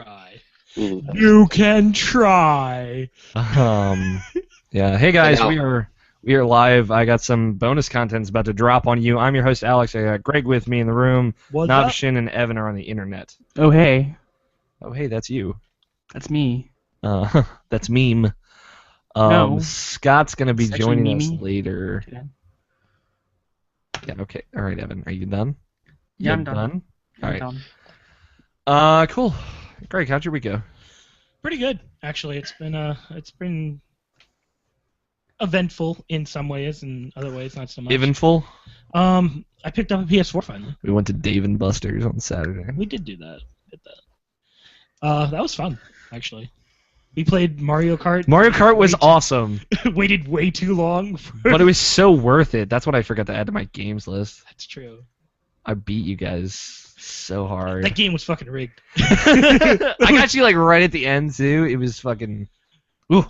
Try. Mm. You can try. Yeah. Hey guys, we are live. I got some bonus contents about to drop on you. I'm your host Alex. I got Greg with me in the room. What's up? Navshin and Evan are on the internet. Oh hey, Oh hey, that's you. that's me. That's meme. No. Scott's gonna be It's actually joining us Mimi. later. Okay. Yeah. Okay. All right, Evan. Are you done? Yeah, You I'm done. All right. Done. Cool. Greg, how'd your week go? Pretty good, actually. It's been eventful in some ways, and other ways not so much. Eventful. I picked up a PS4 finally. We went to Dave and Buster's on Saturday. We did do that. That was fun, actually. We played Mario Kart. Mario Kart was awesome, Waited way too long. but it was so worth it. That's what I forgot to add to my games list. That's true. I beat you guys so hard. That game was fucking rigged. I got you like right at the end too. It was fucking. Ooh.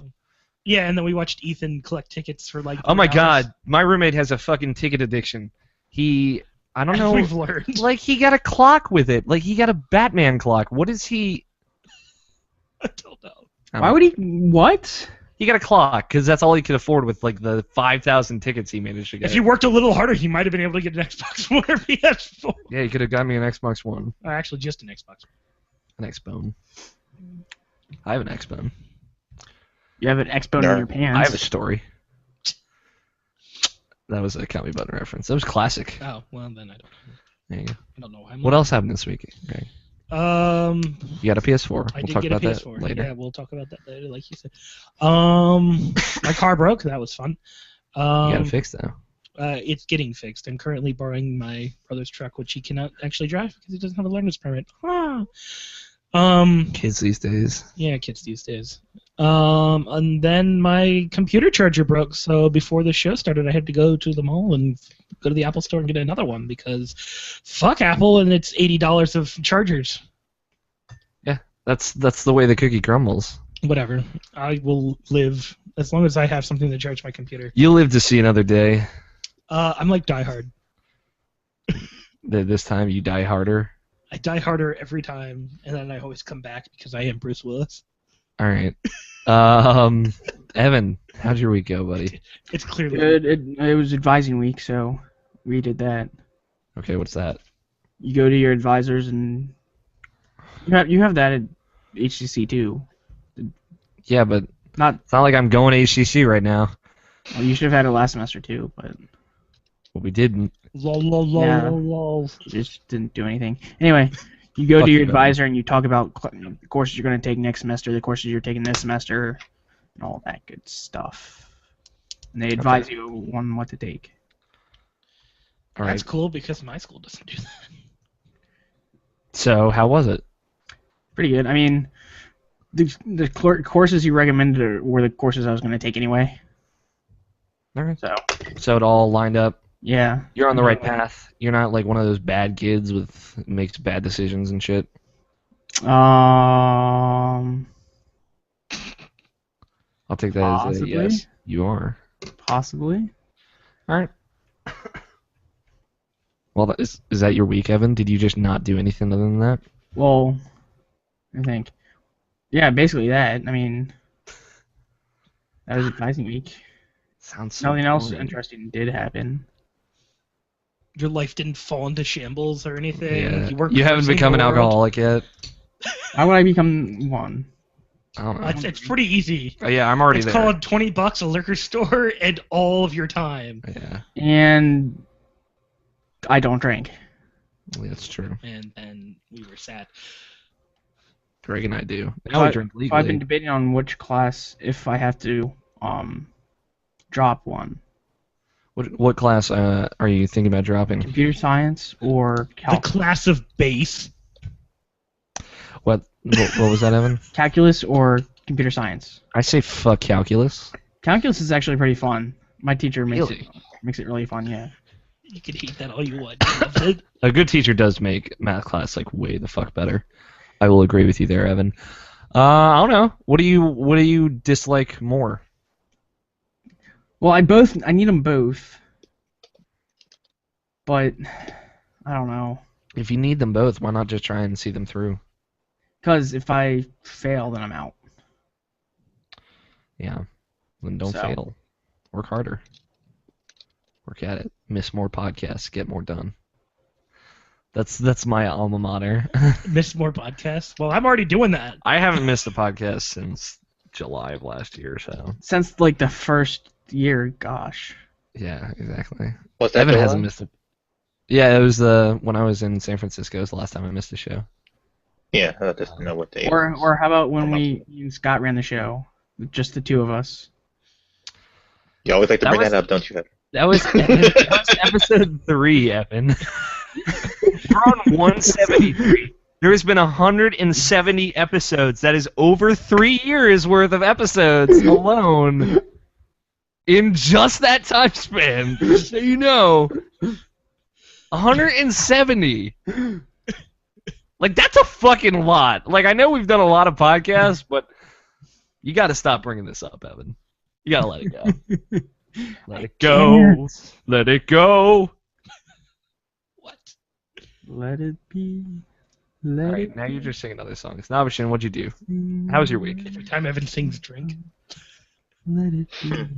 Yeah, and then we watched Ethan collect tickets for like. Oh my 3 hours. god, my roommate has a fucking ticket addiction. I don't know. We've learned. Like he got a clock with it. Like he got a Batman clock. What is he? I don't know. Why would he? What? He got a clock because that's all he could afford with like the 5,000 tickets he managed to get. If you worked a little harder, he might have been able to get an Xbox One or PS4. Yeah, he could have got me an Xbox One. Or actually, just an Xbox One. An X-Bone. I have an X-Bone. You have an X-Bone in your pants. I have a story. That was a Count Me Button reference. That was classic. Oh, well, then I don't know. There you go. I don't know. What else happened this week? Okay. You got a PS4. I We'll did talk get about a PS4. that later. Yeah, we'll talk about that later, like you said. My car broke. That was fun. You got it fixed though. It's getting fixed. I'm currently borrowing my brother's truck, which he cannot actually drive because he doesn't have a learner's permit. Kids these days. Yeah, kids these days. And then my computer charger broke, so before the show started, I had to go to the mall and go to the Apple store and get another one because fuck Apple and it's $80 of chargers. Yeah, that's the way the cookie crumbles. Whatever. I will live as long as I have something to charge my computer. You'll live to see another day. I'm like Die Hard. This time you die harder. I die harder every time, and then I always come back because I am Bruce Willis. All right. Evan, how'd your week go, buddy? It's clearly Good. It was advising week, so we did that. Okay, what's that? You go to your advisors, and you have that at HCC too. Yeah, but Not. it's not like I'm going to HCC right now. Well, you should have had it last semester too, but Well, we didn't. lol lol lol Yeah. lol lol. you just didn't do anything. Anyway, you go Fuck to your you, advisor and you talk about the courses you're going to take next semester, the courses you're taking this semester, and all that good stuff. And they advise you on what to take. All right. That's cool because my school doesn't do that. So, how was it? Pretty good. I mean, the courses you recommended were the courses I was going to take anyway. All right. So, So it all lined up. yeah. You're on the right path. You're not like one of those bad kids with makes bad decisions and shit. Um, I'll take that as a Possibly. yes. You are. possibly. All right. Well, is that your week, Evan? Did you just not do anything other than that? Well, I think. Yeah, basically that. I mean, that was advising week. Sounds so Nothing else boring. interesting did happen. Your life didn't fall into shambles or anything. Yeah. You, weren't You haven't cursing become the an world. alcoholic yet. How would I become one? I don't know. It's pretty easy. Oh, yeah, I'm already It's there. called $20 a liquor store and all of your time. Yeah, And I don't drink. that's true. And then we were sad. Greg and I do. Now we drink So I've been legally. debating on which class, if I have to drop one. What class are you thinking about dropping? Computer science or The class of base. What was that, Evan? calculus or computer science. I say fuck calculus. Calculus is actually pretty fun. My teacher makes Really? it really fun, yeah. You can hate that all you want. I love it. A good teacher does make math class like way the fuck better. I will agree with you there, Evan. I don't know. What do you dislike more? Well, I need them both. But I don't know. If you need them both, why not just try and see them through? Because if I fail, then I'm out. Yeah. Then don't So. fail. Work harder. Work at it. Miss more podcasts. Get more done. That's my alma mater. Miss more podcasts. Well, I'm already doing that. I haven't missed a podcast since July of last year, so. Since like the first year, gosh. Yeah, exactly. What's that? Evan July? hasn't missed it. Yeah, it was when I was in San Francisco. It was the last time I missed a show. Yeah, I just know what day. Or how about when me and Scott ran the show, just the two of us. You always like to That bring was- that up, don't you? Evan? That was episode 3, Evan. We're on 173. There has been 170 episodes. That is over 3 years worth of episodes alone in just that time span. Just so you know, 170. Like, that's a fucking lot. Like, I know we've done a lot of podcasts, but you got to stop bringing this up, Evan. You got to let it go. Let it go. Let it go. What? Let it be. All Let right, it now you're just singing other songs. Nabashin, what'd you do? How was your week? Every time Evan sings drink. Let it be.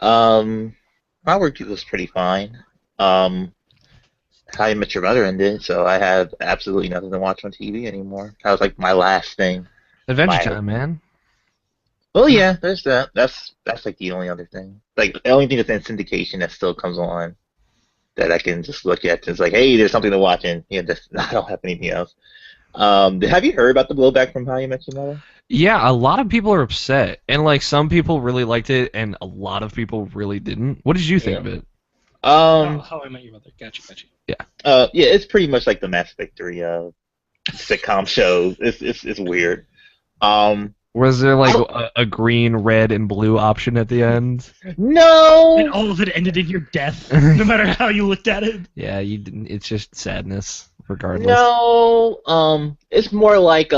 My work was pretty fine. How I Met Your Mother ended, so I have absolutely nothing to watch on TV anymore. That was like my last thing. Adventure Bye. Time, man. Oh yeah, there's that. That's like the only other thing. Like the only thing that's in syndication that still comes on that I can just look at. It's like, hey, there's something to watch, and yeah, I don't have anything else. Have you heard about the blowback from How You Met Your Mother? Yeah, a lot of people are upset, and like some people really liked it, and a lot of people really didn't. What did you think of it? How I Met Your Mother. Gotcha. Yeah, it's pretty much like the Mass Victory of sitcom shows. It's weird. Was there like a green, red, and blue option at the end? No. And all of it ended in your death, no matter how you looked at it. Yeah, you didn't. It's just sadness, regardless. No, it's more like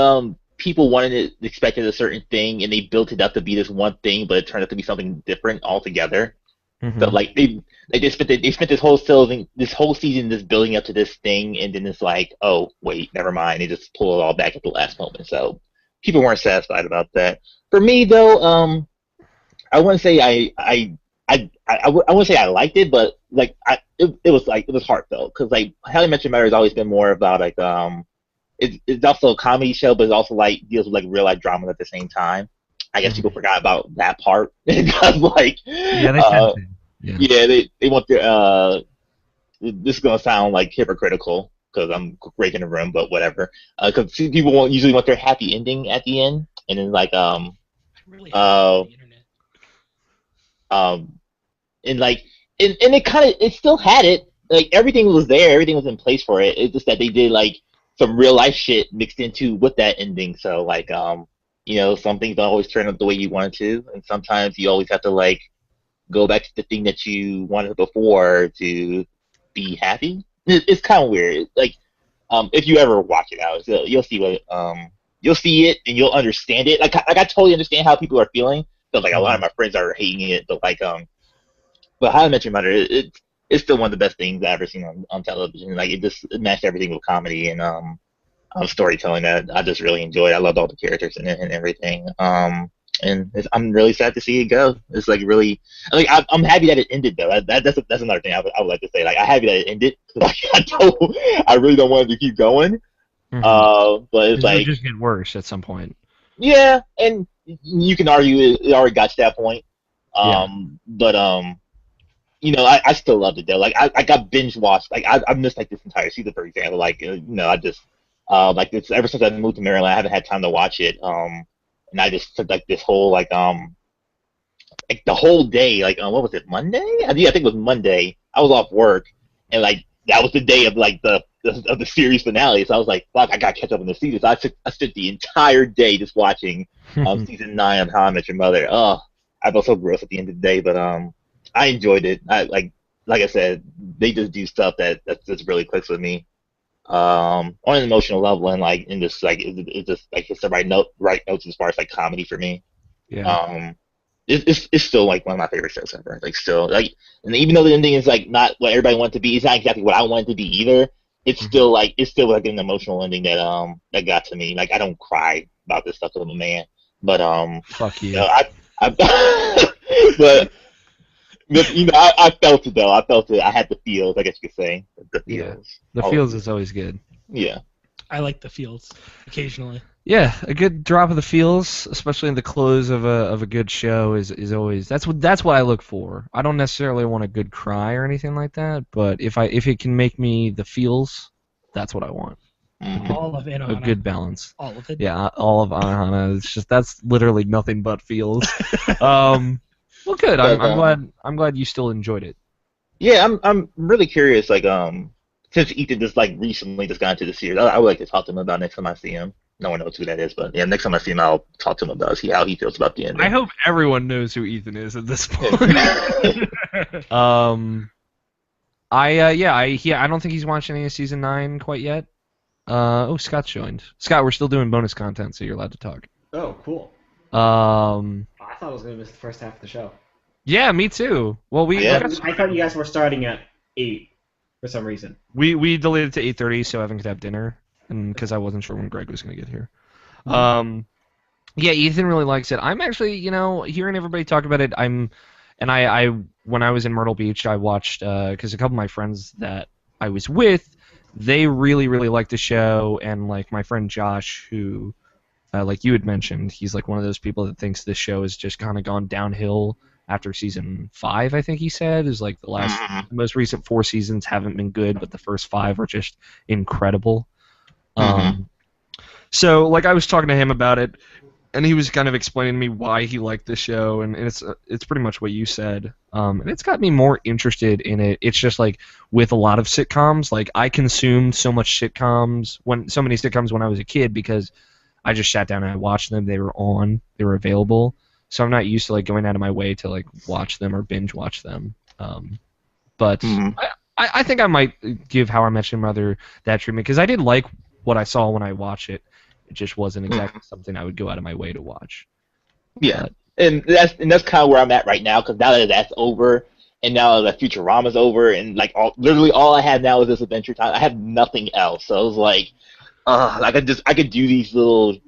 people expected a certain thing, and they built it up to be this one thing, but it turned out to be something different altogether. Mhm. So like they spent this whole season just building up to this thing, and then it's like, oh wait, never mind. They just pull it all back at the last moment. So people weren't satisfied about that. For me though, I wouldn't say I wouldn't say I liked it, but like it was heartfelt because like How I Met Your Mother has always been more about like it's also a comedy show, but it also like deals with like real life drama at the same time. I guess people forgot about that part because like Yeah, they tend to. yeah they want their this is gonna sound like hypocritical because I'm breaking the room, but whatever. Because people usually want their happy ending at the end, and then like I'm really happy on the internet. and like and it still had it, like everything was there, everything was in place for it. It's just that they did like some real life shit mixed into with that ending. So like you know, some things don't always turn out the way you wanted to, and sometimes you always have to like go back to the thing that you wanted before to be happy. It's kind of weird. Like if you ever watch it out, so you'll see you'll see it and you'll understand it. Like I totally understand how people are feeling. But like a lot of my friends are hating it, but like but How I Met Your Mother, it's still one of the best things I've ever seen on television. Like it matched everything with comedy and storytelling that I just really enjoyed. I loved all the characters in it and everything. And I'm really sad to see it go. It's like really, like I'm happy that it ended though. That's another thing I would like to say. Like I'm happy that it ended. Like I really don't want it to keep going. Mhm. But it's It would like just get worse at some point. yeah, and you can argue it already got to that point. But you know, I still loved it though. Like I got binge watched. Like I missed like this entire season, for example. Like you know, I just like it's ever since I moved to Maryland, I haven't had time to watch it. And I just took like this whole like the whole day. Like what was it, Monday? I think it was Monday. I was off work, and like that was the day of like the series finale. So I was like, fuck, I gotta catch up on the season. So I spent the entire day just watching season 9 of How I Met Your Mother. Oh, I felt so gross at the end of the day, but I enjoyed it. Like I said, they just do stuff that just really clicks with me on an emotional level, and like in this like it just like hits the right notes as far as like comedy for me. Yeah. It's still like one of my favorite shows ever. Like still like, and even though the ending is like not what everybody wanted to be, it's not exactly what I wanted to be either. it's still like an emotional ending that got to me. Like I don't cry about this stuff with a man, but Fuck you. you know, but you know, I felt it though. I felt it. I had the feels. I guess you could say the feels. The feels is always good. Yeah. I like the feels occasionally. Yeah, a good drop of the feels, especially in the close of a good show, is always that's what I look for. I don't necessarily want a good cry or anything like that, but if it can make me the feels, that's what I want. Mm-hmm. All of Anohana. A good balance. All of it. Yeah, all of Anohana. It's just that's literally nothing but feels. Well, good. I'm glad you still enjoyed it. Yeah, I'm really curious. Like since Ethan just like recently just got into the series, I would like to talk to him about next time I see him. No one knows who that is, but yeah, next time I see him, I'll talk to him about how he feels about the ending. I hope everyone knows who Ethan is at this point. I don't think he's watched any of season 9 quite yet. Scott's joined. Scott, we're still doing bonus content, so you're allowed to talk. Oh, cool. I I thought I was going to miss the first half of the show. Yeah, me too. Well, Yeah. I thought you guys were starting at 8 for some reason. we delayed it to 8:30 so Evan could have dinner, and because I wasn't sure when Greg was going to get here. Yeah, Ethan really likes it. I'm actually, hearing everybody talk about it. I when I was in Myrtle Beach, I watched because a couple of my friends that I was with, they really liked the show, and like my friend Josh, who like you had mentioned, he's like one of those people that thinks this show has just kind of gone downhill after season 5. I think he said is like the most recent 4 seasons haven't been good, but the first 5 are just incredible. So like I was talking to him about it, and he was kind of explaining to me why he liked the show, and it's pretty much what you said. And it's got me more interested in it. It's just like with a lot of sitcoms, like I consumed so many sitcoms when I was a kid because I just sat down and I watched them. They were available. So I'm not used to like going out of my way to like watch them or binge watch them. But I think I might give How I Met Your Mother that treatment because I did like what I saw when I watched it. It just wasn't exactly something I would go out of my way to watch. Yeah, and that's kind of where I'm at right now because now that that's over, and now that Futurama's over, and like literally all I have now is this Adventure Time. I have nothing else, so I was like, I could do these. You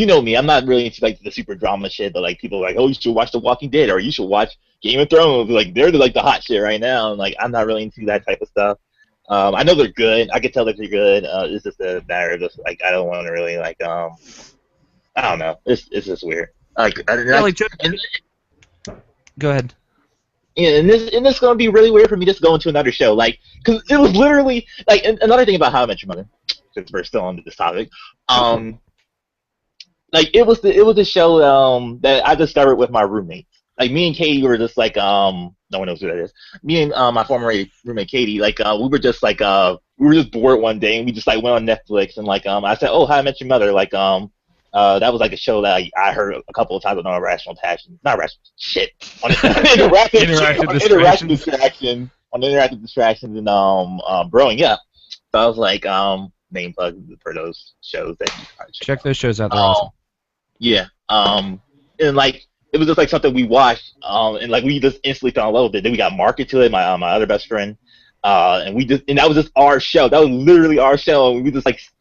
know me, I'm not really into like the super drama shit, but like people are like, oh, you should watch The Walking Dead or you should watch Game of Thrones. Like they're like the hot shit right now, and like I'm not really into that type of stuff. I know they're good. I can tell that they're good. It's just a matter of just like I don't want to really like I don't know. It's just weird. Go ahead. Yeah, and this is gonna be really weird for me just going to another show, like because it was literally like another thing about How I Met Your Mother, since we're still on this topic. Like it was the show that I discovered with my roommates. Like me and Katie were just like no one knows who that is. Me and my former roommate Katie, like we were just bored one day and we just like went on Netflix and like I said, oh, How I Met Your Mother, like that was like a show that I heard a couple of times on Irrational Passions, not Irrational shit, on interactive distractions and growing up. So I was like name plug for those shows that you check those shows out. They're awesome. Yeah. And like it was just like something we watched, and like we just instantly fell in love with it. Then we got marketed to it, my other best friend, and that was just our show. That was literally our show, and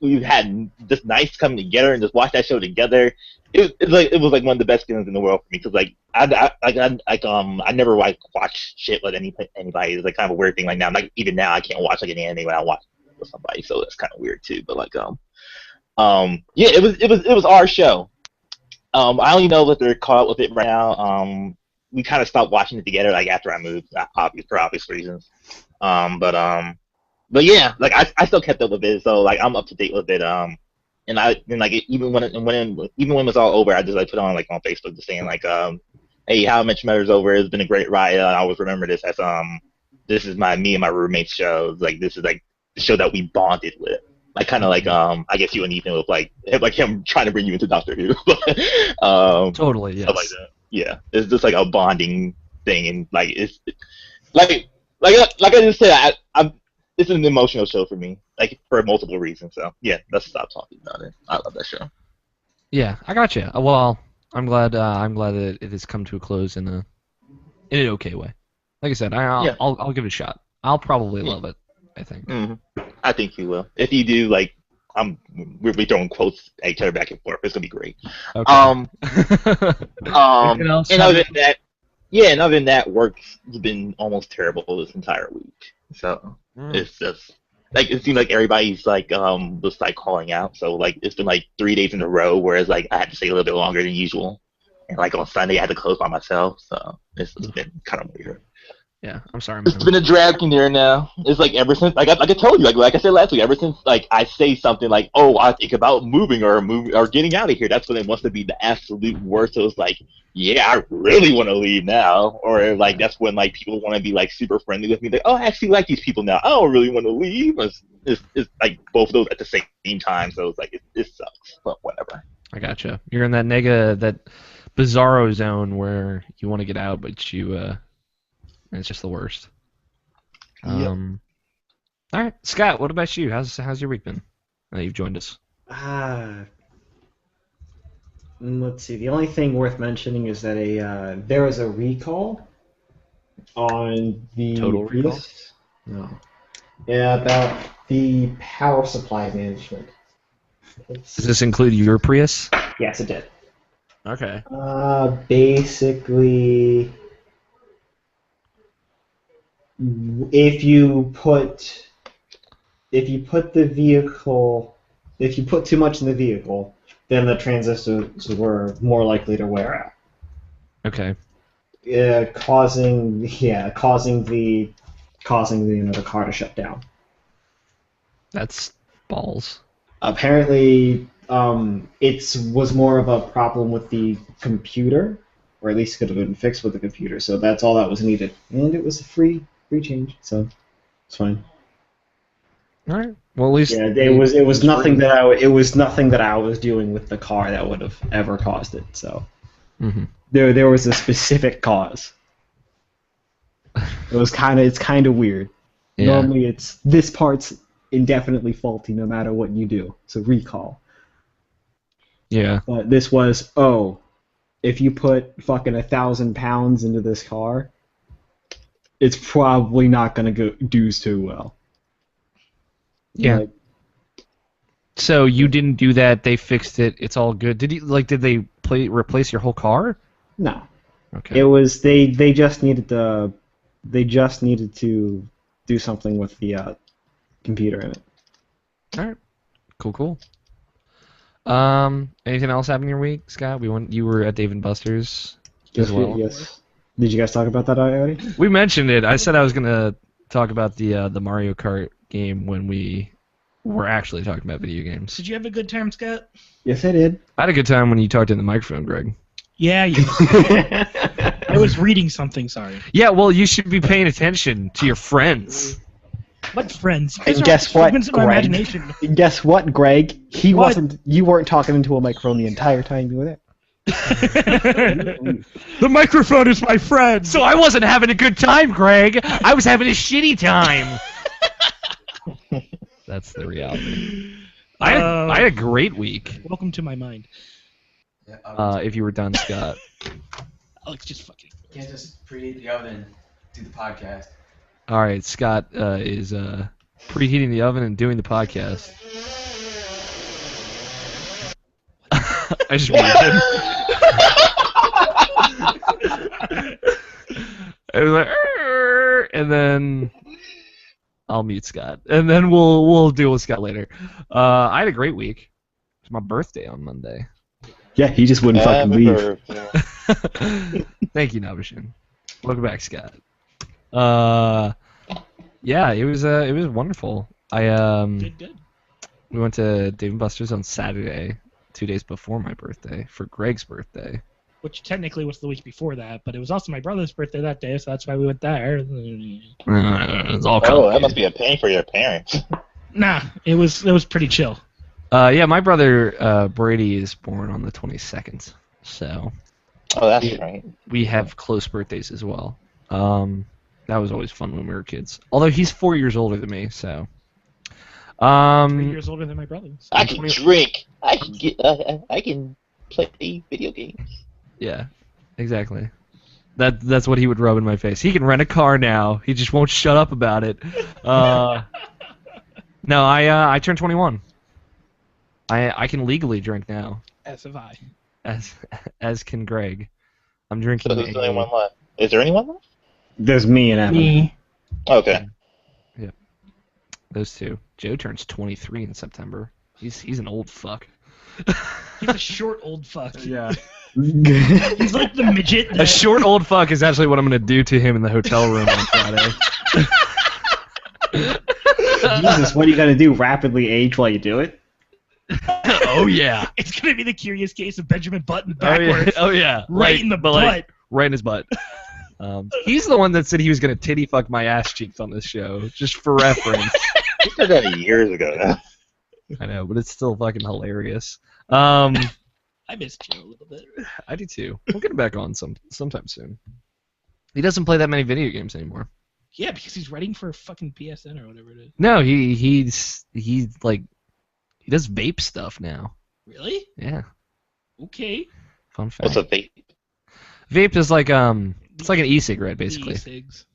we had this nights coming together and just watch that show together. It was like one of the best feelings in the world for me because like I never like watch shit with anybody. It's like kind of a weird thing. Like now, like even now, I can't watch like an anime when I watch with somebody, so that's kind of weird too. But like yeah, it was our show. I only know that they're caught up with it right now. We kind of stopped watching it together like after I moved, for obvious reasons. But yeah, like I still kept up with it, so like I'm up to date with it. Even when it was all over, I just like put on like on Facebook just saying like hey, How I Met Your Mother's over. It's been a great ride. I always remember this as this is me and my roommate's show. Like this is like the show that we bonded with. Like kind of like I guess you and Ethan look like him trying to bring you into Doctor Who. Totally, yes. Stuff like that. Yeah, it's just like a bonding thing, and like it's like I just said, it's an emotional show for me, like for multiple reasons. So yeah, let's stop talking about it. I love that show. Yeah, I got you. Well, I'm glad that it has come to a close in an okay way. Like I said, I'll give it a shot. I'll probably love it. I think. I think you will. If you do, like, we'll be throwing quotes at each other back and forth. It's gonna be great. Okay. And other than that, and other than that, work's been almost terrible this entire week. So it's just like it seems like everybody's like was like calling out. So like it's been like 3 days in a row, whereas like I had to stay a little bit longer than usual. And like on Sunday I had to close by myself. So it's been kind of weird. Yeah, I'm sorry. It's been a drag in there now. It's like ever since, like I told you, like I said last week, ever since like I say something like, oh, I think about moving or getting out of here, that's when it wants to be the absolute worst. So it's like, yeah, I really want to leave now, or like that's when like people want to be like super friendly with me, like, oh, I actually like these people now. I don't really want to leave. It's like both of those at the same time. So it's like it sucks, but whatever. I gotcha. You're in that bizarro zone where you want to get out, but it's just the worst. Yep. All right, Scott. What about you? How's your week been? You've joined us. Let's see. The only thing worth mentioning is that there was a recall on the Total recall? Prius. No. Yeah, about the power supply management. Does this include your Prius? Yes, it did. Okay. Basically, if you put too much in the vehicle, then the transistors were more likely to wear out. Okay. Causing the car to shut down. That's balls. Apparently, it was more of a problem with the computer, or at least could have been fixed with the computer. So that's all that was needed, and it was a free change, so it's fine. All right. Well, at least it was nothing that I was doing with the car that would have ever caused it. So there was a specific cause. It's kind of weird. Yeah. Normally, it's this part's indefinitely faulty no matter what you do. It's a recall. Yeah. But this was, if you put fucking 1,000 pounds into this car, it's probably not going to do too well. Yeah. So you didn't do that. They fixed it. It's all good. Did they replace your whole car? No. Okay. It was they just needed to do something with the computer in it. All right. Cool. Anything else happened in your week, Scott? You were at Dave & Buster's as well. Yes. Did you guys talk about that already? We mentioned it. I said I was gonna talk about the Mario Kart game when we were actually talking about video games. Did you have a good time, Scott? Yes, I did. I had a good time when you talked in the microphone, Greg. Yeah, you I was reading something, sorry. Yeah, well, you should be paying attention to your friends. What friends? And guess what, Of my Greg? imagination. Guess what, Greg? What? You weren't talking into a microphone the entire time you were there. The microphone is my friend. So I wasn't having a good time, Greg. I was having a shitty time. That's the reality. I had a great week. Welcome to my mind. If you were done, Scott. Alex, just fucking. You can't just preheat the oven, do the podcast. All right, Scott is preheating the oven and doing the podcast. I just muted him. I was like, "Arr!" And then I'll mute Scott, and then we'll deal with Scott later. I had a great week. It's my birthday on Monday. Yeah, he just wouldn't fucking leave. Thank you, Nabashin. Welcome back, Scott. Yeah, it was wonderful. Good. We went to Dave & Buster's on Saturday, 2 days before my birthday, for Greg's birthday. Which technically was the week before that, but it was also my brother's birthday that day, so that's why we went there. It's all that must be a pain for your parents. Nah, it was pretty chill. Yeah, my brother Brady is born on the 22nd, so. Oh, that's right. We have close birthdays as well. That was always fun when we were kids. Although he's 4 years older than me, so. 3 years older than my brothers. I can drink. I can play video games. Yeah, exactly. That's what he would rub in my face. He can rent a car now. He just won't shut up about it. No, I turned 21. I can legally drink now. As have I. As can Greg. I'm drinking. So who's the only one left? Is there anyone left? There's me and Evan. Me. Okay. Yeah. Those two. Joe turns 23 in September. He's an old fuck. He's a short old fuck. Yeah. He's like the midget. A short old fuck is actually what I'm gonna do to him in the hotel room on Friday. Jesus, what are you gonna do? Rapidly age while you do it? Oh yeah. It's gonna be the curious case of Benjamin Button backwards. Oh yeah. Right in the but, butt. Right in his butt. He's the one that said he was gonna titty fuck my ass cheeks on this show, just for reference. He said that years ago now. I know, but it's still fucking hilarious. I miss Joe a little bit. I do too. We'll get him back on sometime soon. He doesn't play that many video games anymore. Yeah, because he's writing for fucking PSN or whatever it is. No, he's like he does vape stuff now. Really? Yeah. Okay. Fun fact. What's a vape? Vape is like it's like an e-cigarette basically. E-cigs.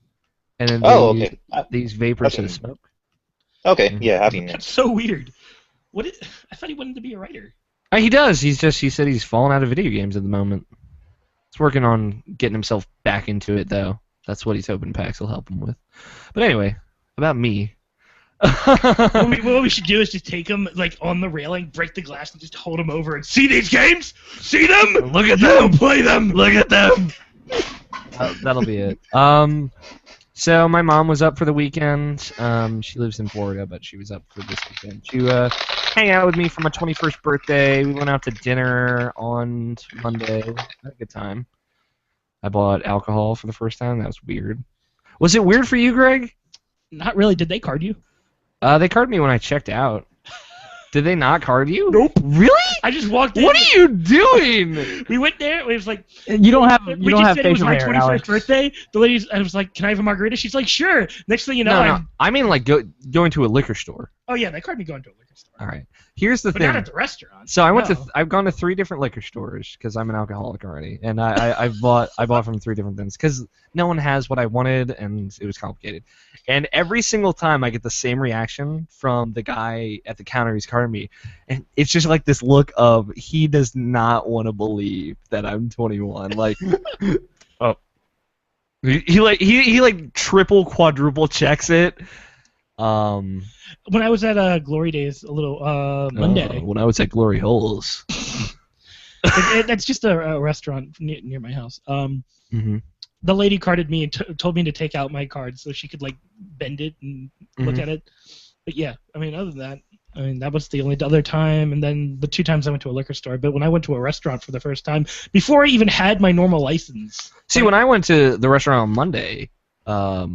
And then Okay. these vapors Okay. that smoke. Okay, yeah, I've seen that. That's so weird. I thought he wanted to be a writer. He does. He said he's fallen out of video games at the moment. He's working on getting himself back into it though. That's what he's hoping PAX will help him with. But anyway, about me. What we should do is just take him like on the railing, break the glass, and just hold him over and see these games. See them? Look at You them. don't play them. Look at them. That'll be it. So my mom was up for the weekend. She lives in Florida, but she was up for this weekend to hang out with me for my 21st birthday. We went out to dinner on Monday. Had a good time. I bought alcohol for the first time. That was weird. Was it weird for you, Greg? Not really. Did they card you? They carded me when I checked out. Did they not card you? Nope. Really? I just walked in. What are you doing? We went there. It was like You don't have we you don't just have said it was facial my hair, 21st Alex. birthday. The lady, I was like, "Can I have a margarita?" She's like, "Sure." Next thing you know, No. I mean like going to a liquor store. oh yeah, they carded me going to a liquor store, All right. Here's the but thing. not at the restaurant. So I went No. to I've gone to 3 different liquor stores because I'm an alcoholic already, and I bought from 3 different things because no one has what I wanted and it was complicated. And every single time I get the same reaction from the guy at the counter who's carding me, and it's just like this look of he does not want to believe that I'm 21. Like, oh, he like triple quadruple checks it. When I was at Glory Days, a little Monday. When I was at Glory Holes. That's just a restaurant near my house. Mm-hmm. The lady carded me and told me to take out my card so she could like bend it and look at it. But yeah, I mean, other than that, that was the only other time, and then the 2 times I went to a liquor store. But when I went to a restaurant for the first time, before I even had my normal license. See, when I went to the restaurant on Monday, I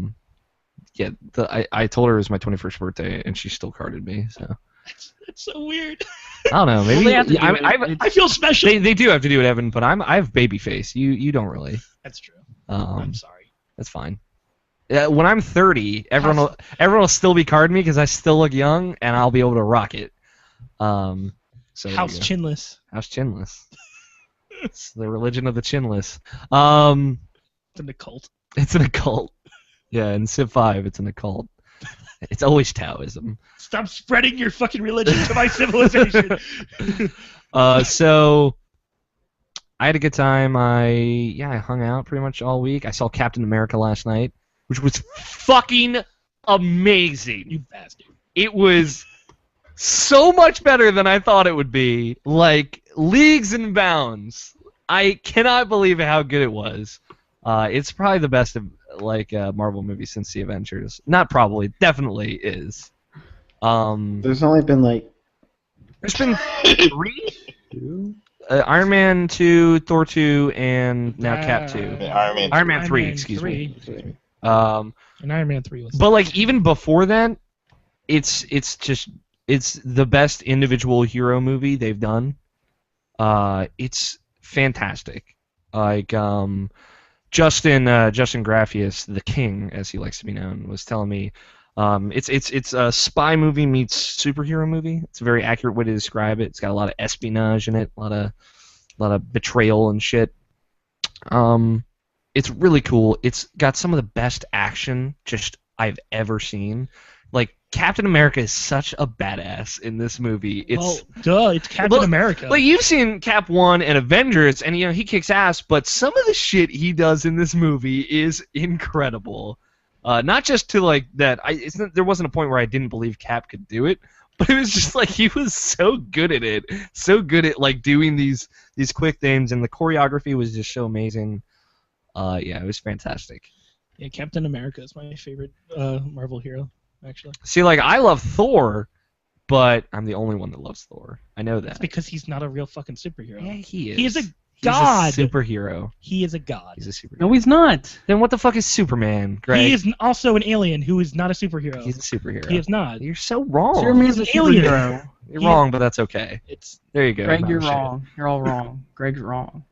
told her it was my 21st birthday, and she still carded me. So That's so weird. I don't know. Maybe Well, they have to do it. I feel special. they do have to do it, Evan. But I have baby face. You don't really. That's true. I'm Um, sorry. that's fine. When I'm 30, everyone will still be carding me because I still look young, and I'll be able to rock it. So there House you go. chinless. House chinless. It's the religion of the chinless. It's in the cult. It's an occult. Yeah, in Civ 5, it's an occult. It's always Taoism. Stop spreading your fucking religion to my civilization. So I had a good time. I hung out pretty much all week. I saw Captain America last night, which was fucking amazing. You bastard. It was so much better than I thought it would be. Like leagues and bounds. I cannot believe how good it was. It's probably the best of Marvel movie since the Avengers. Not probably, definitely is. There's only been like There's been 3? Iron Man 2, Thor 2, and now Cap 2. Iron Man 3, excuse me. And Iron Man 3 was. But like even before that, it's the best individual hero movie they've done. It's fantastic. Like Justin Graffius, the King, as he likes to be known, was telling me, it's a spy movie meets superhero movie. It's a very accurate way to describe it. It's got a lot of espionage in it, a lot of betrayal and shit. It's really cool. It's got some of the best action just I've ever seen. Like, Captain America is such a badass in this movie. It's it's Captain America. Like, you've seen Cap 1 and Avengers, and he kicks ass, but some of the shit he does in this movie is incredible. Not just to like that. There wasn't a point where I didn't believe Cap could do it, but it was just like he was so good at it, so good at like doing these quick things, and the choreography was just so amazing. Yeah, it was fantastic. Yeah, Captain America is my favorite Marvel hero, actually. See, like, I love Thor, but I'm the only one that loves Thor. I know that. It's because he's not a real fucking superhero. Yeah, he is. He is a god. He's a superhero. He is a god. He's a superhero. No, he's not. Then what the fuck is Superman, Greg? He is also an alien who is not a superhero. He's a superhero. He is not. You're so wrong. Superman's a He's an alien. superhero. You're wrong, but that's okay. There you go. Greg, you're Shit. wrong. You're all wrong. Greg's wrong.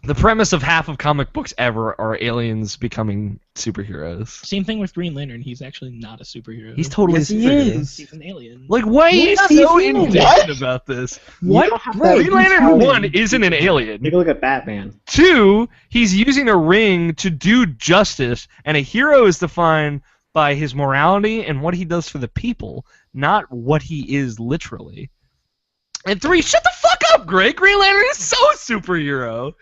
The premise of half of comic books ever are aliens becoming superheroes. Same thing with Green Lantern. He's actually not a superhero. He's totally Yes, a he superhero. is. He's an alien. Like, why are you Yes, so he is. indignant about this? What? Green Lantern 1 isn't an alien. Take a look at Batman. 2, he's using a ring to do justice, and a hero is defined by his morality and what he does for the people, not what he is literally. And 3, shut the fuck up, Greg! Green Lantern is so a superhero!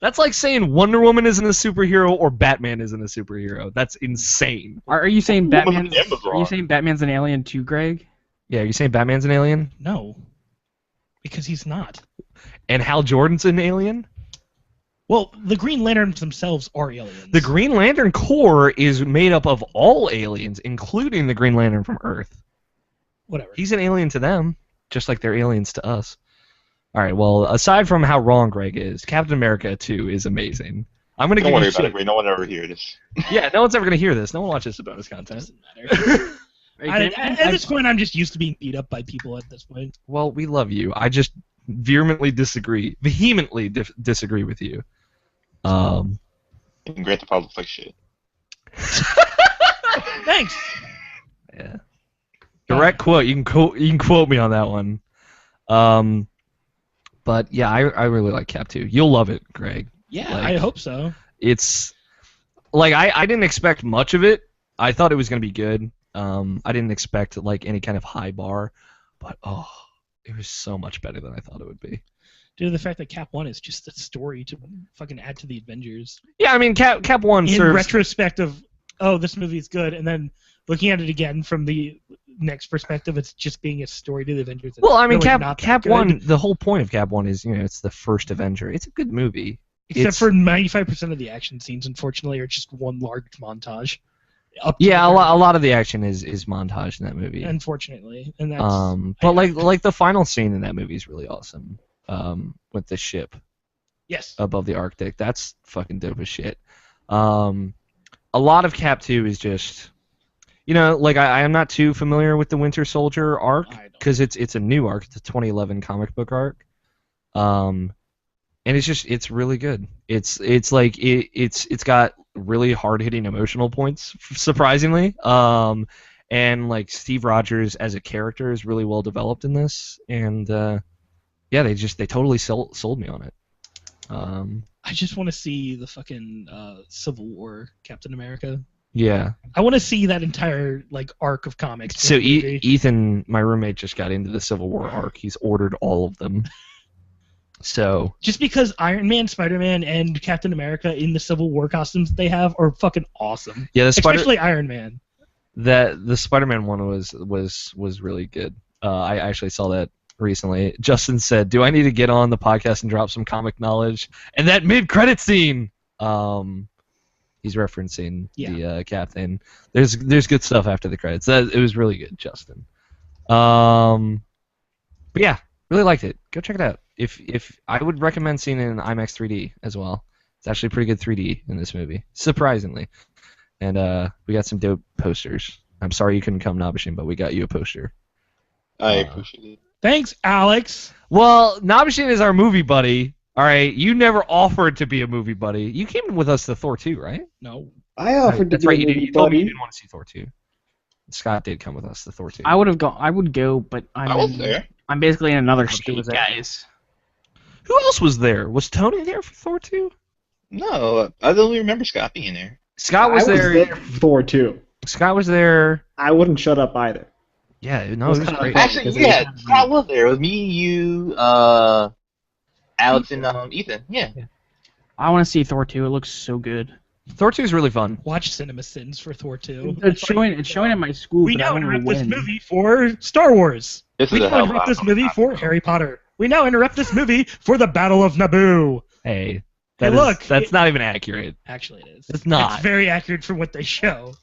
That's like saying Wonder Woman isn't a superhero or Batman isn't a superhero. That's insane. Are you saying Woman Batman's? with Amazon. Are you saying Batman's an alien too, Greg? Yeah, are you saying Batman's an alien? No. Because he's not. And Hal Jordan's an alien? Well, the Green Lanterns themselves are aliens. The Green Lantern Corps is made up of all aliens, including the Green Lantern from Earth. Whatever. He's an alien to them, just like they're aliens to us. All right, well, aside from how wrong Greg is, Captain America 2 is amazing. I'm going to Don't give worry you about it, shit. Greg. No one ever hear this. Yeah, no one's ever going to hear this. No one watches the bonus content. Doesn't matter. Hey, At this point, I'm just used to being beat up by people at this point. Well, we love you. I just vehemently disagree with you. And Grand Theft Auto looks like shit. Thanks. Yeah. Direct quote. You can quote me on that one. But yeah, I really like Cap 2. You'll love it, Greg. Yeah, Like, I hope so. It's like I didn't expect much of it. I thought it was gonna be good. I didn't expect like any kind of high bar, but it was so much better than I thought it would be. Due to the fact that Cap 1 is just a story to fucking add to the Avengers. Yeah, I mean Cap 1 In serves. retrospect of, oh, this movie is good, and then looking at it again from the next perspective, it's just being a story to the Avengers. Well, I mean Really not that Cap good. 1. The whole point of Cap 1 is it's the first Avenger. It's a good movie. Except for 95% of the action scenes, unfortunately, are just one large montage. Up to Yeah, the a very- lot of the action is montage in that movie. Unfortunately, and that's But like the final scene in that movie is really awesome. With the ship yes. above the Arctic, that's fucking dope as shit. A lot of Cap 2 is just, like I am not too familiar with the Winter Soldier arc I don't. because it's a new arc, it's a 2011 comic book arc. And it's really good. It's got really hard hitting emotional points, surprisingly. And like Steve Rogers as a character is really well developed in this, and yeah, they totally sold me on it. I just want to see the fucking Civil War Captain America. Yeah. I want to see that entire arc of comics. So in a movie. Ethan, my roommate, just got into the Civil War arc. He's ordered all of them. So just because Iron Man, Spider-Man, and Captain America in the Civil War costumes they have are fucking awesome. yeah, Especially Iron Man. the Spider-Man one was really good. I actually saw that recently. Justin said, "Do I need to get on the podcast and drop some comic knowledge?" And that mid-credit scene, he's referencing the Captain. There's good stuff after the credits. It was really good, Justin. But yeah, really liked it. Go check it out. If I would recommend seeing it in IMAX 3D as well. It's actually pretty good 3D in this movie, surprisingly. And we got some dope posters. I'm sorry you couldn't come, Nabashin, but we got you a poster. I appreciate it. Thanks, Alex. Well, Nabashin is our movie buddy. All right, you never offered to be a movie buddy. You came with us to Thor 2, right? No. I offered to That's do right. a movie You told me you buddy. didn't want to see Thor 2. Scott did come with us to Thor 2. I would go, but I was there. I'm basically in another Nabashin state, was there. guys. Who else was there? Was Tony there for Thor 2? No, I don't remember Scott being there. Scott was I there. was there for Thor 2. Scott was there. I wouldn't shut up either. Yeah, no, It was it was kinda great. fun. Actually, because it yeah, was- Scott was there. It was me, you, Alex, and Ethan. Yeah. I want to see Thor 2. It looks so good. Thor 2 is really fun. Watch CinemaSins for Thor 2. It's showing at my school. We but I now don't know interrupt this when. movie for Star Wars. This We is a now hell of interrupt a this movie for Harry Potter. We now interrupt this movie for the Battle of Naboo. Hey, Hey, that's look, not even accurate. Actually, it is. It's not. It's very accurate from what they show.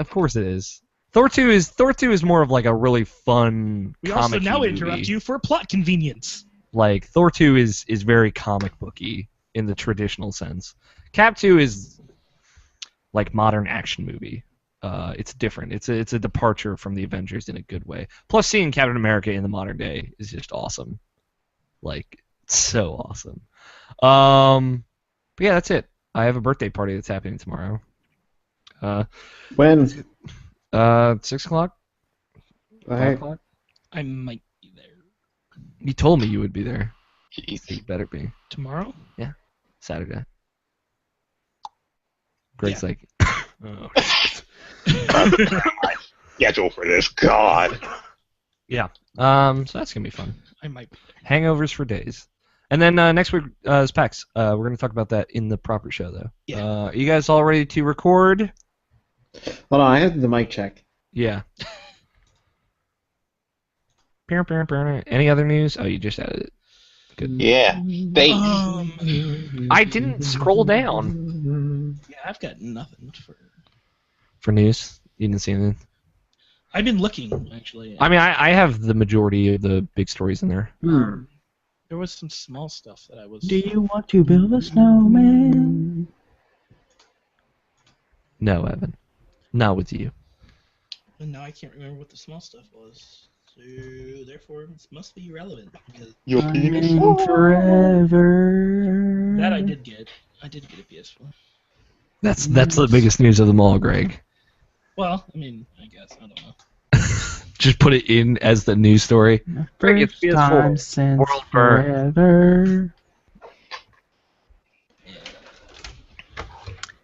Of course it is. Thor 2 is more of like a really fun We also comic-y now movie. interrupt you for plot convenience. Like Thor 2 is very comic booky in the traditional sense. Cap 2 is like modern action movie. It's different. It's a departure from the Avengers in a good way. Plus, seeing Captain America in the modern day is just awesome. Like, so awesome. But yeah, that's it. I have a birthday party that's happening tomorrow. When? 6 o'clock? 5 Alright. o'clock? I might be there. You told me you would be there. Jeez. So you better be. Tomorrow? Saturday. Greg's like, oh. Schedule for this, God. So that's gonna be fun. I might be there. Hangovers for days. And then next week is PAX. We're going to talk about that in the proper show, though. Yeah. Are you guys all ready to record? Hold on, I have the mic check. Yeah. Any other news? Oh, you just added it. Good. Yeah. Space. I didn't scroll down. Yeah, I've got nothing For news? You didn't see anything? I've been looking, actually. I mean, I have the majority of the big stories in there. There was some small stuff that I was... Do you want to build a snowman? No, Evan. Not with you. And now I can't remember what the small stuff was. So, therefore, it must be irrelevant. Because Your I'm penis. in forever. that I did get. I did get a PS4. That's the biggest news of them all, Greg. Well, I mean, I guess. I don't know. Just put it in as the news story. Greg gets First PS4. time since World burn. forever.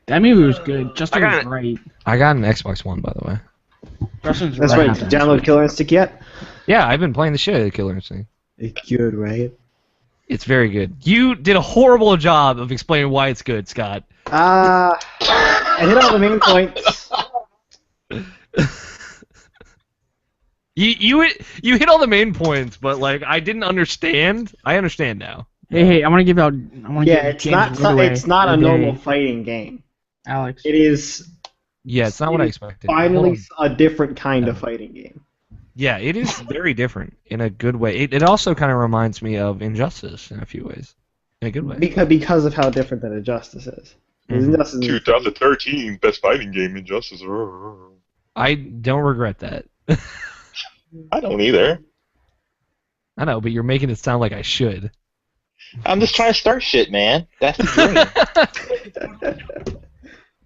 That movie was good. Justin I got was it. great. I got an Xbox One, by the way. Justin's That's right. Did you download Killer Instinct yet? Yeah, I've been playing the shit out of Killer Instinct. It's good, right? It's very good. You did a horrible job of explaining why it's good, Scott. I hit all the main points. You hit all the main points, but like I didn't understand. I understand now. Hey, I want to give out. Yeah, it's not a normal fighting game. Alex. It is Yeah, it's not what I expected. finally Hold on. a different kind of fighting game. Yeah, it is very different in a good way. It also kind of reminds me of Injustice in a few ways, in a good way. Because of how different that Injustice is. 'Cause Mhm. Injustice is 2013 best fighting game, Injustice. I don't regret that. I don't either. I know, but you're making it sound like I should. I'm just trying to start shit, man. That's the dream.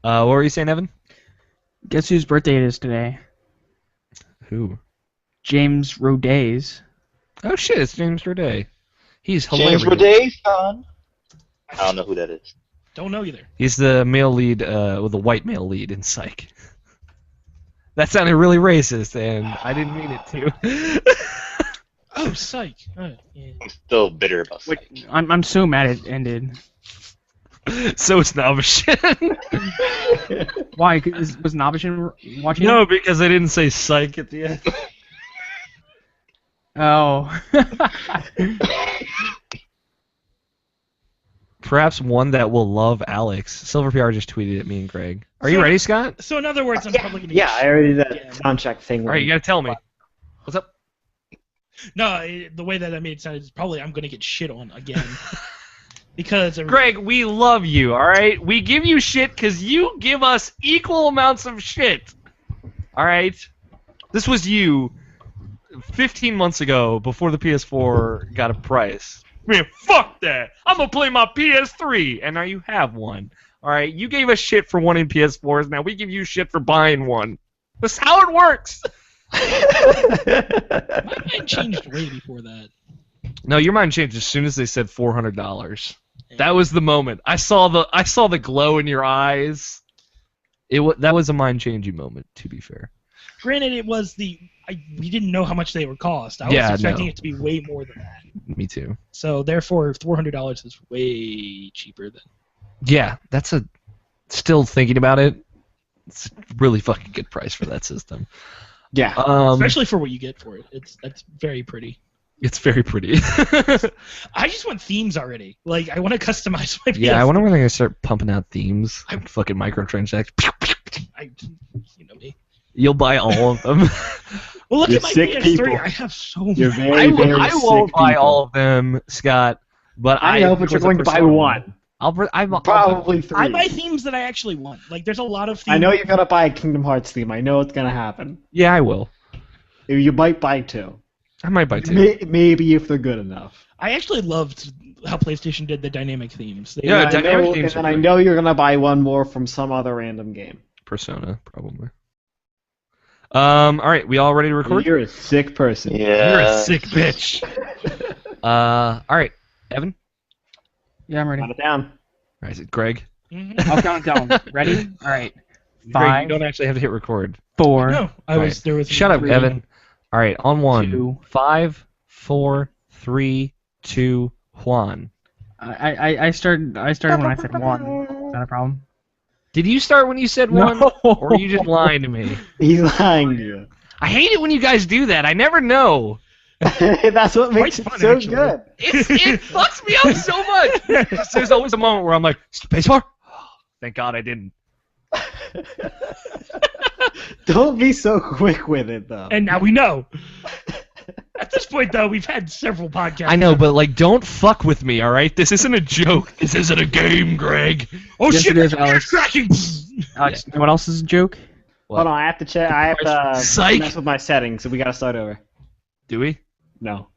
What were you saying, Evan? Guess whose birthday it is today? Who? James Roday's. Oh shit, it's James Roday. He's hilarious. James Roday's son. I don't know who that is. Don't know either. He's the male lead, with the white male lead in Psych. That sounded really racist, and I didn't mean it to. Oh, psych. Oh, yeah. I'm still bitter about Wait, Psych. I'm so mad it ended. So it's Navashin. Why? Was Nabishin watching? No, because I didn't say Psych at the end. Oh. Perhaps one that will love Alex. Silver PR just tweeted at me and Greg. Are you ready, Scott? So in other words, I'm probably gonna. Yeah, get I already did again. that sound check thing. All right, you gotta tell me. What's up? No, the way that I made it sound is probably I'm gonna get shit on again. Because Greg, we love you, alright? We give you shit because you give us equal amounts of shit. Alright? This was you 15 months ago before the PS4 got a price. Man, fuck that! I'm gonna play my PS3! And now you have one. Alright? You gave us shit for wanting PS4s, now we give you shit for buying one. That's how it works! my mind changed way before that. No, your mind changed as soon as they said $400. Yeah. That was the moment. I saw the glow in your eyes. That was a mind-changing moment, to be fair. Granted, it was we didn't know how much they would cost. I was expecting it to be way more than that. Me too. So therefore, $400 is way cheaper than. Yeah, still thinking about it. It's a really fucking good price for that system. Yeah. Especially for what you get for it. That's very pretty. It's very pretty. I just want themes already. Like, I want to customize my PS. Yeah, I wonder when they're gonna start pumping out themes. Fucking microtransactions. You know me. You'll buy all of them. Well, look You're at my sick PS3. people. I have so many. You're very, very I sick won't buy people. all of them, Scott. But I know, but you're going to buy one. Probably three. I buy themes that I actually want. Like, there's a lot of themes. I know you're going to buy a Kingdom Hearts theme. I know it's going to happen. Yeah, I will. You might buy two. I might buy two. Maybe if they're good enough. I actually loved how PlayStation did the dynamic themes. Yeah, dynamic I themes are and I great. know you're going to buy one more from some other random game. Persona, probably. All right, we all ready to record? You're a sick person. Yeah. You're a sick bitch. All right, Evan. Yeah, I'm ready. Count it down. Or is it Greg? Mhm. I'll count down. Ready? All right. Greg, 5, you don't actually have to hit record. 4. No, there was. Shut up, 3, Evan. All right, on one. 2. 5, 4, 3, 2, Juan. I started when I said 1. Is that a problem? Did you start when you said one, or are you just lying to me? He's lying to you. I hate it when you guys do that. I never know. That's what makes Quite it fun, so actually. good. It fucks me up so much. 'Cause there's always a moment where I'm like, spacebar? Thank God I didn't. Don't be so quick with it, though. And now we know. At this point, though, we've had several podcasts. I know, but like, don't fuck with me, all right? This isn't a joke. This isn't a game, Greg. Oh Yes, shit! it is, Alex. Cracking. Alex, you know what else is a joke? What? Hold on, I have to check. I have to Psych. mess with my settings, so we gotta start over. Do we? No.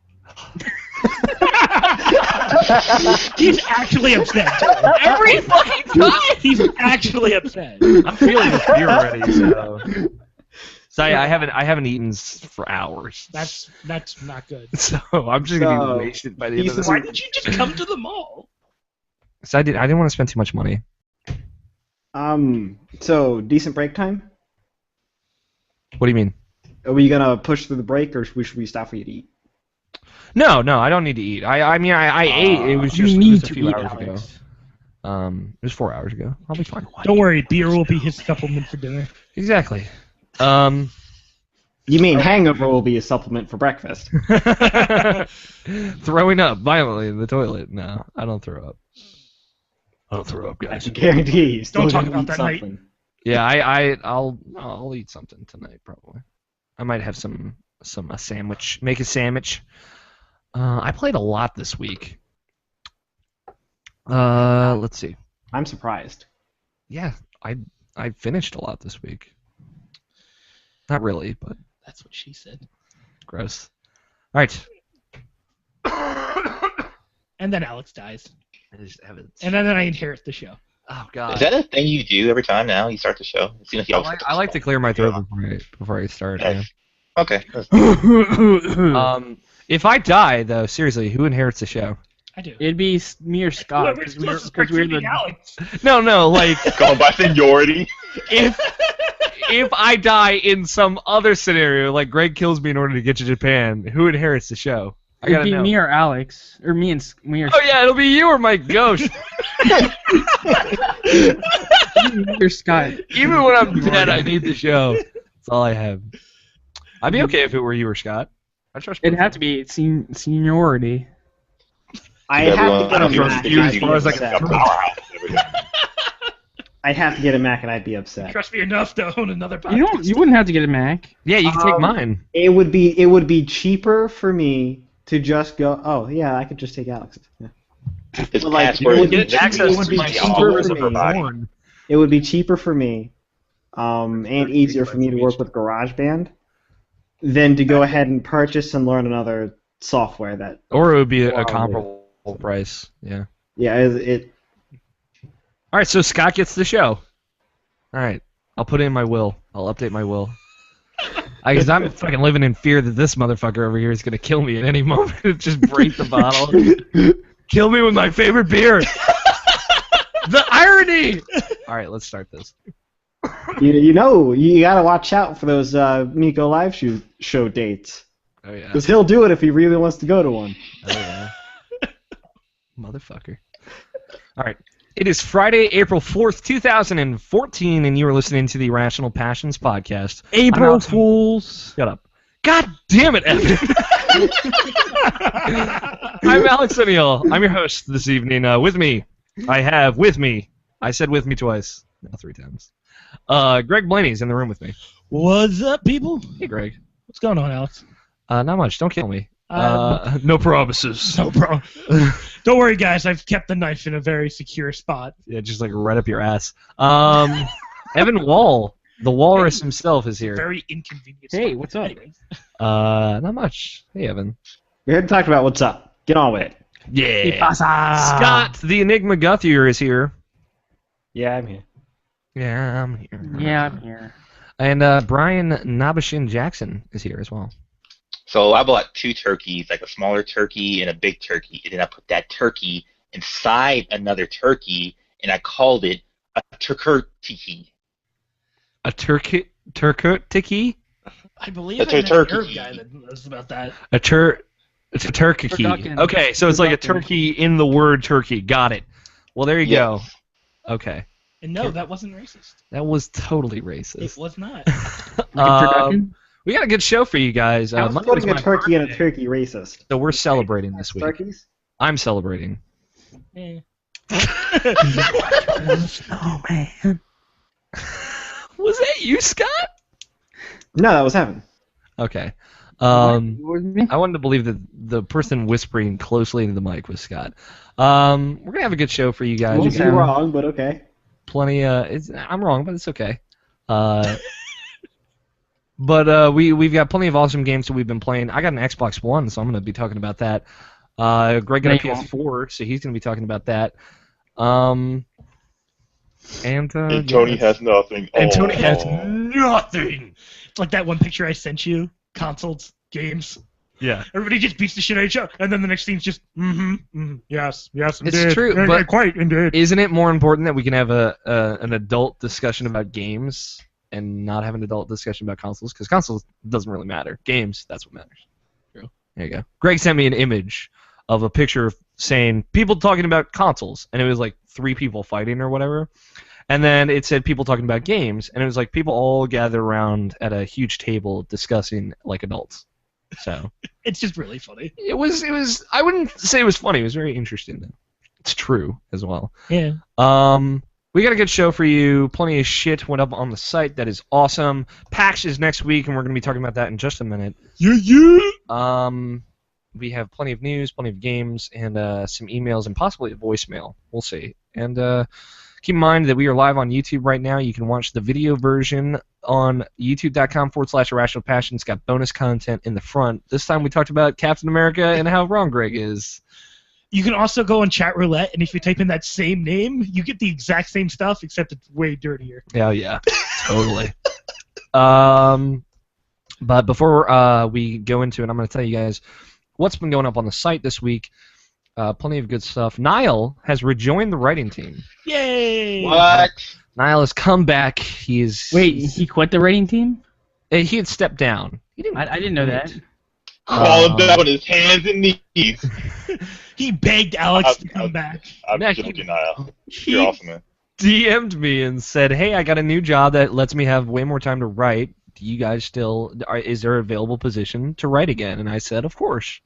He's actually upset. Every fucking time. He's actually upset. I'm feeling this beer already, so. So I haven't eaten for hours. That's not good. So I'm just gonna So, be wasted by the end of this. Why didn't you just come to the mall? So I didn't want to spend too much money. So decent break time. What do you mean? Are we gonna push through the break, or should we stop for you to eat? No, I don't need to eat. I mean, I ate. It was just, You it was need a to few eat, hours ago. Alex. It was 4 hours ago. I'll be fine. Don't worry, beer will be his supplement for dinner. Exactly. You mean hangover will be a supplement for breakfast? Throwing up violently in the toilet. No, I don't throw up. I don't throw up, I guys. can guarantee you. Still Don't talk gonna about eat that night. something. Yeah, I'll eat something tonight probably. I might have a sandwich. Make a sandwich. I played a lot this week. Let's see. I'm surprised. Yeah, I finished a lot this week. Not really, but That's what she said. gross. All right. And then Alex dies. I just have it. And then I inherit the show. Oh God. Is that a thing you do every time now you start the show? It seems like you always I like to clear my throat before I start. Yeah. Okay. If I die, though, seriously, who inherits the show? I do. It'd be me or Scott. Whoever's Because closest we're proximity the to Alex. No, like Going by seniority. if I die in some other scenario, like Greg kills me in order to get to Japan, who inherits the show? I It'd gotta be know. me or Alex, or me and me or Oh yeah, it'll be you or my ghost. me or Scott. Even when I'm dead, I need the show. That's all I have. I'd be okay if it were you or Scott. I trust. It'd have to be seniority. I have to get a don't Mac. trust you and as I'd far be as I can upset. I'd have to get a Mac and I'd be upset. Trust me enough to own another podcast. You wouldn't have to get a Mac. Yeah, you can take mine. It would be cheaper for me to just go. Oh yeah, I could just take Alex's. Yeah. His But, like, password it would be is access cheaper to my for soul me. provider. It would be cheaper for me, and easier for me to work with GarageBand than to go ahead and purchase and learn another software that. Or it would be a comparable price. Yeah. Yeah, it All right, so Scott gets the show. All right, I'll put it in my will. I'll update my will. Because I'm fucking living in fear that this motherfucker over here is gonna kill me at any moment. Just break the bottle. Kill me with my favorite beer. The irony. All right, let's start this. You gotta watch out for those Miko live show dates. Oh yeah. Because he'll do it if he really wants to go to one. Oh yeah. Motherfucker. All right. It is Friday, April 4th, 2014, and you are listening to the Irrational Passions Podcast. April Fools. Shut up. God damn it, Evan. I'm Alex O'Neill. I'm your host this evening. With me, I said with me twice. Now 3 times. Greg Blaney's in the room with me. What's up, people? Hey, Greg. What's going on, Alex? Not much. Don't kill me. No promises. No problem. Don't worry, guys. I've kept the knife in a very secure spot. Yeah, just like right up your ass. Evan Wall, the walrus himself, is here. Very inconvenient. Hey, spot. what's up? Not much. Hey, Evan. We hadn't talked about what's up. Get on with it. Yeah. Scott, the Enigma Guthier, is here. Yeah, I'm here. Yeah, I'm here. Yeah, I'm here. And Brian Nabashin Jackson is here as well. So I bought 2 turkeys, like a smaller turkey and a big turkey, and then I put that turkey inside another turkey, and I called it a turkey. A turkey? I believe It's I a met turkey. an Arab guy that knows about that. It's a turkey. Turducken. Okay, so it's like a Turducken. turkey in the word turkey. Got it. Well, there you go. Okay. And no, that wasn't racist. That was totally racist. It was not. We got a good show for you guys. How's Monday was putting a my turkey in a birthday, turkey racist? so we're celebrating this week. Turkeys? I'm celebrating. Eh. Oh man. Was that you, Scott? No, that was Evan. Okay. What? I wanted to believe that the person whispering closely into the mic was Scott. We're gonna have a good show for you guys. Well, We got you're wrong, but okay. plenty. I'm wrong, but it's okay. But we've got plenty of awesome games that we've been playing. I got an Xbox One, so I'm gonna be talking about that. Greg got a PS4, so he's gonna be talking about that. And Tony has nothing. And Tony has nothing. It's like that one picture I sent you. Consoles, games. Yeah. Everybody just beats the shit out of each other, and then the next scene's just, yes, indeed. It's true, but quite indeed. isn't it more important that we can have an adult discussion about games and not have an adult discussion about consoles? Because consoles doesn't really matter. Games, that's what matters. True. There you go. Greg sent me an image of a picture saying people talking about consoles, and it was like 3 people fighting or whatever. And then it said people talking about games, and it was like people all gathered around at a huge table discussing like adults. So It's just really funny. it was. I wouldn't say it was funny. It was very interesting though. It's true as well. Yeah. We got a good show for you. Plenty of shit went up on the site. That is awesome. PAX is next week, and we're going to be talking about that in just a minute. Yeah. We have plenty of news, plenty of games, and some emails, and possibly a voicemail. We'll see. And keep in mind that we are live on YouTube right now. You can watch the video version on youtube.com/IrrationalPassion. It's got bonus content in the front. This time we talked about Captain America and how wrong Greg is. You can also go on Chat Roulette, and if you type in that same name, you get the exact same stuff, except it's way dirtier. Yeah, totally. But before we go into it, I'm going to tell you guys what's been going up on the site this week. Plenty of good stuff. Niall has rejoined the writing team. Yay! What? Niall has come back. Wait, he quit the rating team? He had stepped down. He didn't. I didn't know that. Crawling down on his hands and knees. He begged Alex to come back. I'm Mac, joking, Niall. he- You're awesome, man. DM'd me and said, "Hey, I got a new job that lets me have way more time to write. Do you guys still? Is there an available position to write again?" And I said, "Of course."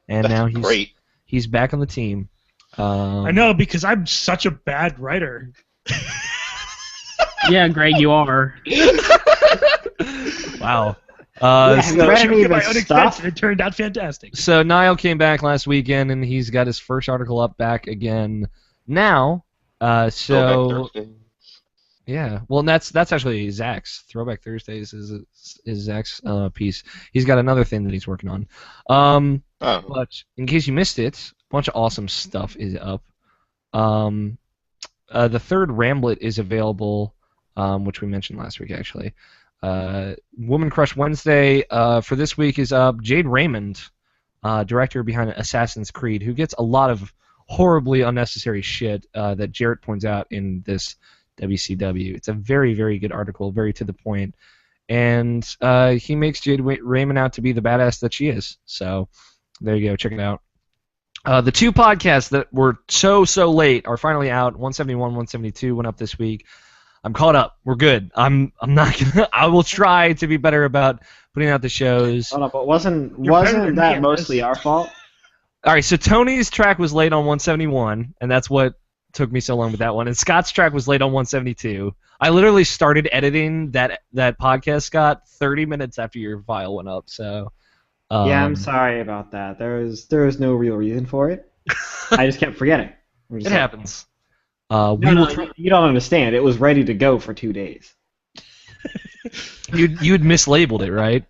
And That's now great. he's back on the team. I know, because I'm such a bad writer. Yeah, Greg, you are. Wow. Have you read Should any get of my his own stuff? expense, and it turned out fantastic. So Niall came back last weekend, and he's got his first article up back again now. So yeah, well, that's actually Zach's Throwback Thursdays is Zach's piece. He's got another thing that he's working on. Oh. But in case you missed it, a bunch of awesome stuff is up. The third Ramblet is available, which we mentioned last week actually. Woman Crush Wednesday for this week is up. Jade Raymond, director behind Assassin's Creed, who gets a lot of horribly unnecessary shit that Jarrett points out in this WCW. It's a very, very good article, very to the point, and he makes Jade Raymond out to be the badass that she is. So there you go, check it out. The two podcasts that were so late are finally out. 171, 172 went up this week. I'm caught up. We're good. I'm not gonna. I will try to be better about putting out the shows. Oh no, but wasn't better than that me, mostly our fault? All right, so Tony's track was late on 171, and that's what took me so long with that one. And Scott's track was late on 172. I literally started editing that podcast, Scott, 30 minutes after your file went up. So. Yeah, I'm sorry about that. There was no real reason for it. I just kept forgetting. It happens. No, you don't understand. It was ready to go for 2 days. You'd mislabeled it, right?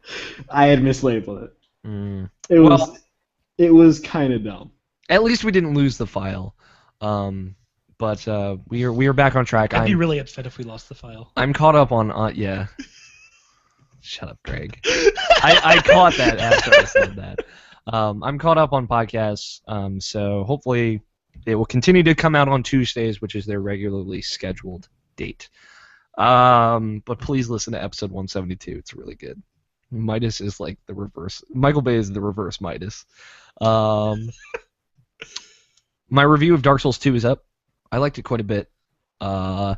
I had mislabeled it. Mm. It was kind of dumb. At least we didn't lose the file. But we are back on track. I'd be really upset if we lost the file. I'm caught up on yeah. Shut up, Greg. I caught that after I said that. I'm caught up on podcasts, so hopefully it will continue to come out on Tuesdays, which is their regularly scheduled date. But please listen to episode 172. It's really good. Midas is like the reverse. Michael Bay is the reverse Midas. My review of Dark Souls 2 is up. I liked it quite a bit. I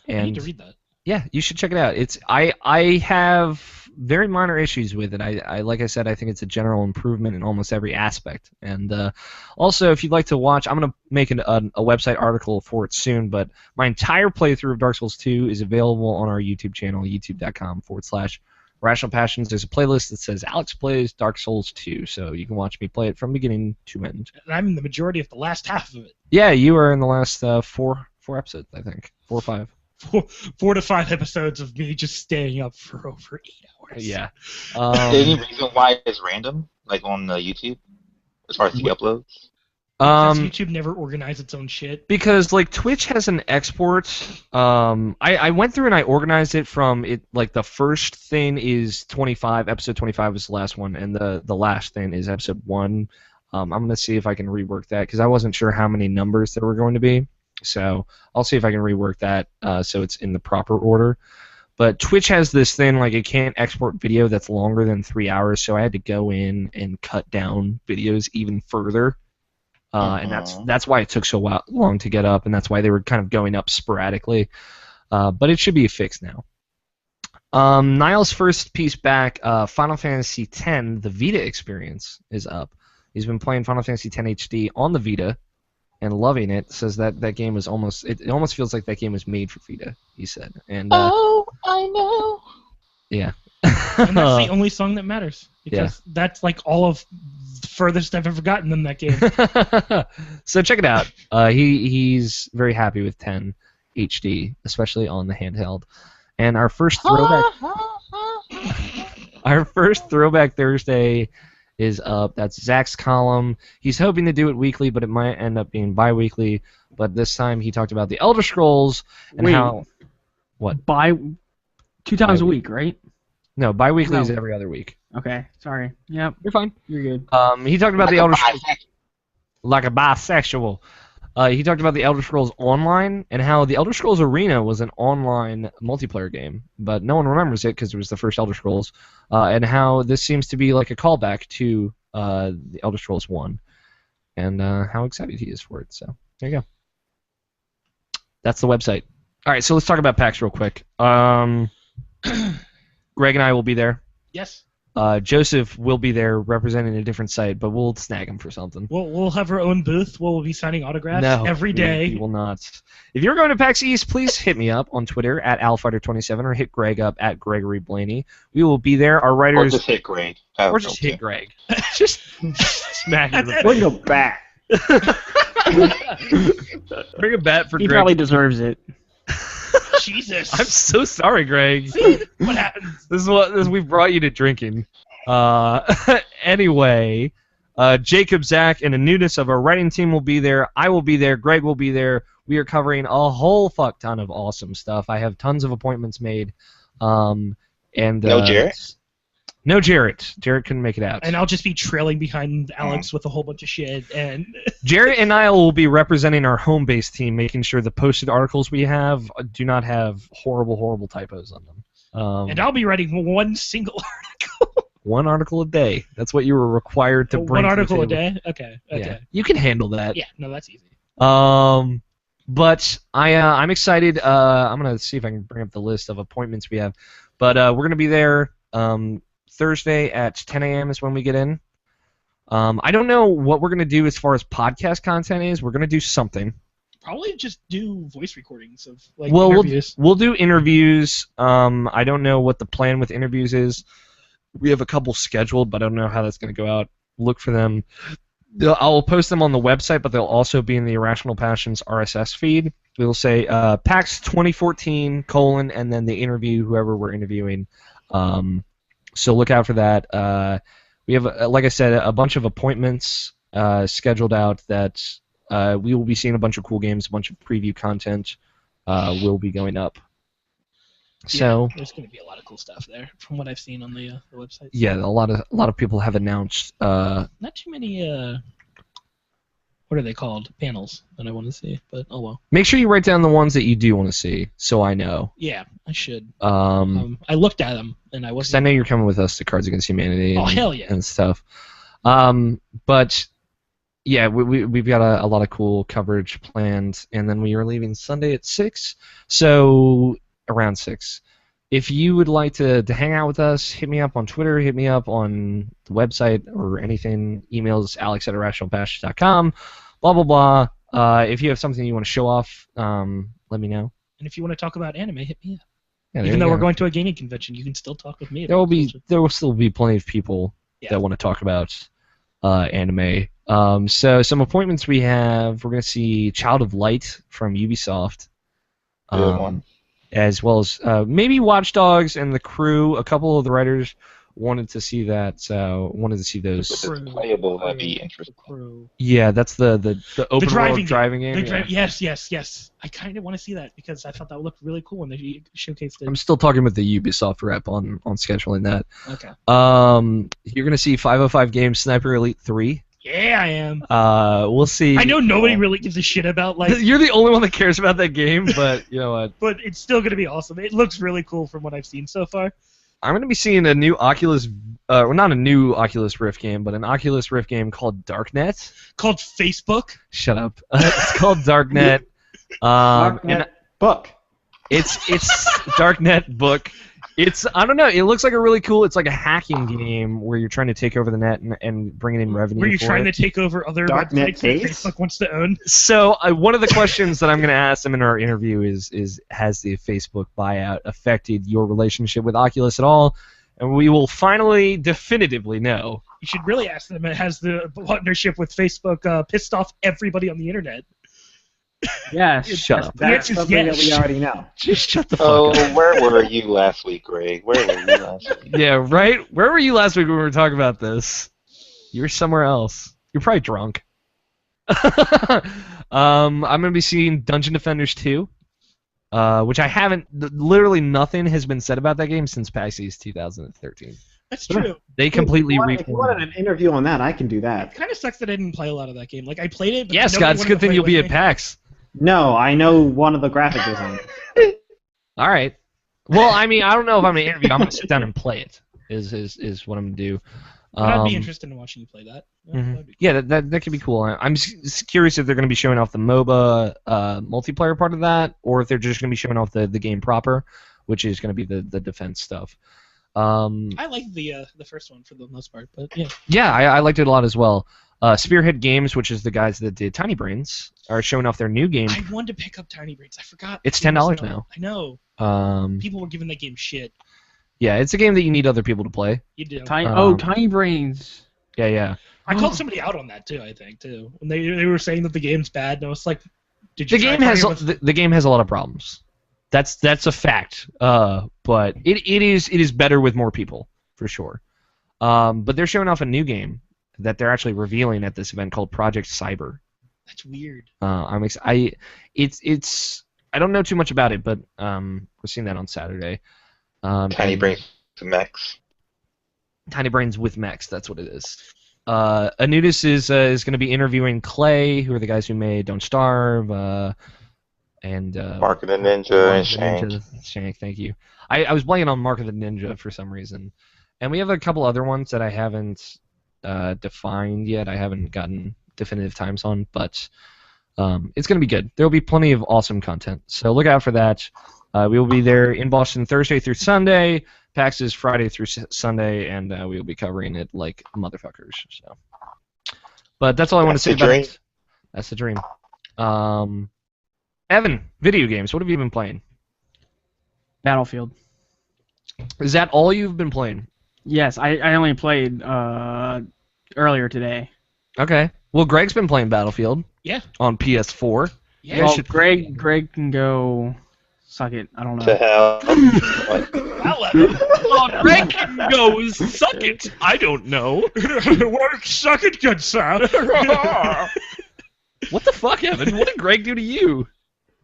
need to read that. Yeah, you should check it out. I have very minor issues with it. I like I said, I think it's a general improvement in almost every aspect. And also, if you'd like to watch, I'm going to make a website article for it soon, but my entire playthrough of Dark Souls 2 is available on our YouTube channel, youtube.com/Irrational Passions. There's a playlist that says Alex Plays Dark Souls 2, so you can watch me play it from beginning to end. And I'm in the majority of the last half of it. Yeah, you are in the last four episodes, I think. 4 or 5. 4 to 5 episodes of me just staying up for over 8 hours. Yeah. Any reason why it's random, like on YouTube, as far as the uploads? Because YouTube never organized its own shit. Because like Twitch has an export. I went through and I organized it from it. Like the first thing is 25. Episode 25 was the last one, and the last thing is episode 1. I'm gonna see if I can rework that because I wasn't sure how many numbers there were going to be. So I'll see if I can rework that so it's in the proper order. But Twitch has this thing like it can't export video that's longer than 3 hours, so I had to go in and cut down videos even further. And that's why it took so long to get up, and that's why they were kind of going up sporadically. But it should be fixed now. Niall's first piece back, Final Fantasy X, the Vita experience, is up. He's been playing Final Fantasy X HD on the Vita and loving it. Says that game was almost feels like that game was made for Vita, he said. And oh, I know. Yeah. And that's the only song that matters. Because that's like all of the furthest I've ever gotten in that game. So check it out. He's very happy with 10 HD, especially on the handheld. And our first throwback Thursday is up. That's Zach's column. He's hoping to do it weekly, but it might end up being bi-weekly. But this time he talked about the Elder Scrolls and how... What? 2 times a week, right? No, bi-weekly is every other week. Okay, sorry. Yep. You're fine. You're good. He talked about the Elder Scrolls... Like a bisexual. He talked about the Elder Scrolls Online and how the Elder Scrolls Arena was an online multiplayer game, but no one remembers it because it was the first Elder Scrolls, and how this seems to be like a callback to the Elder Scrolls 1, and how excited he is for it. So there you go. That's the website. All right, so let's talk about PAX real quick. Greg and I will be there. Yes. Joseph will be there representing a different site, but we'll snag him for something. We'll have our own booth. We'll be signing autographs every day. We will not. If you're going to PAX East, please hit me up on Twitter at AlFighter27 or hit Greg up at Gregory Blaney. We will be there. Our writers. Or just hit Greg. Or just hit Greg. Just smack him. Bring a bat. Bring a bat for He Greg. probably deserves it. Jesus. I'm so sorry, Greg. What happens? This is we've brought you to drinking. Anyway, Jacob, Zach, and a newness of our writing team will be there. I will be there. Greg will be there. We are covering a whole fuck ton of awesome stuff. I have tons of appointments made. No Jarrett? No, Jarrett. Jarrett couldn't make it out. And I'll just be trailing behind Alex with a whole bunch of shit. And Jarrett and I will be representing our home base team, making sure the posted articles we have do not have horrible, horrible typos on them. And I'll be writing one single article. One article a day. That's what you were required to bring. One article to a the table. day? Okay. Yeah. You can handle that. Yeah, no, that's easy. But I'm excited. I'm going to see if I can bring up the list of appointments we have. But we're going to be there Thursday at 10 a.m. is when we get in. I don't know what we're going to do as far as podcast content is. We're going to do something. Probably just do voice recordings of interviews. We'll do interviews. I don't know what the plan with interviews is. We have a couple scheduled, but I don't know how that's going to go out. Look for them. I'll post them on the website, but they'll also be in the Irrational Passions RSS feed. We'll say PAX 2014, and then the interview, whoever we're interviewing. So look out for that. We have, like I said, a bunch of appointments scheduled out that we will be seeing a bunch of cool games, a bunch of preview content will be going up. So there's going to be a lot of cool stuff there, from what I've seen on the website. Yeah, a lot of people have announced. Not too many. What are they called? Panels that I want to see, but oh well. Make sure you write down the ones that you do want to see, so I know. Yeah, I should. I looked at them and I wasn't. I know you're coming with us to Cards Against Humanity. Oh hell yeah! And stuff. But yeah, we've got a lot of cool coverage planned, and then we are leaving Sunday at 6. So around 6. If you would like to hang out with us, hit me up on Twitter, hit me up on the website or anything. Emails alex@irrationalpassions.com. Blah blah blah. If you have something you want to show off, let me know. And if you want to talk about anime, hit me up. Yeah, even though we're going to a gaming convention, you can still talk with me. There will still be plenty of people that want to talk about anime. So some appointments we have. We're going to see Child of Light from Ubisoft. Good one. As well as maybe Watch Dogs and The Crew. A couple of the writers wanted to see that. Wanted to see those. If it's playable, that'd be interesting. Yeah, that's the open world driving game. Yes. I kind of want to see that because I thought that looked really cool when they showcased it. I'm still talking with the Ubisoft rep on scheduling that. Okay. You're gonna see 505 Games Sniper Elite 3. Yeah, I am. We'll see. I know nobody really gives a shit about You're the only one that cares about that game, but you know what? But it's still gonna be awesome. It looks really cool from what I've seen so far. I'm gonna be seeing a new Oculus, not a new Oculus Rift game, but an Oculus Rift game called Darknet. Called Facebook. Shut up. It's called Darknet. Darknet book. It's Darknet book. I don't know. It looks like a really cool. It's like a hacking game where you're trying to take over the net and bring in revenue. Where you're trying to take over other websites that Facebook wants to own. So one of the questions that I'm going to ask them in our interview is has the Facebook buyout affected your relationship with Oculus at all? And we will finally definitively know. You should really ask them. Has the partnership with Facebook pissed off everybody on the internet? Yes. Shut up. That's something that we already know. Just shut the fuck up. Oh, where were you last week, Greg? Where were you last week? Yeah, right? Where were you last week when we were talking about this? You were somewhere else. You're probably drunk. I'm going to be seeing Dungeon Defenders 2, which I haven't... Literally nothing has been said about that game since PAX East 2013. That's true. They completely If you wanted an interview on that, I can do that. It kind of sucks that I didn't play a lot of that game. Like, I played it, but yeah, Scott, it's a good thing you'll be at PAX. No, I know one of the graphic designers. All right. Well, I mean, I don't know if I'm going to interview. I'm going to sit down and play it, is what I'm going to do. I'd be interested in watching you play that. Yeah, that could be cool. I'm curious if they're going to be showing off the MOBA multiplayer part of that, or if they're just going to be showing off the game proper, which is going to be the defense stuff. I like the first one for the most part, but yeah. Yeah, I liked it a lot as well. Spearhead Games, which is the guys that did Tiny Brains, are showing off their new game. I wanted to pick up Tiny Brains. I forgot. It's $10 now. I know. People were giving that game shit. Yeah, it's a game that you need other people to play. You do. Tiny Brains. Yeah. I called somebody out on that too. I think too. When they were saying that the game's bad, and I was like, "Did you?" The game has a lot of problems. That's a fact. But it is better with more people for sure. But they're showing off a new game that they're actually revealing at this event called Project Cyber. That's weird. I don't know too much about it, but we're seeing that on Saturday. Tiny Brains to Max. Tiny Brains with mechs. That's what it is. Anudis is going to be interviewing Clay, who are the guys who made Don't Starve, and Mark of the Ninja and Shank. Shank, thank you. I was blanking on Mark of the Ninja for some reason. And we have a couple other ones that I haven't defined yet. I haven't gotten definitive times on, but it's going to be good. There will be plenty of awesome content, so look out for that. We will be there in Boston Thursday through Sunday. PAX is Friday through Sunday, and we will be covering it like motherfuckers. So, but that's all I want to say about it. That's the dream. Evan, video games. What have you been playing? Battlefield. Is that all you've been playing? Yes, I only played earlier today. Okay. Well, Greg's been playing Battlefield. Yeah. On PS4. Yeah. Well, Greg can go suck it. I don't know. To hell. Well, Greg can go suck it. I don't know. Work, suck it, good sir. What the fuck, Evan? What did Greg do to you?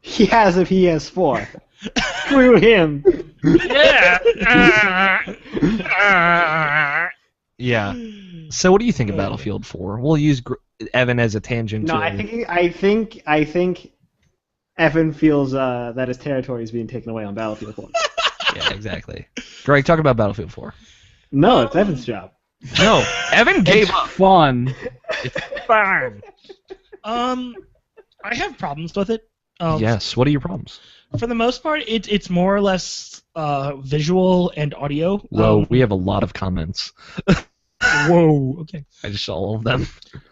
He has a PS4. Screw him. Yeah. Yeah. So, what do you think of Battlefield 4? We'll use Evan as a tangent. No, I think Evan feels that his territory is being taken away on Battlefield 4. Yeah, exactly. Greg, talk about Battlefield 4. No, it's Evan's job. No, Evan gave up. Fun. It's fine. I have problems with it. Yes. What are your problems? For the most part, it's more or less visual and audio. Whoa, we have a lot of comments. Whoa. Okay. I just saw all of them.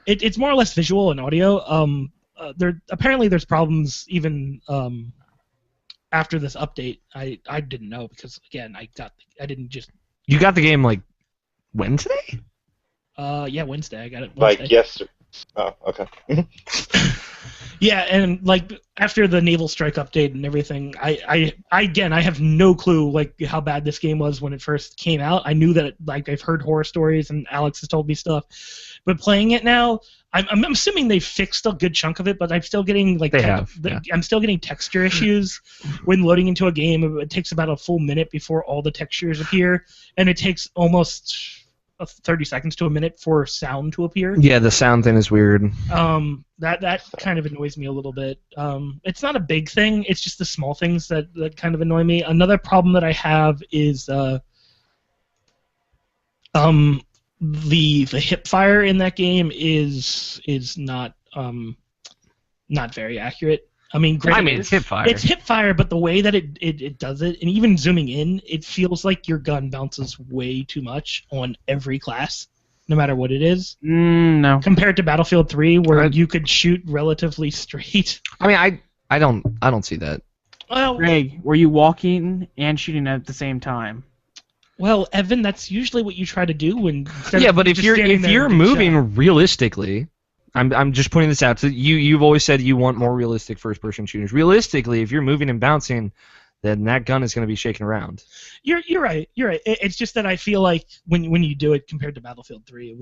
It's more or less visual and audio. Apparently there's problems even after this update. I didn't know because again I didn't just. You got the game like Wednesday? Yeah, Wednesday. I got it Wednesday. Like yesterday. Oh, okay. Yeah, and like after the naval strike update and everything, I have no clue like how bad this game was when it first came out. I knew that like I've heard horror stories and Alex has told me stuff, but playing it now, I'm assuming they fixed a good chunk of it, but I'm still getting like I'm still getting texture issues when loading into a game. It takes about a full minute before all the textures appear, and it takes almost 30 seconds to a minute for sound to appear. Yeah, the sound thing is weird. That kind of annoys me a little bit. It's not a big thing. It's just the small things that kind of annoy me. Another problem that I have is the hip fire in that game is not very accurate. I mean, it's hip fire. It's hip fire, but the way that it does it, and even zooming in, it feels like your gun bounces way too much on every class, no matter what it is. No. Compared to Battlefield 3, where you could shoot relatively straight. I mean, I don't see that. Well, Greg, were you walking and shooting at the same time? Well, Evan, that's usually what you try to do when. Yeah, but if you're moving realistically. I'm just pointing this out. So you've always said you want more realistic first-person shooters. Realistically, if you're moving and bouncing, then that gun is going to be shaking around. You're right. You're right. It's just that I feel like when you do it compared to Battlefield 3,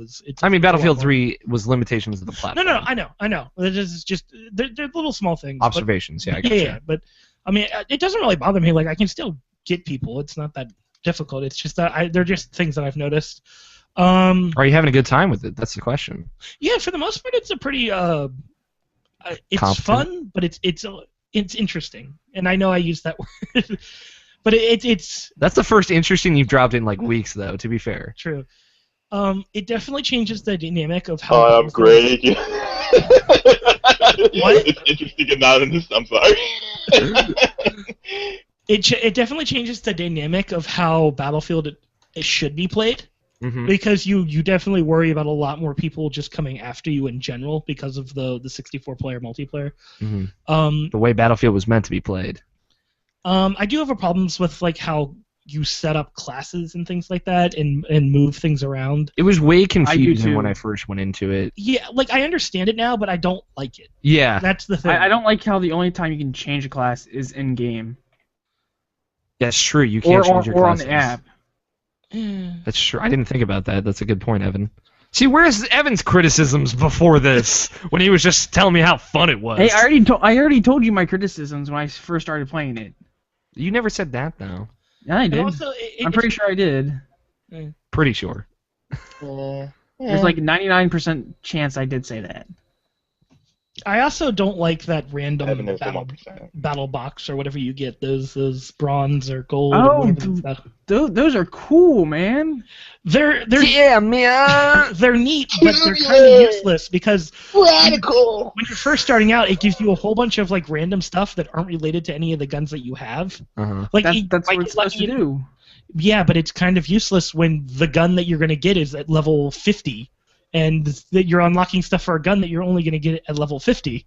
Battlefield 3 was limitations of the platform. No, I know. It's just they're little small things. Observations, but, I gotcha. Yeah, but I mean, it doesn't really bother me. Like I can still get people. It's not that difficult. It's just that they're just things that I've noticed. Are you having a good time with it? That's the question. Yeah, for the most part, it's a pretty. It's competent. fun, but it's interesting, and I know I use that word, but it's. That's the first interesting you've dropped in like weeks, though. To be fair. True. It definitely changes the dynamic of how. Oh, I'm great. What? It's interesting and not in this. I'm sorry. It definitely changes the dynamic of how Battlefield it should be played. Mm-hmm. Because you definitely worry about a lot more people just coming after you in general because of the 64-player multiplayer. Mm-hmm. The way Battlefield was meant to be played. I do have a problems with like how you set up classes and things like that and move things around. It was way confusing when I first went into it. Yeah, like I understand it now, but I don't like it. Yeah. That's the thing. I don't like how the only time you can change a class is in-game. That's true. You can't change your classes. Or on the app. That's true. I didn't think about that. That's a good point, Evan. See, where's Evan's criticisms before this when he was just telling me how fun it was? Hey, I already told you my criticisms when I first started playing it. You never said that, though. Yeah, I did. Also, I'm pretty sure I did. Pretty sure. There's like a 99% chance I did say that. I also don't like that I random haven't noticed the 1%. battle box or whatever you get. Those bronze or gold. Oh, or whatever stuff. Those are cool, man. They're Yeah, man. they're neat, but they're kind of useless because Radical. when you're first starting out, it gives you a whole bunch of like random stuff that aren't related to any of the guns that you have. Uh-huh. Like That's what it's supposed to do. Yeah, but it's kind of useless when the gun that you're going to get is at level 50, and that you're unlocking stuff for a gun that you're only going to get at level 50.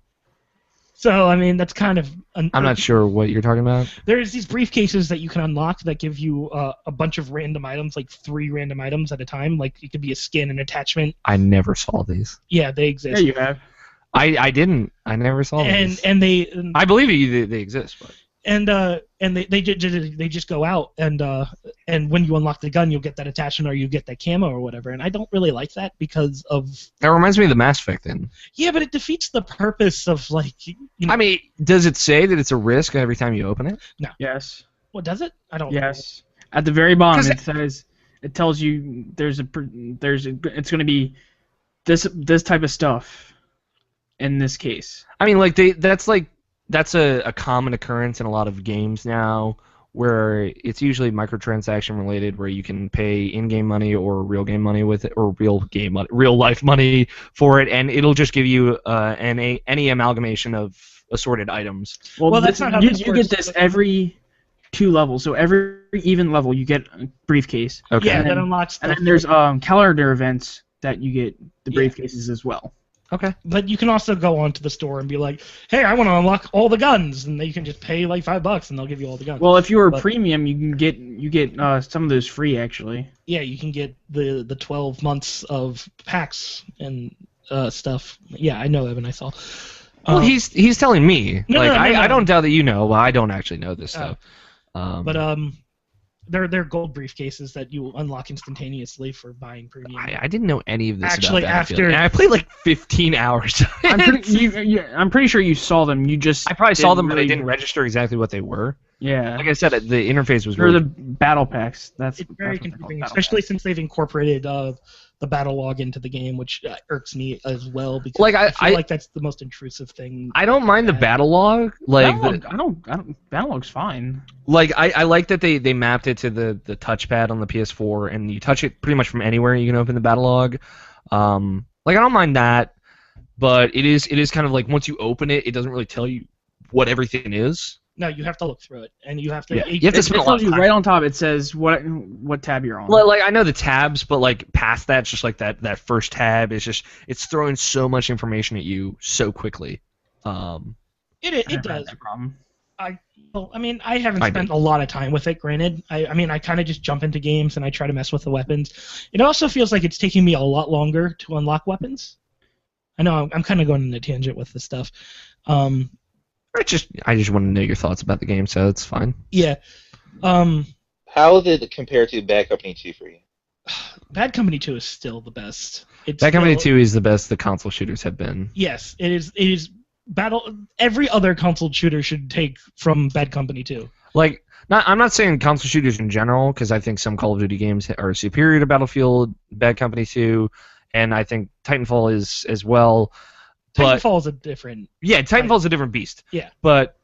So, I mean, that's kind of... I'm not sure what you're talking about. There's these briefcases that you can unlock that give you a bunch of random items, like 3 random items at a time. Like, it could be a skin, an attachment. I never saw these. Yeah, they exist. Yeah, you have. I didn't. I never saw these. And they... I believe they exist, but... And they just go out, and when you unlock the gun, you'll get that attachment or you get that camo or whatever. And I don't really like that because of... That reminds me of the Mass Effect then. Yeah, but it defeats the purpose of, like... I mean, does it say that it's a risk every time you open it? No. Yes. What, does it? I don't know. Yes. At the very bottom, 'Cause it says... It tells you it's going to be this type of stuff in this case. I mean, like, that's a common occurrence in a lot of games now, where it's usually microtransaction related, where you can pay in-game money or real game money with it, or real life money for it, and it'll just give you any amalgamation of assorted items. Well, that's not how you this get works. this every 2 levels. So every even level, you get a briefcase. Okay. Yeah, And that then- unlocks... And then there's calendar events that you get the Yeah. briefcases as well. Okay. But you can also go onto the store and be like, hey, I want to unlock all the guns, and then you can just pay like $5 and they'll give you all the guns. Well, if you were But- premium, you get some of those free actually. Yeah, you can get the 12 months of packs and stuff. Yeah, I know, Evan, I saw. Well, he's telling me. No, like, no, no, I no. don't doubt that you know, but I don't actually know this stuff. But they're gold briefcases that you unlock instantaneously for buying premium. I didn't know any of this Actually, about Battlefield. after- And I played like 15 hours. I'm pretty sure you saw them. You just I probably saw them, but I really- didn't register exactly what they were. Yeah, Like I said, the interface was they're really... the battle packs. That's It's very that's what they're called, confusing, battle especially packs. since they've incorporated the battle log into the game, which irks me as well because Like, I feel like that's the most intrusive thing. I don't mind the Yeah. battle log. Like, I don't. Battle log's fine. like I like that they mapped it to the touchpad on the PS4, and you touch it pretty much from anywhere. You can open the battle log. Like, I don't mind that, but it is kind of like once you open it, it doesn't really tell you what everything is. No, you have to look through it, and you have to. Yeah, you have to It spend a lot tells of you time. right on top. It says what tab you're on. Like, I know the tabs, but like past that, it's just like that first tab is just it's throwing so much information at you so quickly. It I never had does. that problem. Well, I mean, I haven't I spent did. a lot of time with it, granted. I mean, I kind of just jump into games and I try to mess with the weapons. It also feels like it's taking me a lot longer to unlock weapons. I know I'm kind of going on a tangent with this stuff. I just want to know your thoughts about the game, so it's fine. Yeah. How is it compared to Bad Company 2 for you? Bad Company 2 is still the best. It's Bad Company still- 2 is the best the console shooters have been. Yes, it is. It is battle. Every other console shooter should take from Bad Company 2. Like, I'm not saying console shooters in general, because I think some Call of Duty games are superior to Battlefield, Bad Company 2, and I think Titanfall is as well. But Titanfall is a different. yeah, Titanfall's a different beast. Yeah. But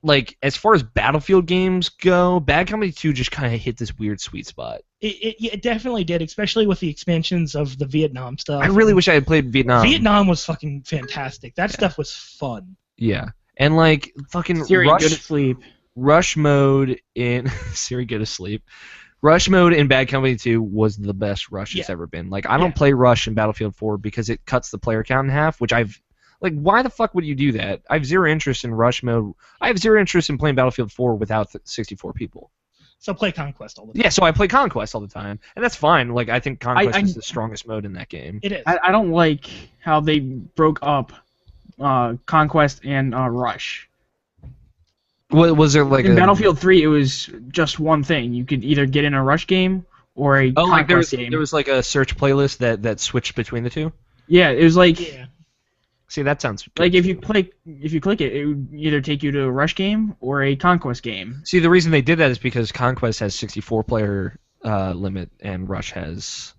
like, as far as Battlefield games go, Bad Company 2 just kind of hit this weird sweet spot. It definitely did, especially with the expansions of the Vietnam stuff. I really wish I had played Vietnam. Vietnam was fucking fantastic. That stuff was fun. Yeah. And like fucking Siri, go to sleep. Rush mode in Siri, go to sleep. Rush mode in Bad Company 2 was the best Rush it's Yeah. ever been. Like, I don't play Rush in Battlefield 4 because it cuts the player count in half, which like, why the fuck would you do that? I have zero interest in Rush mode. I have zero interest in playing Battlefield 4 without 64 people. So play Conquest all the time. Yeah, so I play Conquest all the time, and that's fine. Like, I think Conquest I- is the strongest mode in that game. It is. I don't like how they broke up Conquest and Rush. Was there like In a Battlefield 3, it was just one thing. You could either get in a Rush game or a Oh, like Conquest game. there was like a search playlist that switched between the two. Yeah, it was like Yeah. See, that sounds good. if you click it, it would either take you to a Rush game or a Conquest game. See, the reason they did that is because Conquest has 64 player limit and Rush has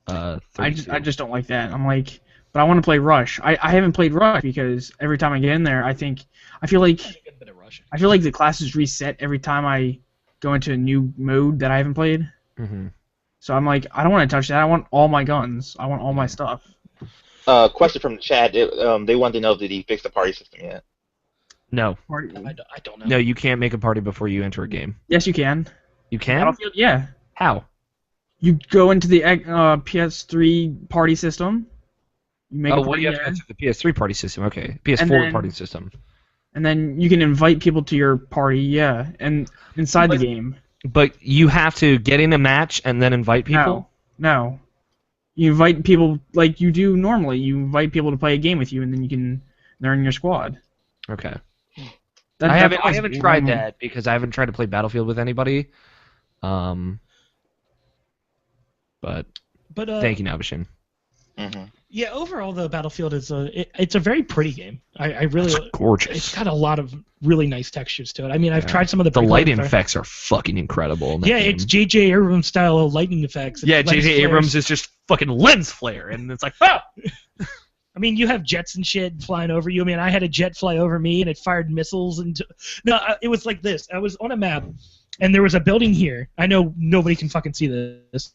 32. I just don't like that. I'm like, but I want to play Rush. I haven't played Rush because every time I get in there, I feel like the classes reset every time I go into a new mode that I haven't played. Mm-hmm. So I'm like, I don't want to touch that. I want all my guns. I want all my stuff. Question from the chat. They wanted to know, did he fix the party system yet? No. I don't know. No, you can't make a party before you enter a game. Yes, you can. You can? Battlefield, yeah. How? You go into the PS3 party system. You make a Well, party you have to there, enter the PS3 party system. Okay. PS4 then- party system. and then you can invite people to your party. Yeah, and inside the game. But you have to get in a match and then invite people? No. You invite people like you do normally. You invite people to play a game with you, and then they're in your squad. Okay. That- I that's haven't tried that because I haven't tried to play Battlefield with anybody. But thank you, Navashin. Mm-hmm. Yeah, overall though, Battlefield is it's a very pretty game. I really It's gorgeous. It's got a lot of really nice textures to it. I mean, I've tried some of the The pre-light lighting effects are fucking incredible. In that Yeah, game. it's J.J. Abrams style lightning effects. It's Yeah, lens J.J. flares. Abrams is just fucking lens flare, and it's like, oh! I mean, you have jets and shit flying over you. I mean, I had a jet fly over me, and it fired missiles into. No, it was like this. I was on a map, and there was a building here. I know nobody can fucking see this,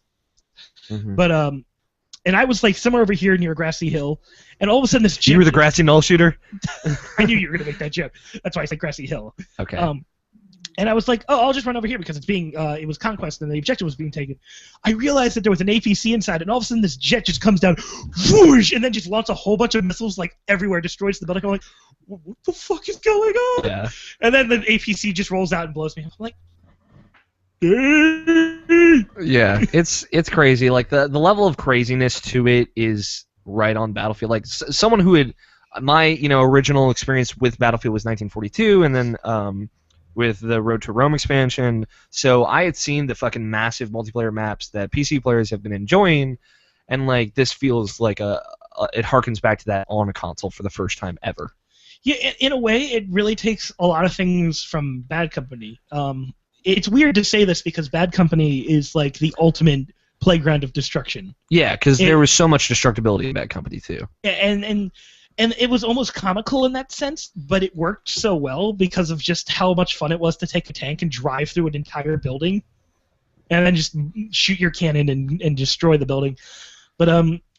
but and I was like somewhere over here near a grassy hill, and all of a sudden this jet. You were the grassy knoll shooter? I knew you were gonna make that joke. That's why I said grassy hill. Okay. And I was like, oh, I'll just run over here because it was conquest and the objective was being taken. I realized that there was an APC inside, and all of a sudden this jet just comes down, whoosh, and then just launches a whole bunch of missiles like everywhere, destroys the building. I'm like, what the fuck is going on? Yeah. And then the APC just rolls out and blows me. I'm like, Yeah, it's crazy. Like the level of craziness to it is right on Battlefield. Like someone who had my original experience with Battlefield was 1942, and then with the Road to Rome expansion. So I had seen the fucking massive multiplayer maps that PC players have been enjoying, and like this feels like it harkens back to that on a console for the first time ever. Yeah, in a way, it really takes a lot of things from Bad Company. It's weird to say this because Bad Company is like the ultimate playground of destruction. Yeah, because there was so much destructibility in Bad Company too. And it was almost comical in that sense, but it worked so well because of just how much fun it was to take a tank and drive through an entire building, and then just shoot your cannon and destroy the building. But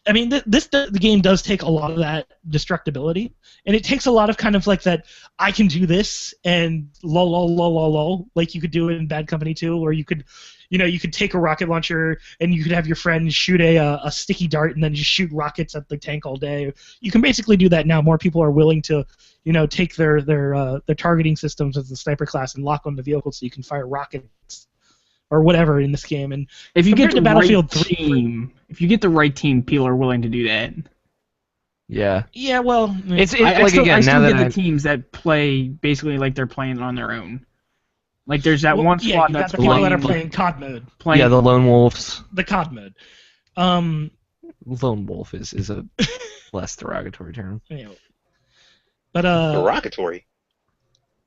I mean, the game does take a lot of that destructibility, and it takes a lot of kind of like that I can do this and lol lol lol lol lol, like you could do it in Bad Company 2, or you could take a rocket launcher and you could have your friend shoot a sticky dart and then just shoot rockets at the tank all day. You can basically do that now. More people are willing to take their targeting systems as the sniper class and lock on the vehicle so you can fire rockets or whatever in this game. And if you get the Battlefield right 3, team, if you get the right team, people are willing to do that. Yeah. Yeah, well, It's I like still, again I still now get that the teams that play basically like they're playing on their own. Like there's that one yeah, squad you got that's the people that are playing COD mode. yeah, the lone wolves. The COD mode. Lone wolf is a less derogatory term. Anyway. But Derogatory.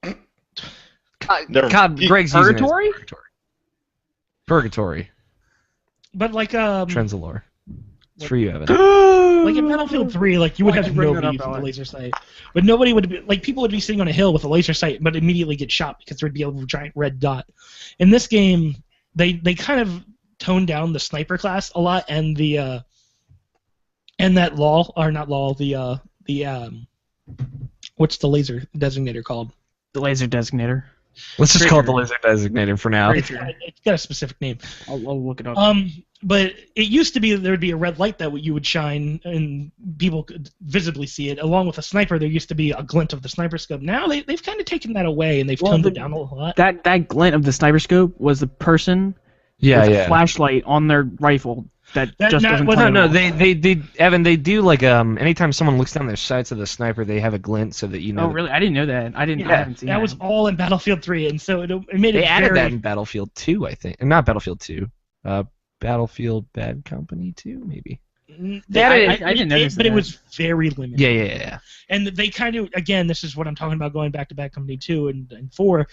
God, Greg's using it as Purgatory? Purgatory. But like Trends of lore. It's for you, Evan. like in Battlefield 3, like you would Why'd have you bring nobody that up, using the Alex? laser sight, but nobody would be like people would be sitting on a hill with a laser sight, but immediately get shot because there'd be a giant red dot. In this game, they kind of toned down the sniper class a lot, and the and that LOL or not LOL the what's the laser designator called? The laser designator. Let's just call it the laser designator for now. It's got a specific name. I'll look it up. But it used to be that there would be a red light that you would shine and people could visibly see it. Along with a sniper, there used to be a glint of the sniper scope. Now they've kind of taken that away and they've toned it down a lot. That glint of the sniper scope was the person with a flashlight on their rifle that just not- doesn't well, turn No, off. they Evan, they do like anytime someone looks down their sights of the sniper, they have a glint so that you know. Oh, really? I didn't know that. I haven't seen that. That was all in Battlefield 3, and so it made it They added very... that in Battlefield 2, I think. Not Battlefield 2. Battlefield Bad Company 2, maybe. I didn't notice but that. it was very limited. Yeah. And they kind of, again, this is what I'm talking about going back to Bad Company 2 and 4.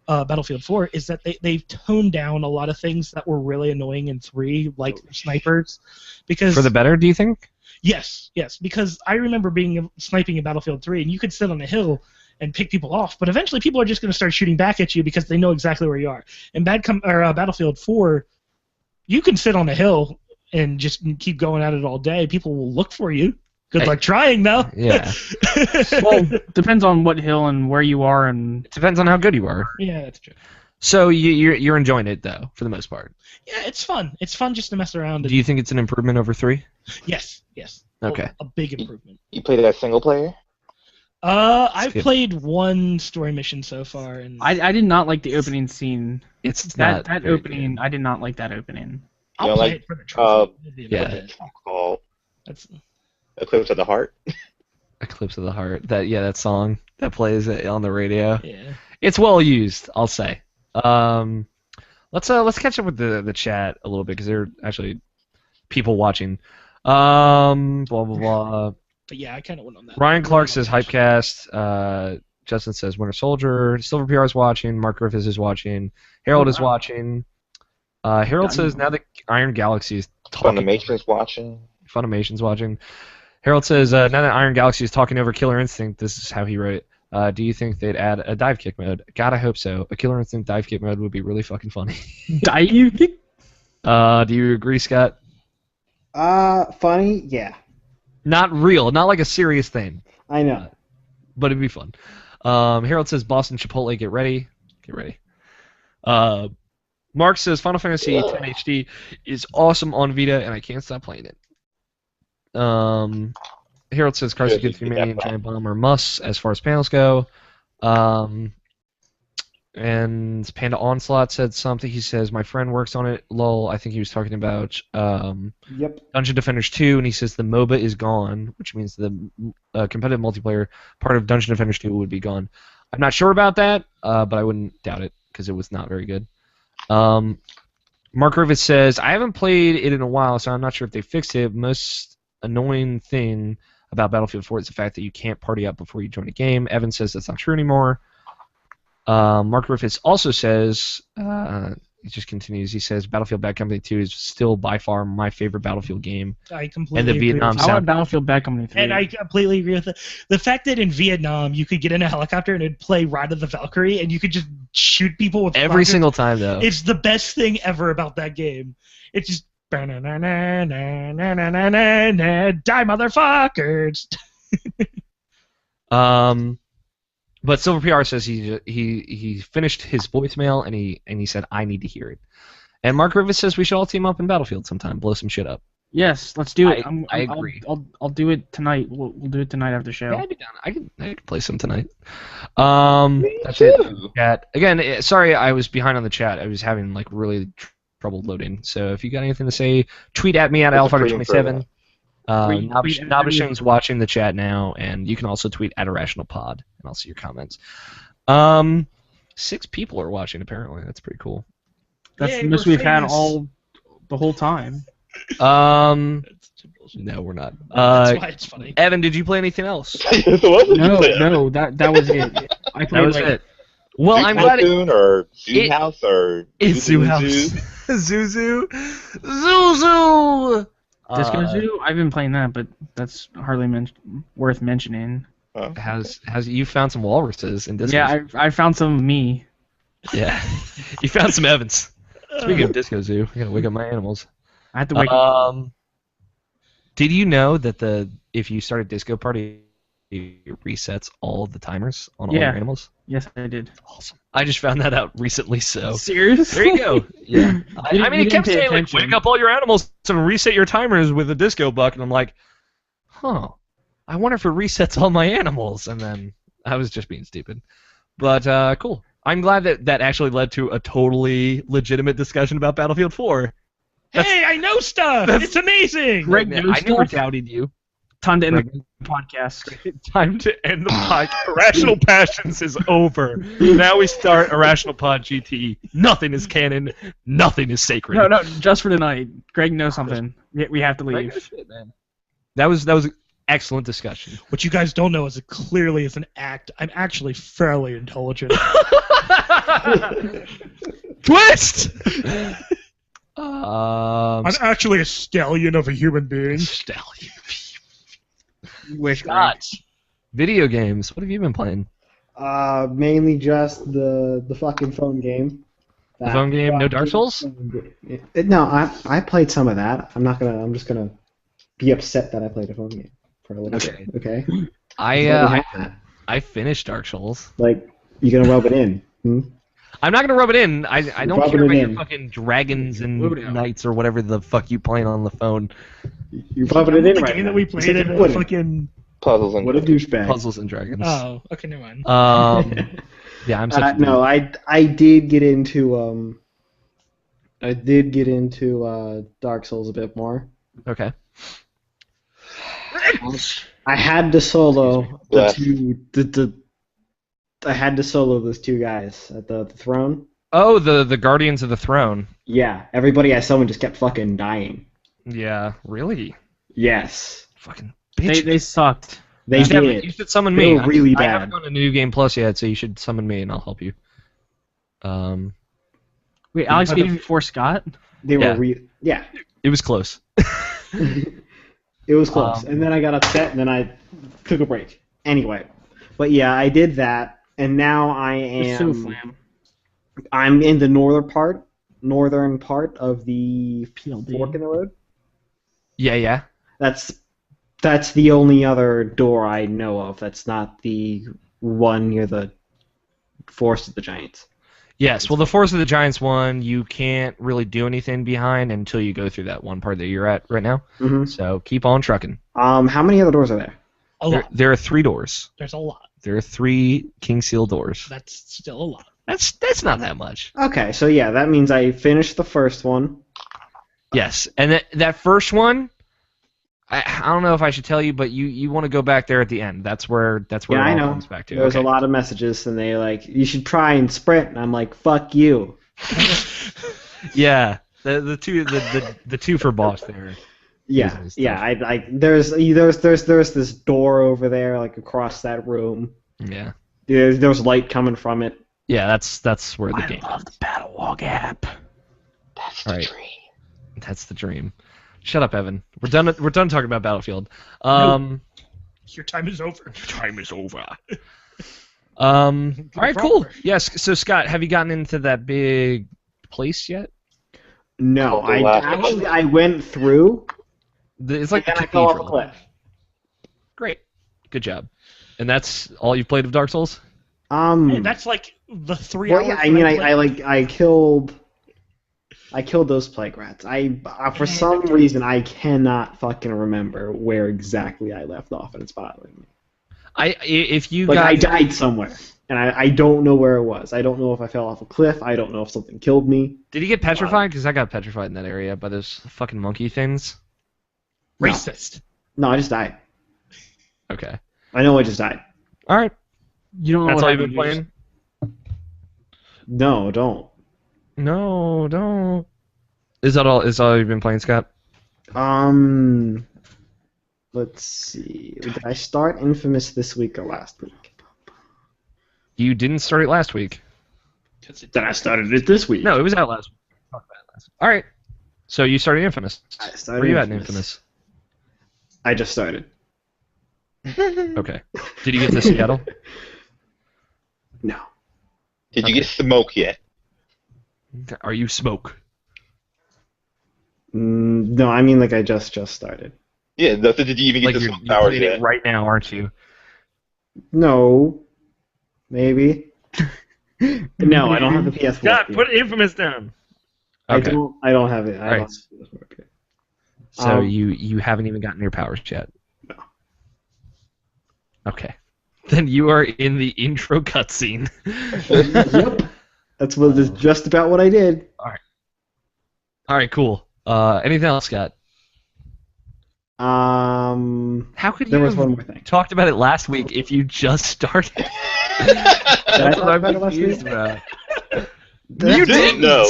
Battlefield 4 is that they've toned down a lot of things that were really annoying in 3, like snipers. Because For the better, do you think? Yes, because I remember sniping in Battlefield 3, and you could sit on a hill and pick people off, but eventually people are just going to start shooting back at you because they know exactly where you are. In Battlefield 4, you can sit on a hill and just keep going at it all day. People will look for you. Good luck trying, though. Yeah. Well, depends on what hill and where you are, and It depends on how good you are. Yeah, that's true. So you're enjoying it, though, for the most part. Yeah, it's fun. It's fun just to mess around. Do you think it's an improvement over 3? Yes. Okay. A big improvement. You played that single player? I've Skip. played one story mission so far, and I did not like the opening scene. It's That not very opening, I did not like that opening. I'll You know, play like, it for the trophy. yeah. What's it called? That's Eclipse of the Heart? Eclipse of the Heart. That song that plays on the radio. yeah. It's well used, I'll say. Let's catch up with the chat a little bit because there are actually people watching. Blah blah blah. But yeah, I kind of went on that. Ryan Clark says Hypecast. Justin says Winter Soldier. Silver PR is watching. Mark Griffiths is watching. Harold is watching. Harold says now that Iron Galaxy is talking. Funimation's watching. Funimation's watching. Harold says now that Iron Galaxy is talking over Killer Instinct, this is how he wrote it. Do you think they'd add a dive kick mode? God, I hope so. A Killer Instinct dive kick mode would be really fucking funny. Dive kick? Do you agree, Scott? Funny? Yeah. Not real, not like a serious thing, I know. but it'd be fun. Harold says Boston Chipotle, get ready. Get ready. Mark says Final Fantasy X HD is awesome on Vita, and I can't stop playing it. Harold says Cars Against Humanity and Giant Bomb are musts as far as panels go. And Panda Onslaught said something. He says, my friend works on it. Lol, I think he was talking about Yep. Dungeon Defenders 2, and he says the MOBA is gone, which means the competitive multiplayer part of Dungeon Defenders 2 would be gone. I'm not sure about that, but I wouldn't doubt it because it was not very good. Mark Rivett says, I haven't played it in a while, so I'm not sure if they fixed it. Most annoying thing about Battlefield 4 is the fact that you can't party up before you join a game. Evan says that's not true anymore. Mark Griffiths also says, he just continues, he says, Battlefield Bad Company 2 is still by far my favorite Battlefield game. I completely And the agree Vietnam with I you. want Battlefield Bad Company 3. And I completely agree with it. The fact that in Vietnam you could get in a helicopter and it'd play Ride of the Valkyrie and you could just shoot people with Every rockets. single time, though. It's the best thing ever about that game. It's just die motherfuckers. But Silver PR says he finished his voicemail and he said I need to hear it. And Mark Rivers says we should all team up in Battlefield sometime, blow some shit up. Yes, let's do it. I agree. I'll do it tonight. We'll do it tonight after the show. Yeah, I'd be down. I could play some tonight. That's it. Chat. Again, sorry I was behind on the chat. I was having like really trouble loading. So if you got anything to say, tweet at me at Alfighter27. Nabashin's watching the chat now, and you can also tweet at IrrationalPod, and I'll see your comments. 6 people are watching apparently. That's pretty cool. That's Yay, the most we're we've had famous. the whole time. No, we're not. That's why it's funny. Evan, did you play anything else? No, that was it. I That played was like, it. Well, I'm glad Splatoon or Zoo House or it's Zoo House. Zuzu. Zuzu. Disco Zoo. I've been playing that, but that's hardly worth mentioning. Has you found some walruses in Disco? Yeah, I found some of me. Yeah. You found some Evans. Speaking of Disco Zoo, I gotta wake up my animals. I had to wake up. Did you know that if you start a disco party, it resets all of the timers on all your animals? Yes, I did. Awesome. I just found that out recently, so Serious? there you go. Yeah. I mean, You it kept didn't pay saying like, attention. wake up all your animals and reset your timers with a disco buck, and I'm like, huh. I wonder if it resets all my animals, and then I was just being stupid. But cool. I'm glad that actually led to a totally legitimate discussion about Battlefield 4. Hey, I know stuff. It's amazing. Greg Man, knows I never stuff. doubted you. Time to end the podcast. Time to end the podcast. Irrational Passions is over. Now we start Irrational Pod GT. Nothing is canon. Nothing is sacred. No, just for tonight. Greg knows something. We have to leave. Shit, man. That was excellent discussion. What you guys don't know is it clearly is an act. I'm actually fairly intelligent. Twist! I'm actually a stallion of a human being. Stallion. Wish Greg. Scott. Video games. What have you been playing? Mainly just the fucking phone game. The phone game, no Dark Souls? No, I played some of that. I'm just gonna be upset that I played a phone game for a little Okay. bit. Okay. I finished Dark Souls. Like, you gonna rub it in? I'm not gonna rub it in. I don't rubbing care it about your in. fucking dragons and Slow down. knights or whatever the fuck you playing on the phone. You're rubbing it in The right game now. that we You played said in you the wouldn't. fucking. Puzzles and What a douchebag. Puzzles and Dragons. Oh, okay, never mind. Yeah, I'm such a No, dude. I did get into Dark Souls a bit more. Okay. I had to solo Bless. I had to solo those two guys at the throne. Oh, the Guardians of the Throne. Yeah, everybody I summoned just kept fucking dying. Yeah, really? Yes, Fucking bitch. They sucked. they you, should did. you should summon They me. were really I haven't bad. gone to New Game Plus yet, so you should summon me and I'll help you. Wait, Alex beat him before Scott? They Yeah. were yeah. It was close. It was close, and then I got upset, and then I took a break. Anyway, but yeah, I did that, and now I'm in the northern part of the PLD. fork in the road. Yeah. That's the only other door I know of. That's not the one near the Forest of the Giants. Yes, well, the Force of the Giants one, you can't really do anything behind until you go through that one part that you're at right now. Mm-hmm. So keep on trucking. How many other doors are there? A lot. There are 3 doors. There's a lot. There are 3 King Seal doors. That's still a lot. That's not that much. Okay, so yeah, that means I finished the first one. Yes, and that first one, I don't know if I should tell you, but you want to go back there at the end. That's where Yeah, it I all know. comes back to. There's Okay. a lot of messages, and they like, you should try and sprint, and I'm like, fuck you. Yeah, the two for boss there. Yeah, Business yeah. stuff. There's this door over there, like across that room. Yeah, There's light coming from it. yeah. That's where the game. love the Battle Wall Gap. That's All the right. dream. That's the dream. Shut up, Evan. We're done talking about Battlefield. Your time is over. Time is over. All right, cool. Yes. So Scott, have you gotten into that big place yet? No, Oh, the last I went through, It's like and the then I fell off a cathedral. cliff. Great. Good job. And that's all you've played of Dark Souls? Hey, that's like the 3 Well, hours. yeah, I that mean, played. I killed those plague rats. For some reason I cannot fucking remember where exactly I left off, and it's bothering me. If you Like got I died somewhere, and I don't know where it was. I don't know if I fell off a cliff. I don't know if something killed me. Did you get petrified? Because I got petrified in that area by those fucking monkey things. Racist. No, I just died. Okay. I know I just died. All right. You don't know That's what all you've been happened, playing? No, don't. No, don't. Is that all? Is all you've been playing, Scott? Let's see. Did I start Infamous this week or last week? You didn't start it last week. Then I started it this week. No, it was out last week. Talk about it last week. All right. So you started Infamous. I started Where are you at in Infamous? I just started. Okay. Did you get to Seattle? No. Did you get smoke yet? Are you smoke? No, I mean like I just started. Yeah, no, so did you even get Like the you're smoke powers playing it yet? right now, aren't you? No. Maybe. No, I don't have the PS4. Scott, put Infamous down. Okay. I don't have it. I All don't right. So Um, you haven't even gotten your powers yet. No. Okay. Then you are in the intro cutscene. Yep. That's just about what I did. All right, cool. Anything else, Scott? How could There you was have one more thing. talked about it last week if you just started? Did I talk about it last confused week? about. Did You I? didn't. No.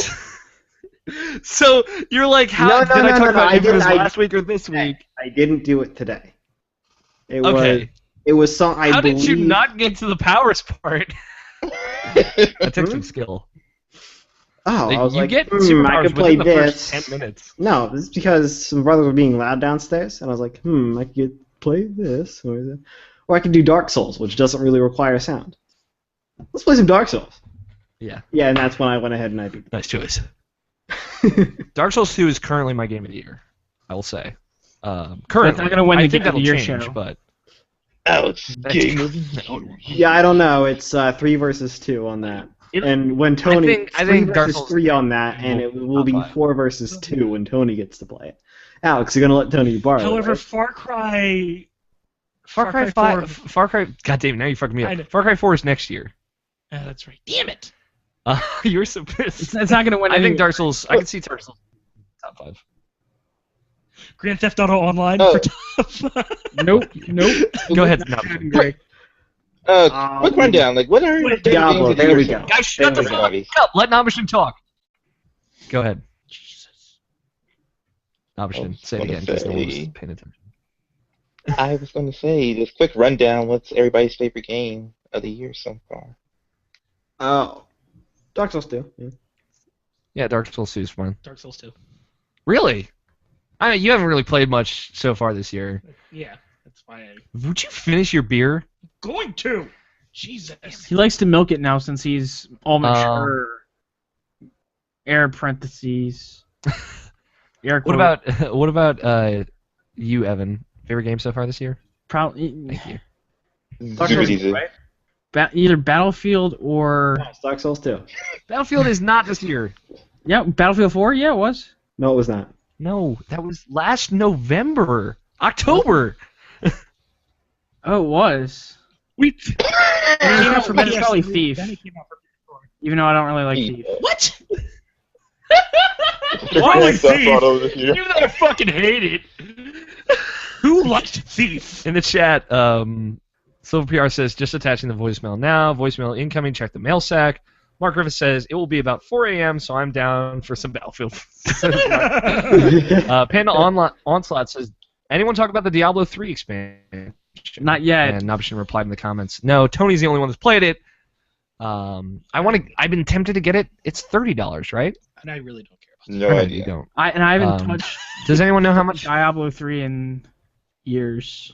So you're like, how No, did I talk about I Infamous didn't. last week or this week? I didn't do it today. Okay. It was some. How did you not get to the powers part? That takes some skill. Oh, I was you like, get I superpowers could play within the this. first 10 minutes. No, this is because some brothers were being loud downstairs, and I was like, I could play this, or I could do Dark Souls, which doesn't really require sound. Let's play some Dark Souls. Yeah. Yeah, and that's when I went ahead and I beat Nice choice. Dark Souls 2 is currently my game of the year, I will say. Currently. That's not going to win the I think Game of that'll the Year change, show. but... Alex, game of Yeah, I don't know. It's 3 versus 2 on that. And when Tony, I 3 think Dark versus Souls 3 on that, and it will be top 4 versus 2 when Tony gets to play it. Alex, you're gonna let Tony borrow it, However, right? Far Cry. Far Cry 5... Far Cry... God damn it, now you fucking me I know. up. Far Cry 4 is next year. That's right. Damn it. You're so pissed. It's not going to win. I think any- Dark Souls... I can see Dark Souls top 5. Grand Theft Auto Online Oh. for top. Nope. Go ahead. No. Greg. Quick rundown. Like, what are your favorite Diablo, games of the there year we so go. far? Guys, shut the Everybody. fuck up. Let Nabishin talk. Go ahead. Jesus. Nabishin, say it gonna again because no one was say- paying attention. I was going to say, this quick rundown. What's everybody's favorite game of the year so far? Oh, Dark Souls 2. Yeah. Yeah, Dark Souls 2 is fun. Dark Souls 2. Really? I mean, you haven't really played much so far this year. Yeah, that's why I'm Would you finish your beer? going to. Jesus. He likes to milk it now since he's all mature. Air parentheses. Air What quote. about you, Evan? Favorite game so far this year? Probably Thank you. Dark Super Souls, easy. right? either Battlefield or No, it's Dark Souls 2. Battlefield is not this year. yeah, Battlefield 4. Yeah, it was. No, it was not. No, that was last November. October. Oh, it was. We. Then it's probably Thief. Then it came out for PS4. Even though I don't really like Thief. What? Grand Theft Thief? Auto this year. Even though I fucking hate it. Who liked Thief? In the chat, Silver PR says, just attaching the voicemail now. Voicemail incoming, check the mail sack. Mark Griffith says, it will be about 4 a.m., so I'm down for some Battlefield. Panda Onslaught says, anyone talk about the Diablo 3 expansion? Not yet. And Nabishin replied in the comments, no, Tony's the only one that's played it. I've been tempted to get it. It's $30, right? And I really don't care about No You idea. don't. I haven't touched Does anyone know how much? Diablo 3 in years.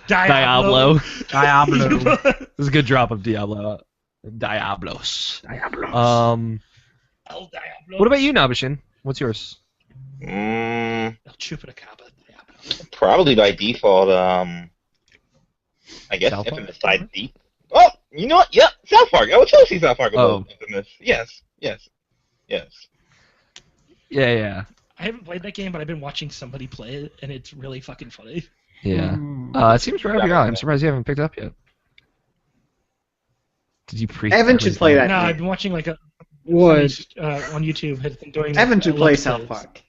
Diablo. Diablo. This is a good drop of Diablo. Diablos. Diablo. El Diablo. What about you, Nabishin? What's yours? Mm, El Chupacabra. Diablo. probably by default, I guess South Park? Infamous Side Deep. Oh, you know what? Yep, South Park. I would totally see South Park above Infamous. Yes. Yeah. I haven't played that game, but I've been watching somebody play it, and it's really fucking funny. Yeah. Mm. It seems right up your alley. I'm surprised you haven't picked it up yet. Did you Evan should play that. No, game. I've been watching like a Would. on YouTube has been doing. Evan should play Let's South Plays. Park.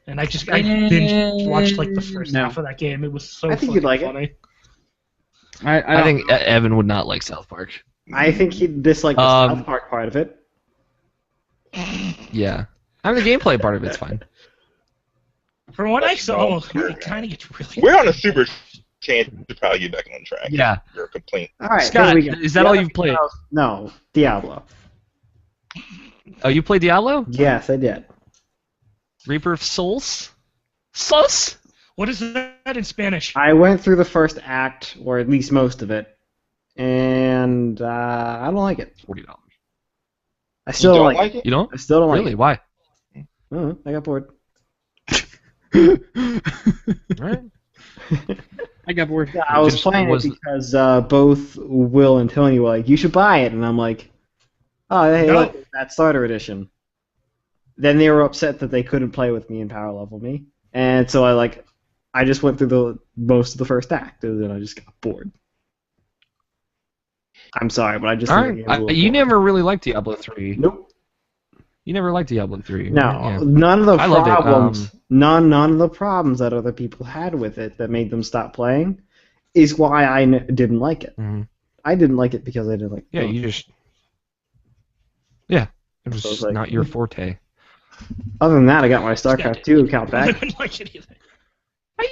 And I binge watched like the first No. half of that game. It was so I think fucking you'd like it. funny. I think Evan would not like South Park. I think he'd dislike the South Park part of it. Yeah. I mean, the gameplay part of it's fine. From what I saw, it kind of gets really. We're on a super chance to probably get back on track. Yeah. Your complaint. All right, Scott, there we go. is that all you've played? No, Diablo. Oh, you played Diablo? Yes, I did. Reaper of Souls? Sus? What is that in Spanish? I went through the first act, or at least most of it, and I don't like it. $40. I still you don't don't like it. it? You don't? I still don't like Really? it. Why? I got bored. Alright. I got bored. Yeah, I was Just playing was- it because both Will and Tony were like, "You should buy it," and I'm like, "Oh, hey, No. look, that starter edition." Then they were upset that they couldn't play with me and power level me, and so I just went through the most of the first act, and then I just got bored. I'm sorry, but I just think the Alright. game's a little You boring. never really liked Diablo 3. Nope. You never liked Diablo 3. No, Yeah. none of the I loved it, problems, none of the problems that other people had with it that made them stop playing, is why I didn't like it. Mhm. I didn't like it because I didn't like. Yeah, you just... Yeah. It was So it's like- not your forte. Other than that, I got my StarCraft 2 account I back. didn't like it either.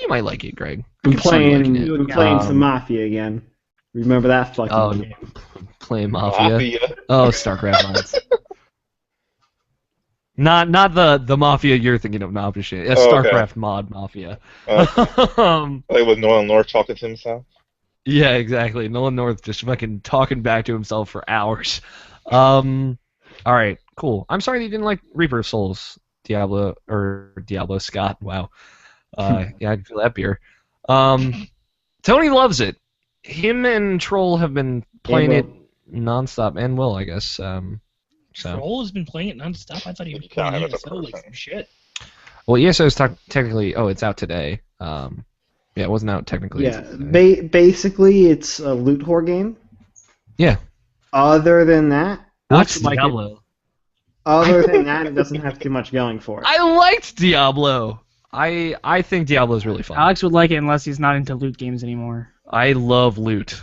You might like it, Greg. I'm You can see you liking playing. it. I'm playing some Mafia again. Remember that fucking game? Playing Mafia. Oh, StarCraft mods. Not the Mafia you're thinking of, no, shit. It's StarCraft mod Mafia. Like with Nolan North talking to himself. Yeah, exactly. Nolan North just fucking talking back to himself for hours. All right, cool. I'm sorry that you didn't like Reaper of Souls, Diablo Scott. Wow. Yeah, I'd feel that beer. Tony loves it. Him and Troll have been playing it nonstop, and Will, I guess. So. Troll has been playing it nonstop. I thought he was playing ESO like some shit. Well, ESO is technically. Oh, it's out today. Yeah, it wasn't out technically. Yeah, basically it's a loot whore game. Yeah. Other than that, What's Diablo? Other than that, it doesn't have too much going for it. I liked Diablo. I think Diablo is really fun. Alex would like it unless he's not into loot games anymore. I love loot.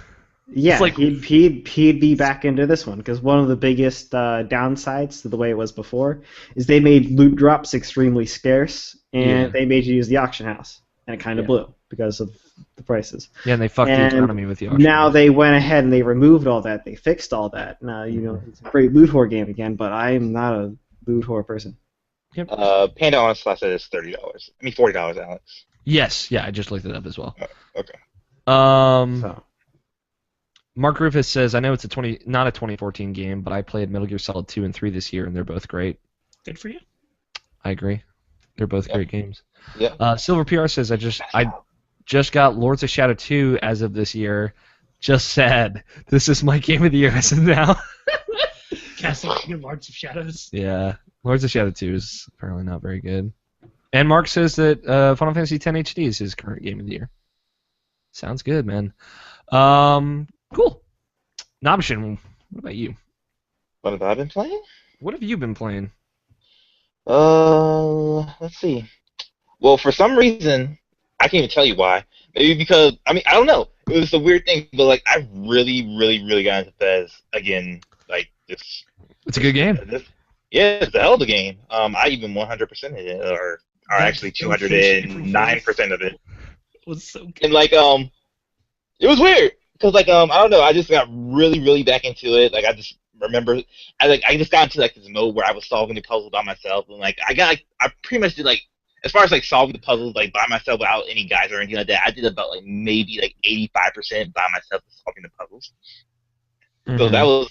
Yeah, It's like- he'd be back into this one because one of the biggest downsides to the way it was before is they made loot drops extremely scarce, and they made you use the auction house, and it kind of blew because of the prices. Yeah, and they fucked the economy with the auction. Now they went ahead and they removed all that. They fixed all that. Now it's a great loot whore game again, but I am not a loot whore person. Panda on Slash said it's $30. I mean $40, Alex. Yes, yeah, I just looked it up as well. Okay. So. Mark Griffiths says, I know it's not a 2014 game, but I played Metal Gear Solid 2 and 3 this year, and they're both great. Good for you. I agree. They're both great games. Yeah. Silver PR says, I just got Lords of Shadow 2 as of this year. Just sad. This is my game of the year as of now. Castlevania Lords of Shadows. Yeah. Lords of Shadow 2 is apparently not very good. And Mark says that Final Fantasy X HD is his current game of the year. Sounds good, man. Cool. Nobshin, what about you? What have I been playing? What have you been playing? Let's see. Well, for some reason, I can't even tell you why. Maybe because, I don't know. It was a weird thing, but, like, I really, really, really got into Fez again. Like, this. It's a good game. Yeah, it's a hell of a game. I even 100%ed it, or actually 209% of it. It was so good. And, like, it was weird. Because, like, I don't know, I just got really, really back into it. Like, I just remember, I just got into, like, this mode where I was solving the puzzles by myself. And, like, I pretty much did, like, as far as, like, solving the puzzles, like, by myself without any guys or anything like that, I did about, like, maybe, like, 85% by myself solving the puzzles. Mm-hmm. So that was,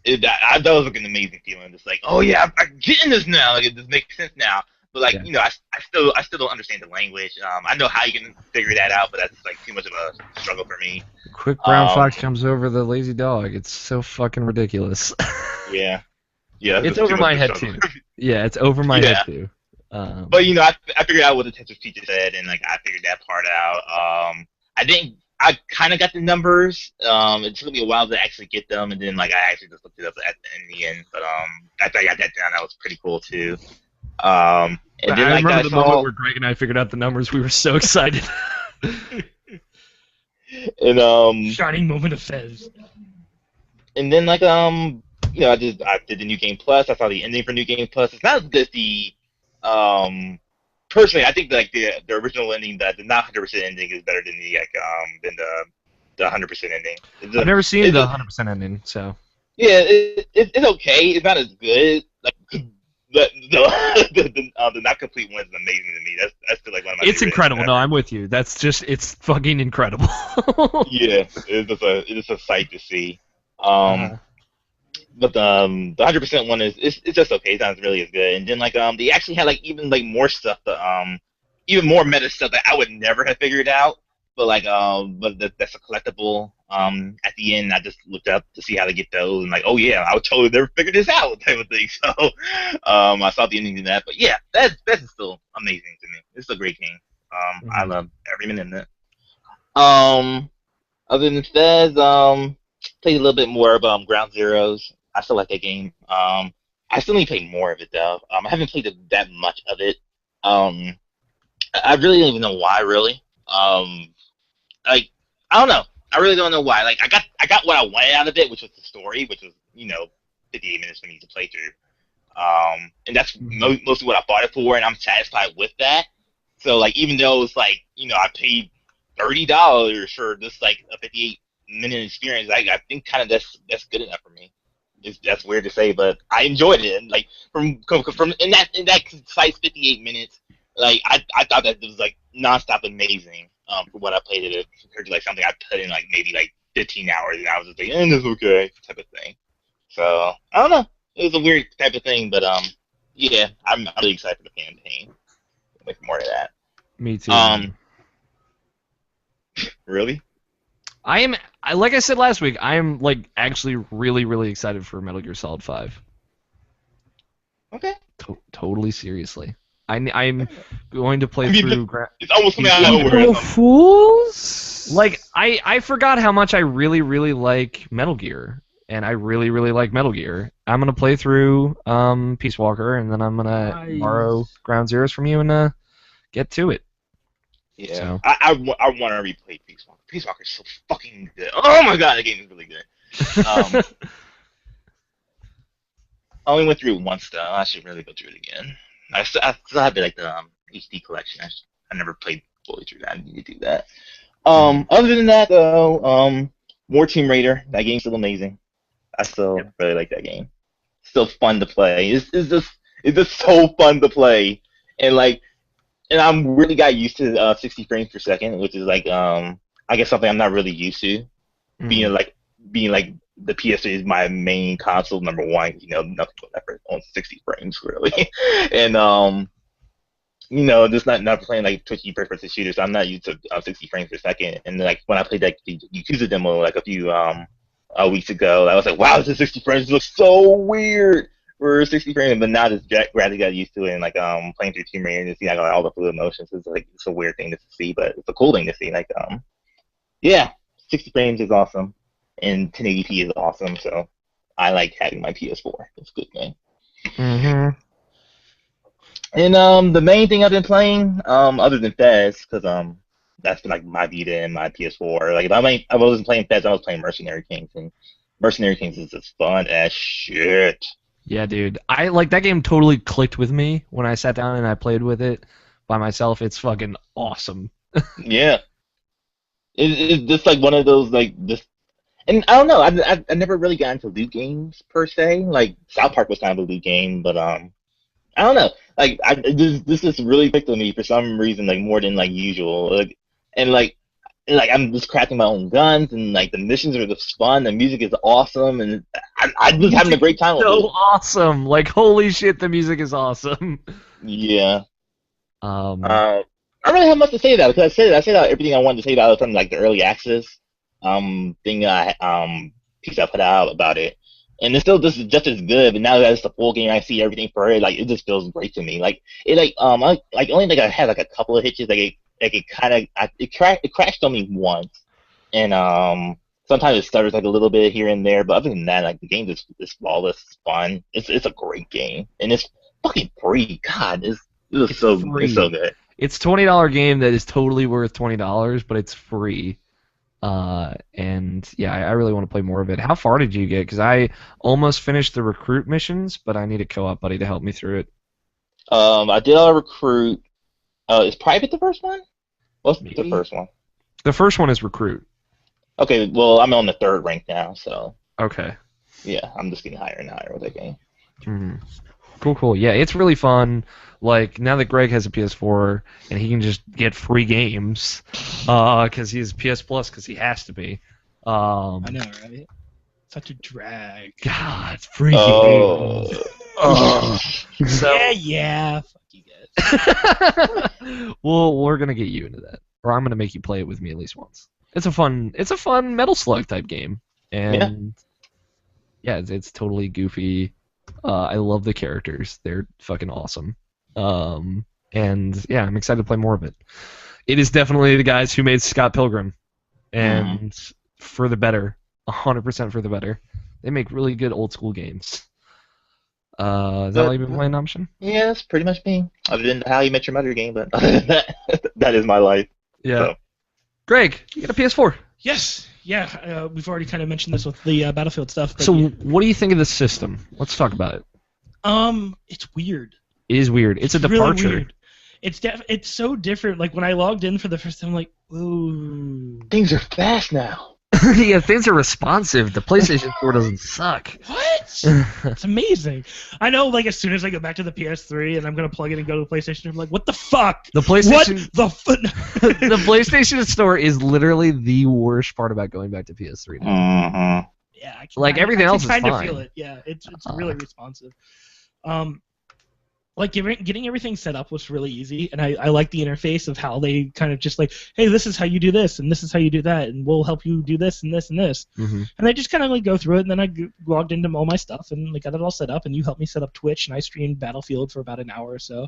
that was, like, an amazing feeling. Just like, oh, yeah, I'm getting this now. Like, it just makes sense now. But, like, I still don't understand the language. I know how you can figure that out, but that's, like, too much of a struggle for me. Quick brown fox jumps over the lazy dog. It's so fucking ridiculous. Yeah. Yeah. It's over my head, too. Yeah, it's over my head, too. But, I figured out what the Tetris teacher said, and, like, I figured that part out. I kind of got the numbers. It took me a while to actually get them, and then, like, I actually just looked it up in the end. But, after I got that down, that was pretty cool, too. And then, I like, remember the moment where Greg and I figured out the numbers. We were so excited. And shining moment of Fez. And then, like, I did the New Game Plus. I saw the ending for New Game Plus. It's not just the personally, I think like the original ending, the not 100% ending is better than the 100% ending. I've never seen the 100% ending, so. Yeah, it's okay. It's not as good. Like the not complete one is amazing to me. That's still like one of my. It's incredible. No, I'm with you. It's fucking incredible. Yeah, it's just a sight to see. But the 100% one it's just okay. It's not really as good. And then like they actually had like even like more stuff even more meta stuff that I would never have figured out. But like that's a collectible. At the end, I just looked up to see how to get those, and like, oh yeah, I would totally never figure this out type of thing. So I saw the ending to that. But yeah, that's still amazing to me. It's a great game. I love every minute of it. Other than Fez, played a little bit more of Ground Zeroes. I still like that game. I still need to play more of it though. I haven't played that much of it. I really don't even know why. Really, like I don't know. I really don't know why. Like I got what I wanted out of it, which was the story, which was 58 minutes for me to play through. And that's mostly what I bought it for, and I'm satisfied with that. So like even though it's like I paid $30 for this like a 58-minute experience, I think kind of that's good enough for me. That's weird to say, but I enjoyed it. And like from in that concise 58 minutes, like I thought that it was like nonstop amazing for what I played it compared to like something I put in like maybe like 15 hours, and I was just like, that's okay type of thing. So I don't know. It was a weird type of thing, but yeah, I'm really excited for the campaign. Like more of that. Me too. Really? Like I said last week, I am like actually really, really excited for Metal Gear Solid 5. Okay. Totally seriously. I'm going to play through. It's almost something I know. April Fools? Like I forgot how much I really, really like Metal Gear, and I really, really like Metal Gear. I'm gonna play through Peace Walker, and then I'm gonna borrow Ground Zeroes from you and get to it. Yeah, so. I want to replay Peace Walker. Peace Walker is so fucking good. Oh my god, that game is really good. I only went through it once though. I should really go through it again. I still have the HD collection. I never played fully through that. I need to do that. Other than that though, more Tomb Raider. That game's still amazing. I still really like that game. Still fun to play. It's just so fun to play, and I'm really got used to 60 frames per second, which is like I guess something I'm not really used to. Being like the PS3 is my main console, number one. Nothing but effort on 60 frames really, and just not playing like twitchy first-person shooters. So I'm not used to 60 frames per second. And like when I played that Yakuza demo like a few weeks ago, I was like, wow, this 60 frames looks so weird for 60 frames. But now just gradually got used to it, and like playing through Tomb Raider and see like all the fluid motions. It's a weird thing to see, but it's a cool thing to see. Like yeah, 60 frames is awesome, and 1080p is awesome. So I like having my PS4. It's a good game. Mm-hmm. And the main thing I've been playing, other than Fez, because that's been like my Vita and my PS4. Like if I wasn't playing Fez, I was playing Mercenary Kings, and Mercenary Kings is just fun as shit. Yeah, dude. I like that game. Totally clicked with me when I sat down and I played with it by myself. It's fucking awesome. Yeah. It's just like one of those like this, and I don't know. I never really got into loot games per se. Like South Park was kind of a loot game, but I don't know. Like this just really clicked with me for some reason, like more than like usual. Like I'm just crafting my own guns, and like the missions are just fun. The music is awesome, and I'm just having a great time with it. So awesome! Like holy shit, the music is awesome. Yeah. I don't really have much to say about it, because I said everything I wanted to say about it from like the early access thing piece I put out about it, and it's still just as good. But now that it's the full game, I see everything for it. Like it just feels great to me. Like it only I had like a couple of hitches. It crashed on me once, and sometimes it stutters like a little bit here and there. But other than that, like the game is flawless, it's fun. It's a great game, and it's fucking free. God, it's so good. It's $20 game that is totally worth $20, but it's free. And yeah, I really want to play more of it. How far did you get? Because I almost finished the recruit missions, but I need a co-op buddy to help me through it. I did all recruit. Is private the first one? What's Maybe. the first one? The first one is recruit. Okay, well I'm on the 3rd rank now, so Okay. yeah, I'm just getting higher and higher with that game. Mm-hmm. Cool. Yeah, it's really fun. Like, now that Greg has a PS4, and he can just get free games, because he's PS Plus, because he has to be. I know, right? Such a drag. God, free games. So, Yeah. Fuck you guys. well, we're going to get you into that. Or I'm going to make you play it with me at least once. It's a fun Metal Slug type game. And, yeah it's totally goofy. I love the characters. They're fucking awesome. And yeah, I'm excited to play more of it. It is definitely the guys who made Scott Pilgrim, and for the better, 100% for the better. They make really good old school games. Is that all you've been playing, Option? Yeah, that's pretty much me. Other than the How You Met Your Mother game, but other than that is my life. Yeah. So. Greg, you got a PS4. Yes. Yeah. We've already kind of mentioned this with the Battlefield stuff. But So, what do you think of the system? Let's talk about it. it's weird. It is weird. It's a departure. Really weird. It's so different. Like when I logged in for the first time, I'm like, ooh. Things are fast now. Yeah, things are responsive. The PlayStation 4 doesn't suck. What? It's amazing. I know, like, as soon as I go back to the PS3 and I'm going to plug it and go to the PlayStation, I'm like, what the fuck? The PlayStation... What the the PlayStation Store is literally the worst part about going back to PS3 now. Mm-hmm. Yeah, I Like, everything else is kind of fine. feel it. Yeah, it's really responsive. Like getting everything set up was really easy, and I like the interface of how they kind of just like, hey, this is how you do this, and this is how you do that, and we'll help you do this and this and this. Mm-hmm. And I just kind of like go through it, and then I logged into all my stuff and like got it all set up, and you helped me set up Twitch, and I streamed Battlefield for about an hour or so.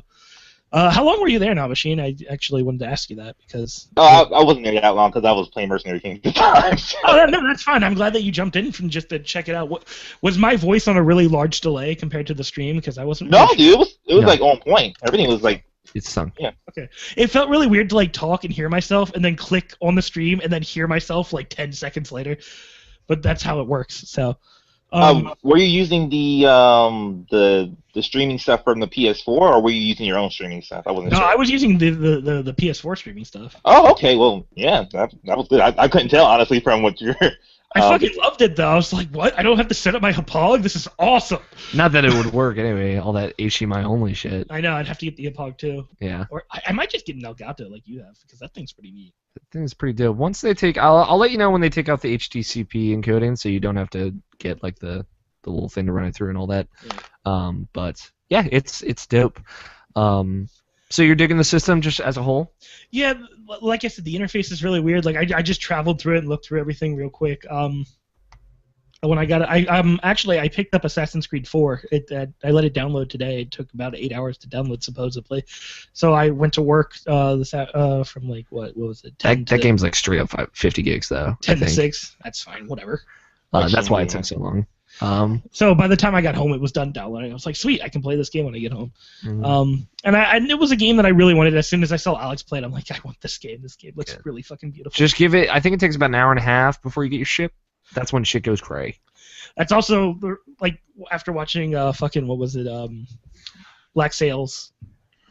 How long were you there now, Machine? I actually wanted to ask you that because... Oh, I wasn't there that long because I was playing Mercenary Kings at the time. So. Oh, no, that's fine. I'm glad that you jumped in from just to check it out. What, was my voice on a really large delay compared to the stream? Because I wasn't... No, really dude, it was like on point. Everything was like... It sunk. Yeah. Okay. It felt really weird to like talk and hear myself and then click on the stream and then hear myself like 10 seconds later. But that's how it works, so... were you using the streaming stuff from the PS4, or were you using your own streaming stuff? I wasn't No, sure. I was using the PS4 streaming stuff. Oh, okay. Well, yeah, that was good. I couldn't tell honestly from what you're. I fucking loved it though. I was like, what? I don't have to set up my Hapog? This is awesome. Not that it would work anyway, all that HDMI only shit. I know, I'd have to get the Hapog too. Yeah. Or I might just get an Elgato like you have, because that thing's pretty neat. I think it's pretty dope. Once they take... I'll let you know when they take out the HTCP encoding, so you don't have to get like the little thing to run it through and all that. Yeah. But yeah, it's dope. So you're digging the system just as a whole? Yeah, like I said, the interface is really weird. Like I just traveled through it and looked through everything real quick. When I got it, I picked up Assassin's Creed 4. I let it download today. It took about 8 hours to download supposedly. So I went to work from like what was it? That game's like straight up 50 gigs though. 10 to 6. That's fine. Whatever. That's why it took so long. So by the time I got home, it was done downloading. I was like, sweet, I can play this game when I get home. Mhm. And it was a game that I really wanted. As soon as I saw Alex play it, I'm like, I want this game. This game looks really fucking beautiful. Just give it... I think it takes about an hour and a half before you get your ship. That's when shit goes cray. That's also like after watching fucking what was it, Black Sails.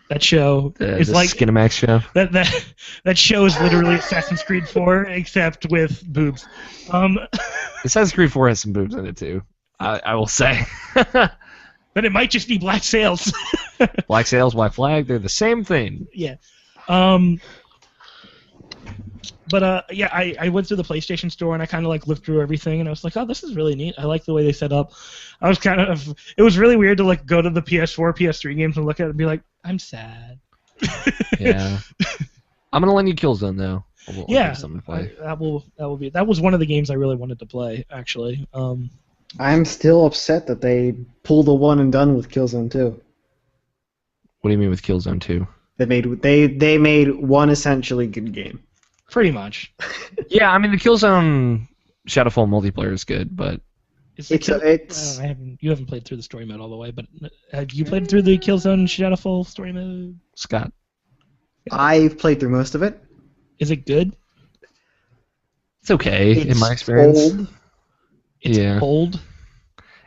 That show is the like Skinamax show. That show is literally Assassin's Creed 4 except with boobs. Assassin's Creed 4 has some boobs in it too. I will say. But it might just be Black Sails. Black Sails, White Flag, they're the same thing. Yeah. Yeah, I went through the PlayStation Store and I kind of like looked through everything and I was like, oh, this is really neat. I like the way they set up. It was really weird to like go to the PS4, PS3 games and look at it and be like, I'm sad. Yeah. I'm gonna lend you Killzone though. I'll Yeah, give something to play. that was one of the games I really wanted to play actually. I'm still upset that they pulled a one and done with Killzone 2. What do you mean with Killzone 2? They made one essentially good game. Pretty much. Yeah, I mean the Killzone Shadowfall multiplayer is good, but you haven't played through the story mode all the way, but have you played through the Killzone Shadowfall story mode? Scott. I've played through most of it. Is it good? It's okay in my experience. Old. It's old.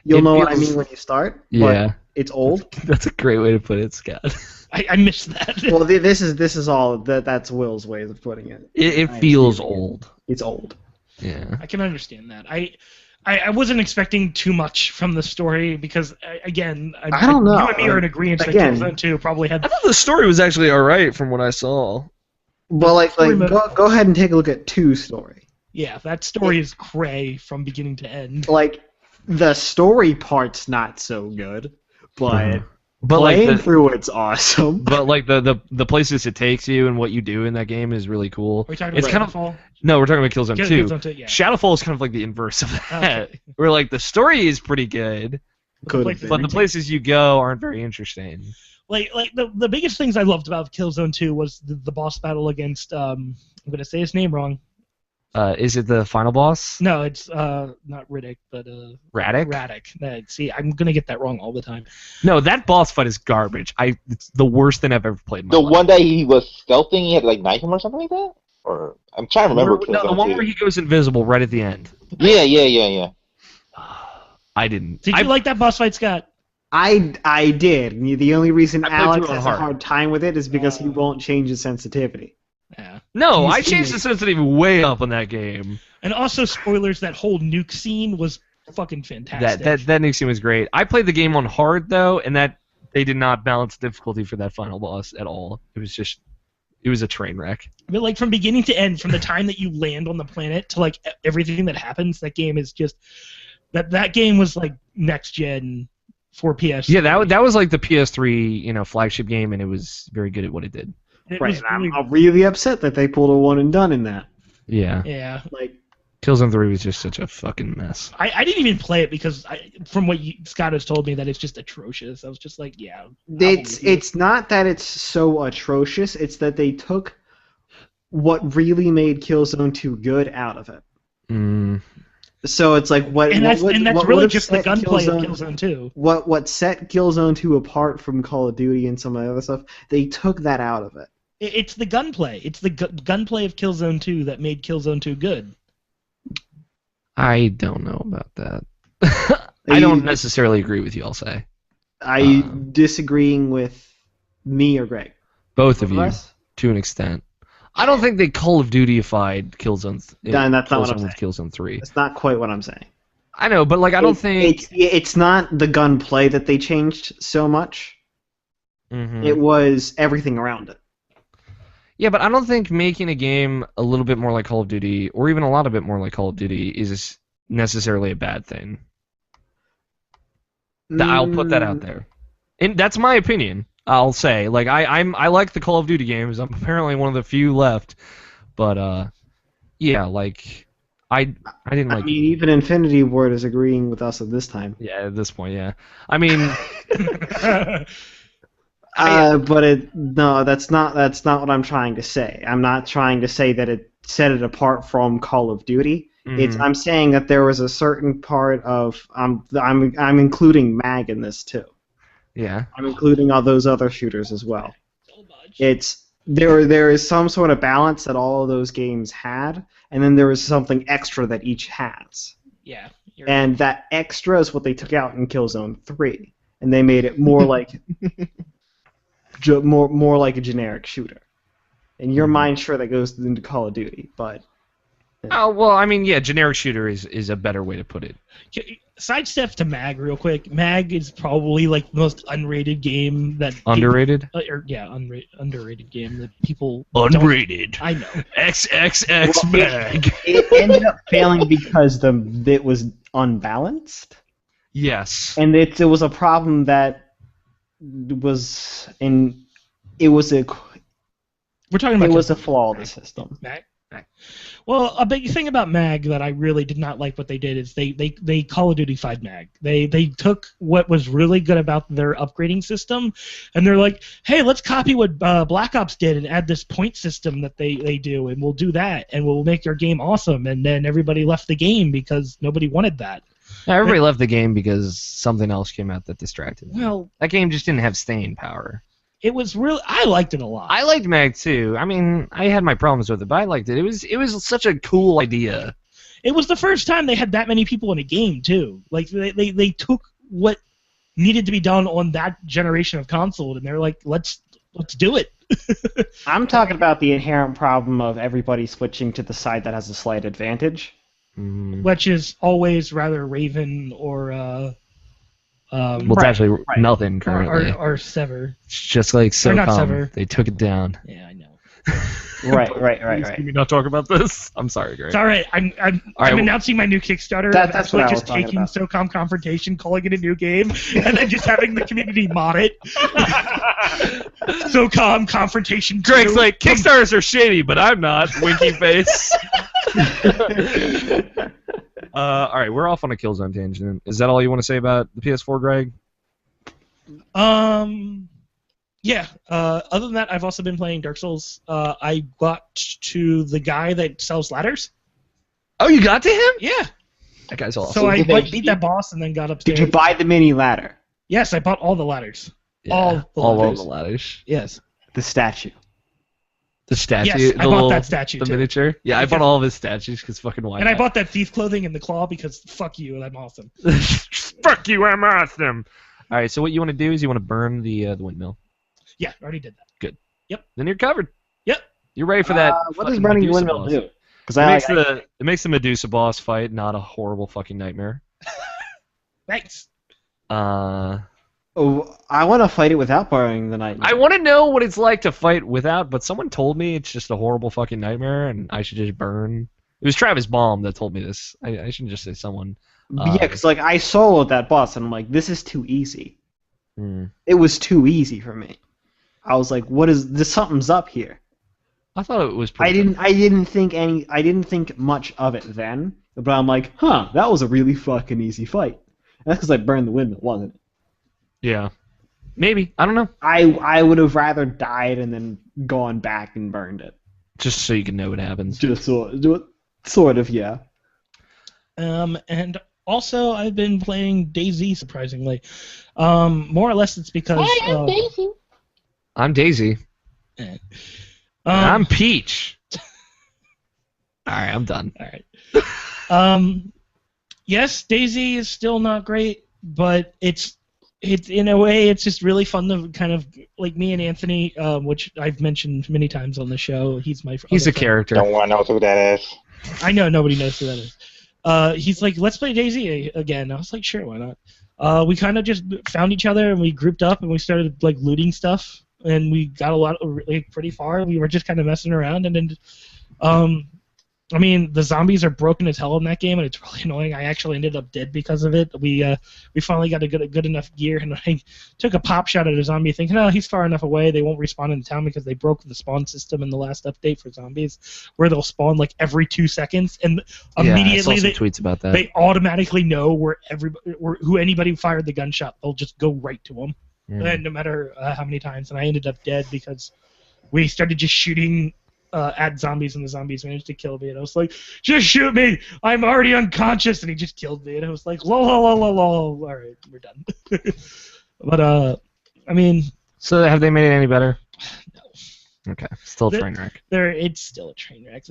You'll know what I feels- mean when you start. Yeah. But it's old. That's a great way to put it, Scott. I missed that. Well, this is all that's Will's way of putting it. It feels old. It's old. Yeah. I can understand that. I wasn't expecting too much from the story because, again, I don't know. You and me are in agreement that Again- Killzone 2 probably had... I thought the story was actually alright from what I saw. Well, Story mode- go ahead and take a look at 2's story. Yeah, that story is cray from beginning to end. Like, the story part's not so good, but But playing like through it's awesome. but like the places it takes you and what you do in that game is really cool. Are we talking It's about kind of Shadowfall? No, we're talking about Killzone 2. Killzone 2, yeah. Shadowfall is kind of like the inverse of that. Okay. Where like the story is pretty good, Could Like, have but been. the places you go aren't very interesting. Like the biggest things I loved about Killzone 2 was the boss battle against I'm gonna say his name wrong. Is it the final boss? No, it's not Riddick, but Radek? Radek. See, I'm gonna get that wrong all the time. No, that boss fight is garbage. It's the worst thing I've ever played in my The life. one that he was stealthing, he had to like knife him or something like that? Or I'm trying to remember. No, the one where he goes invisible right at the end. Yeah. I didn't. Did you like that boss fight, Scott? I did. The only reason I played Alex through it has on a hard time with it is because he won't change his sensitivity. Yeah. No, He's I changed the sensitivity way up on that game. And also, spoilers, that whole nuke scene was fucking fantastic. That nuke scene was great. I played the game on hard though, and that they did not balance difficulty for that final boss at all. It was a train wreck. But like from beginning to end, from the time that you land on the planet to like everything that happens, that game is just that game was like next gen for PS. Yeah, that was like the PS3 flagship game, and it was very good at what it did. It Right, was and I'm really upset that they pulled a one and done in that. Yeah. yeah. Like, Killzone 3 was just such a fucking mess. I didn't even play it because from what Scott has told me that it's just atrocious. I was just like, yeah. it's not that it's so atrocious, it's that they took what really made Killzone 2 good out of it. Mm. So it's like what and that's what really would've just the set gunplay of Killzone 2. What set Killzone 2 apart from Call of Duty and some of the other stuff, they took that out of it. It's the gunplay. It's the gunplay of Killzone 2 that made Killzone 2 good. I don't know about that. I don't necessarily agree with you, I'll say. Are you disagreeing with me or Greg? Both of you, us? to an extent. I don't think they Call of Duty-ified Killzone. Dan, that's not what I'm Killzone with saying. Killzone 3. That's not quite what I'm saying. I know, but like I don't think it's not the gunplay that they changed so much. Mhm. It was everything around it. Yeah, but I don't think making a game a little bit more like Call of Duty, or even a lot of bit more like Call of Duty, is necessarily a bad thing. I'll put that out there, and that's my opinion. I'll say, like I like the Call of Duty games. I'm apparently one of the few left, but yeah, like I didn't like. I mean, even Infinity Ward is agreeing with us at this time. Yeah, at this point, yeah. I mean, no, that's not what I'm trying to say. I'm not trying to say that it set it apart from Call of Duty. I'm saying that there was a certain part of I'm including MAG in this too. yeah. I'm including all those other shooters as well. It's there is some sort of balance that all of those games had, and then there is something extra that each has. Yeah. And that extra is what they took out in Killzone 3, and they made it more like more like a generic shooter. In your mind, sure, that goes into Call of Duty, but Oh well, I mean, yeah, generic shooter is a better way to put it. Sidestep to MAG real quick. MAG is probably like the most unrated game that Underrated? Underrated game that people Unrated. Don't, I know. XXX MAG. it ended up failing because it was unbalanced, Yes. and it was a problem that was in it was a We're talking about it was a flaw of the system. MAG. Well, a big thing about MAG that I really did not like what they did is they Call of Duty-fied MAG. They took what was really good about their upgrading system, and they're like, hey, let's copy what Black Ops did and add this point system that they do, and we'll do that, and we'll make your game awesome. And then everybody left the game because nobody wanted that. Everybody left the game because something else came out that distracted them. Well, That game just didn't have staying power. it was really I liked it a lot. I liked MAG too. I mean, I had my problems with it, but I liked it. It was such a cool idea. It was the first time they had that many people in a game too. Like they took what needed to be done on that generation of console, and they're like, let's do it. I'm talking about the inherent problem of everybody switching to the side that has a slight advantage. Which is always rather Raven or Well, it's actually nothing currently. or Sever. It's just like not Sever. SOCOM. They took it down. Yeah, I know. Right. Can we not talk about this? I'm sorry, Greg. It's all right. I'm announcing my new Kickstarter. That's actually what I was just talking taking about. SOCOM Confrontation, calling it a new game, and then just having the community mod it. SOCOM Confrontation 2. Greg's like, Kickstarters are shady, but I'm not. Winky face. All right, we're off on a Killzone tangent. Is that all you want to say about the PS4, Greg? Yeah. Other than that, I've also been playing Dark Souls. I got to the guy that sells ladders. Oh, you got to him? Yeah. That guy's awesome. So I beat that boss and then got upstairs. Did you buy the mini ladder? Yes, I bought all the ladders. Yeah, all of the ladders. Yes. The statue. The statue. Yes, I bought that statue The too. miniature. Yeah, I bought all of his statues because fucking why And not? I bought that thief clothing and the claw because fuck you, I'm awesome. Fuck you, I'm awesome. All right. So what you want to do is you want to burn the windmill. Yeah, already did that. Then you're covered. Yep. You're ready for that. What does fucking burning the Medusa windmill boss. do? Because It makes the Medusa boss fight not a horrible fucking nightmare. Thanks. I I want to fight it without burning the night. want to know what it's like to fight without, but someone told me it's just a horrible fucking nightmare, and I should just burn. It was Travis Baum that told me this. I shouldn't just say someone. Yeah, because like I soloed that boss, and I'm like, this is too easy. Hmm. It was too easy for me. I was like, what is this? Something's up here. I thought it was pretty I didn't think much of it then, but I'm like, huh, that was a really fucking easy fight. And that's because I burned the windmill, wasn't it? Yeah. Maybe. I don't know. I would have rather died and then gone back and burned it. Just so you can know what happens. Just sort of, yeah. And also I've been playing DayZ surprisingly. More or less it's because. Hi, I'm Daisy. I'm Daisy. And I'm Peach. Alright, I'm done. Alright. Yes, DayZ is still not great, but it's in a way it's just really fun to kind of like me and Anthony, which I've mentioned many times on the show. He's my He's a friend. character. Don't want to know who that is. I know nobody knows who that is. He's like, let's play DayZ again. I was like, sure, why not? We kind of just found each other and we grouped up and we started like looting stuff. And we got a lot of like pretty far. We were just kind of messing around, and then, I mean, the zombies are broken as hell in that game, and it's really annoying. I actually ended up dead because of it. We finally got a good enough gear, and I took a pop shot at a zombie, thinking, oh, he's far enough away. They won't respawn in the town because they broke the spawn system in the last update for zombies, where they'll spawn like every 2 seconds, and immediately I saw some tweets about that. they automatically know where who anybody fired the gunshot. They'll just go right to them. And no matter how many times, and I ended up dead because we started just shooting at zombies, and the zombies managed to kill me, and I was like, just shoot me! I'm already unconscious, and he just killed me, and I was like, lol, lol, lol, lol. Alright, we're done. But, I mean... So have they made it any better? No. Okay, still a train wreck. It's still a train wreck.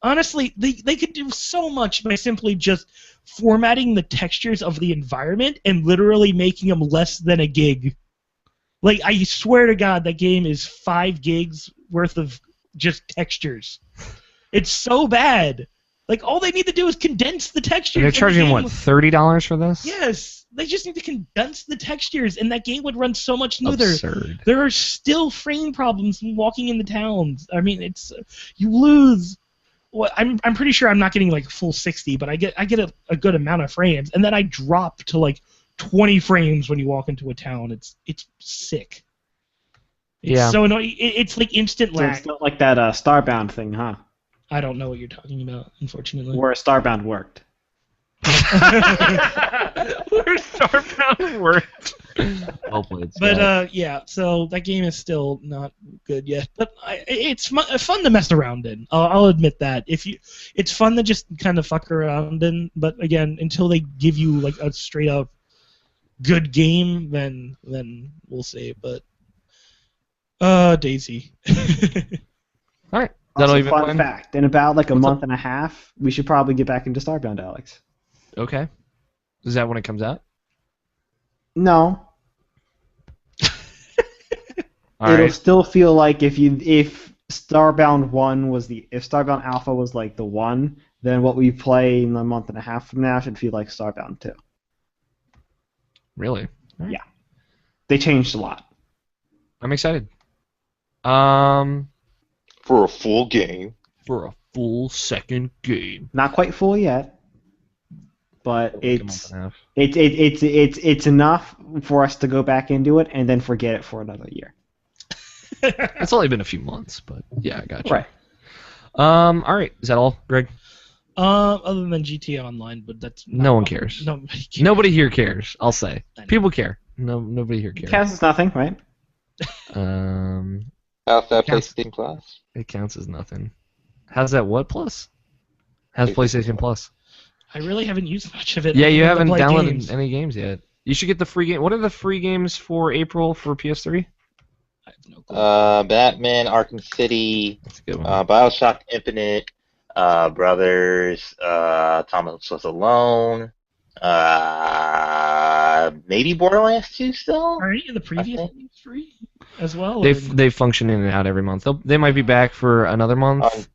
Honestly, they could do so much by simply just formatting the textures of the environment and literally making them less than a gig. Like, I swear to God, that game is 5 gigs worth of just textures. It's so bad. Like, all they need to do is condense the textures. They're charging, what, $30 for this? Yes. They just need to condense the textures, and that game would run so much smoother. Absurd. There are still frame problems when walking in the towns. I mean, you lose... Well, I'm pretty sure I'm not getting like full 60, but I get a good amount of frames, and then I drop to like 20 frames when you walk into a town. It's sick. It's so annoying. It's like instant So lag. it's not like that Starbound thing, huh? I don't know what you're talking about, unfortunately. Where Starbound worked. Where Starbound worked. Well played. But yeah, so that game is still not good yet. But it's fun to mess around in. I'll admit that. It's fun to just kind of fuck around in. But again, until they give you like a straight up good game, then we'll see. But DayZ. All right. Also, That'll fun fact. In about like a month and a half, we should probably get back into Starbound, Alex. Okay. Is that when it comes out? No. It'll still feel like if Starbound 1 was if Starbound Alpha was like the 1, then what we play in a month and a half from now should feel like Starbound 2. Really? Right. Yeah. They changed a lot. I'm excited. For a full game. For a full second game. Not quite full yet, but Like it's enough for us to go back into it and then forget it for another year. It's only been a few months, but yeah, I got you. Right. All right. Is that all, Greg? Other than GTA Online, but that's No one cares. Nobody cares. Nobody here cares. I'll say. I know. People care. No, nobody here cares. Counts as nothing, right? How's that Counts. PlayStation Plus? It counts as nothing. How's that? What plus? How's PlayStation Plus? I really haven't used much of it. Yeah, you haven't Play downloaded games. any games yet. You should get the free game. What are the free games for April for PS3? I have no clue. Batman, Arkham City, That's a good one. BioShock Infinite, Brothers, Thomas Was Alone, maybe Borderlands 2 still. Are any of the previous games free as well? They function in and out every month. They might be back for another month.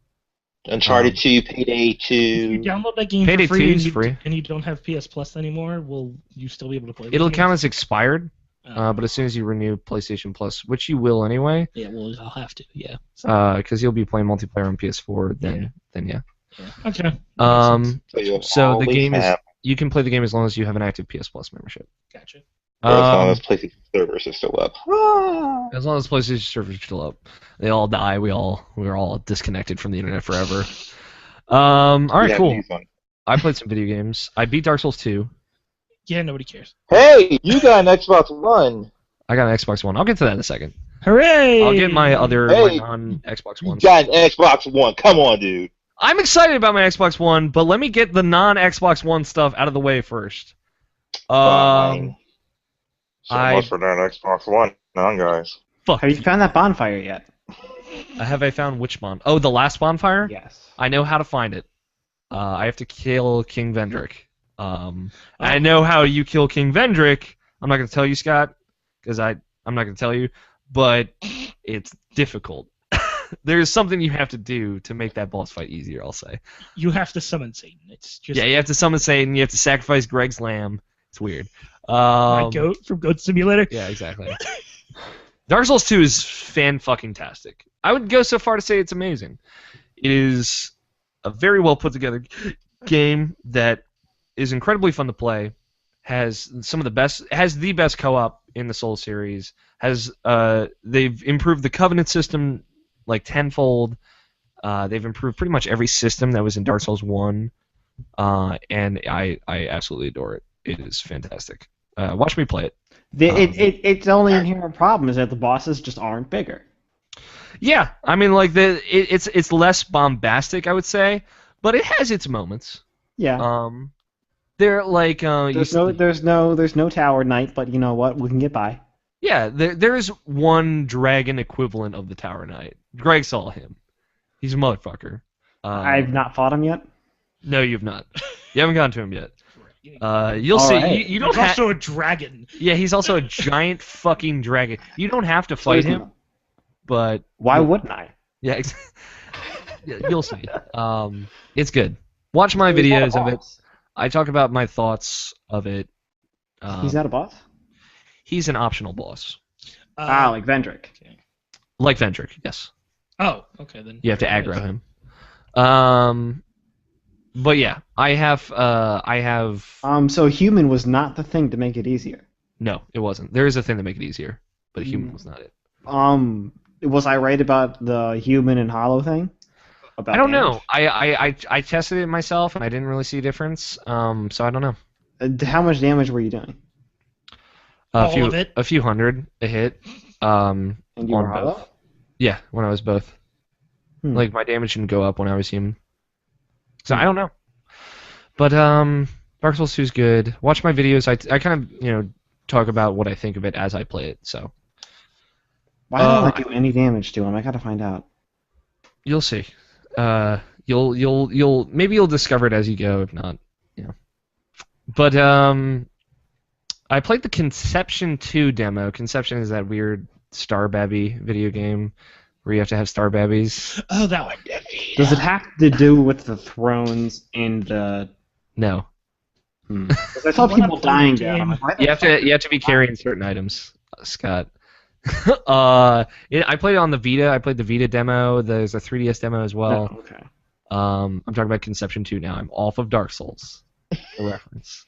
Uncharted 2, Payday 2. If you download that game Payday for free, 2 is free. And you don't have PS Plus anymore, will you still be able to play? It'll count as expired, Oh. but as soon as you renew PlayStation Plus, which you will anyway. Yeah, well, I'll have to. Yeah. Because you'll be playing multiplayer on PS4. Then yeah. Okay. So the game is. You can play the game as long as you have an active PS Plus membership. Gotcha. As long as PlayStation servers are still up. As long as PlayStation servers are still up, they all die. We're all disconnected from the internet forever. All right, cool. I played some video games. I beat Dark Souls 2. Yeah, nobody cares. Hey, you got an Xbox One. I got an Xbox One. I'll get to that in a second. Hooray! I'll get my non-Xbox You One. got an Xbox One. Come on, dude. I'm excited about my Xbox One, but let me get the non-Xbox One stuff out of the way first. So much for that Xbox One, guys. Fuck. Have you found that bonfire yet? Have I found which bon? Oh, the last bonfire? Yes. I know how to find it. I have to kill King Vendrick. I know how you kill King Vendrick. I'm not going to tell you, Scott, because I'm not going to tell you, but it's difficult. There's something you have to do to make that boss fight easier, I'll say. You have to summon Satan. It's just Yeah, you have to summon Satan, you have to sacrifice Greg's lamb. It's weird. my goat from Goat Simulator. Yeah, exactly. Dark Souls 2 is fan-fucking-tastic. I would go so far to say it's amazing. It is a very well put-together game that is incredibly fun to play, has the best co-op in the Souls series, they've improved the Covenant system like tenfold. They've improved pretty much every system that was in Dark Souls 1, and I absolutely adore it. It is fantastic. Watch me play it. Its only inherent problem is that the bosses just aren't bigger. Yeah, I mean, like it's less bombastic, I would say, but it has its moments. Yeah. They're like There's no tower knight, but you know what? We can get by. Yeah, there's one dragon equivalent of the Tower Knight. Greg saw him. He's a motherfucker. I've not fought him yet. No, you've not. You haven't gotten to him yet. You'll see. Right. You don't He's have. also a dragon. Yeah, he's also a giant fucking dragon. You don't have to fight him, but Why wouldn't I? yeah, you'll see. It's good. Watch my videos of it. I talk about my thoughts of it. He's not a boss? He's an optional boss. Like Vendrick. Okay. Like Vendrick, yes. Oh, okay then. You have to aggro him. But yeah, I have. So human was not the thing to make it easier. No, it wasn't. There is a thing to make it easier, but human was not it. Was I right about the human and hollow thing? I don't know. I tested it myself and I didn't really see a difference. So I don't know. How much damage were you doing? All of it? A few hundred a hit. And you were hollow? Both. Yeah, when I was both. Like my damage didn't go up when I was human. So I don't know. But Dark Souls 2 is good. Watch my videos. I kind of talk about what I think of it as I play it. So. Why don't I do any damage to him? I gotta find out. You'll see. You'll discover it as you go. If not, But I played the Conception 2 demo. Conception is that weird Star Babby video game where you have to have Star Babbies. Oh, that one. Does it have to do with the thrones and the? No. Because I saw people dying down. I'm like, why the You have to be carrying certain items, Scott. I played it on the Vita. I played the Vita demo. There's a 3DS demo as well. Oh, okay. I'm talking about Conception 2 now. I'm off of Dark Souls. A reference.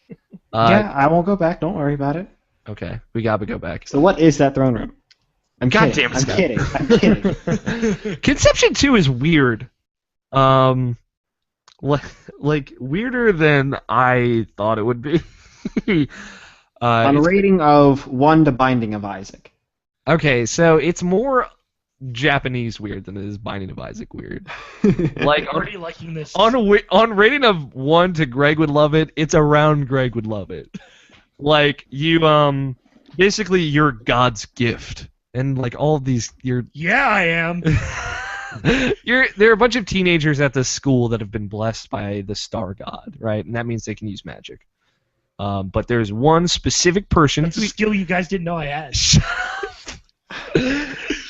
Yeah, I won't go back. Don't worry about it. Okay, we gotta go back. So what is that throne room? I'm God kidding. damn it, Scott. I'm kidding. Conception 2 is weird. Like weirder than I thought it would be. On a rating of 1 to Binding of Isaac. Okay, so it's more Japanese weird than it is Binding of Isaac weird. Like already liking this. On rating of 1 to Greg would love it, it's around Greg would love it. Like you basically you're God's gift. And like all of these Yeah, I am. there are a bunch of teenagers at this school that have been blessed by the star god, right? And that means they can use magic. But there's one specific person. That's a skill you guys didn't know I had.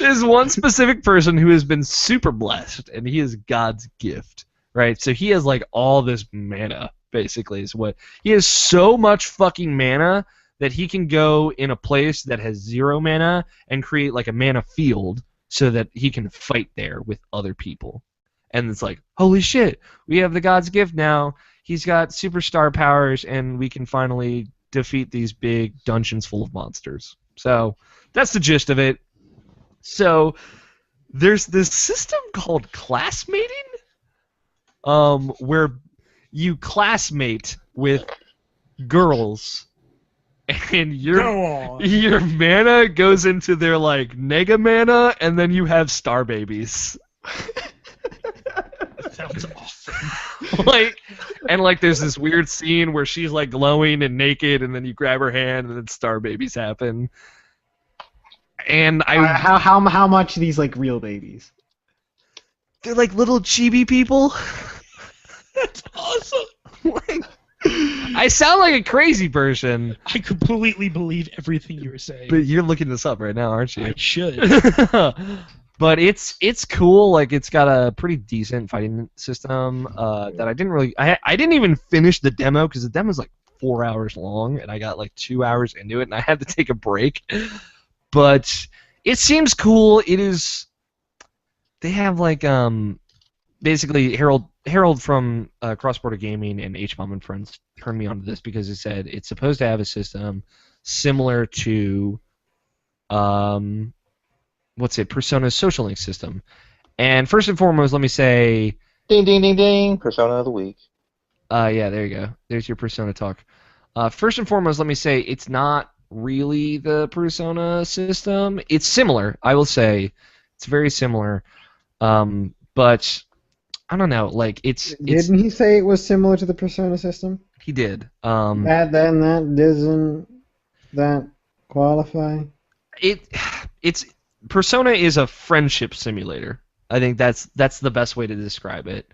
There's one specific person who has been super blessed, and he is God's gift, right? So he has like all this mana, basically, is what he has. So much fucking mana that he can go in a place that has 0 mana and create like a mana field so that he can fight there with other people. And it's like, holy shit, we have the God's gift now. He's got superstar powers, and we can finally defeat these big dungeons full of monsters. So that's the gist of it. So there's this system called classmating, where you classmate with girls, and your mana goes into their like nega mana, and then you have star babies. That sounds awesome. Like there's this weird scene where she's like glowing and naked, and then you grab her hand, and then star babies happen. And how much are these like real babies? They're like little chibi people. That's awesome. I sound like a crazy person. I completely believe everything you were saying. But you're looking this up right now, aren't you? I should. But it's cool. Like it's got a pretty decent fighting system that I didn't really. I didn't even finish the demo because the demo's like 4 hours long, and I got like 2 hours into it, and I had to take a break. But it seems cool. It is. They have like basically Harold from Cross Border Gaming and H-Bomb and Friends turned me onto this because he said it's supposed to have a system similar to Persona's social link system. And first and foremost, let me say, ding ding ding ding, Persona of the week. Yeah, there you go. There's your Persona talk. First and foremost, let me say it's not really the Persona system. It's similar, I will say. It's very similar. But I don't know, like it's Didn't he say it was similar to the Persona system? He did. That doesn't that qualify? It's Persona is a friendship simulator. I think that's the best way to describe it.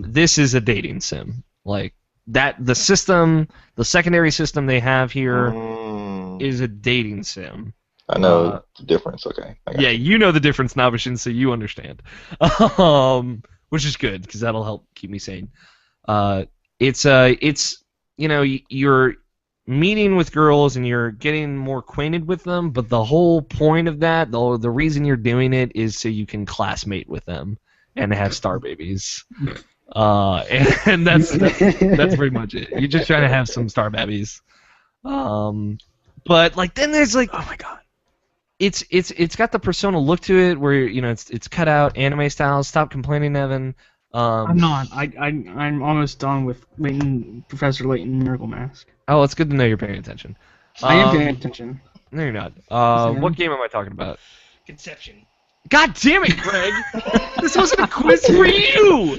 This is a dating sim. Like that, the system, the secondary system they have here is a dating sim. I know the difference. Okay. Yeah, you know the difference, Nabashin, so you understand. Which is good because that'll help keep me sane. It's you're meeting with girls and you're getting more acquainted with them, but the whole point of that, the reason you're doing it is so you can classmate with them and have star babies. And that's pretty much it. You're just trying to have some star babies. But like then there's like, oh my god. It's got the Persona look to it where it's cut out anime style. Stop complaining, Evan. I'm not. I'm almost done with Professor Layton Miracle Mask. Oh, it's good to know you're paying attention. I am paying attention. No, you're not. What game am I talking about? Conception. God damn it, Greg! This wasn't a quiz for you.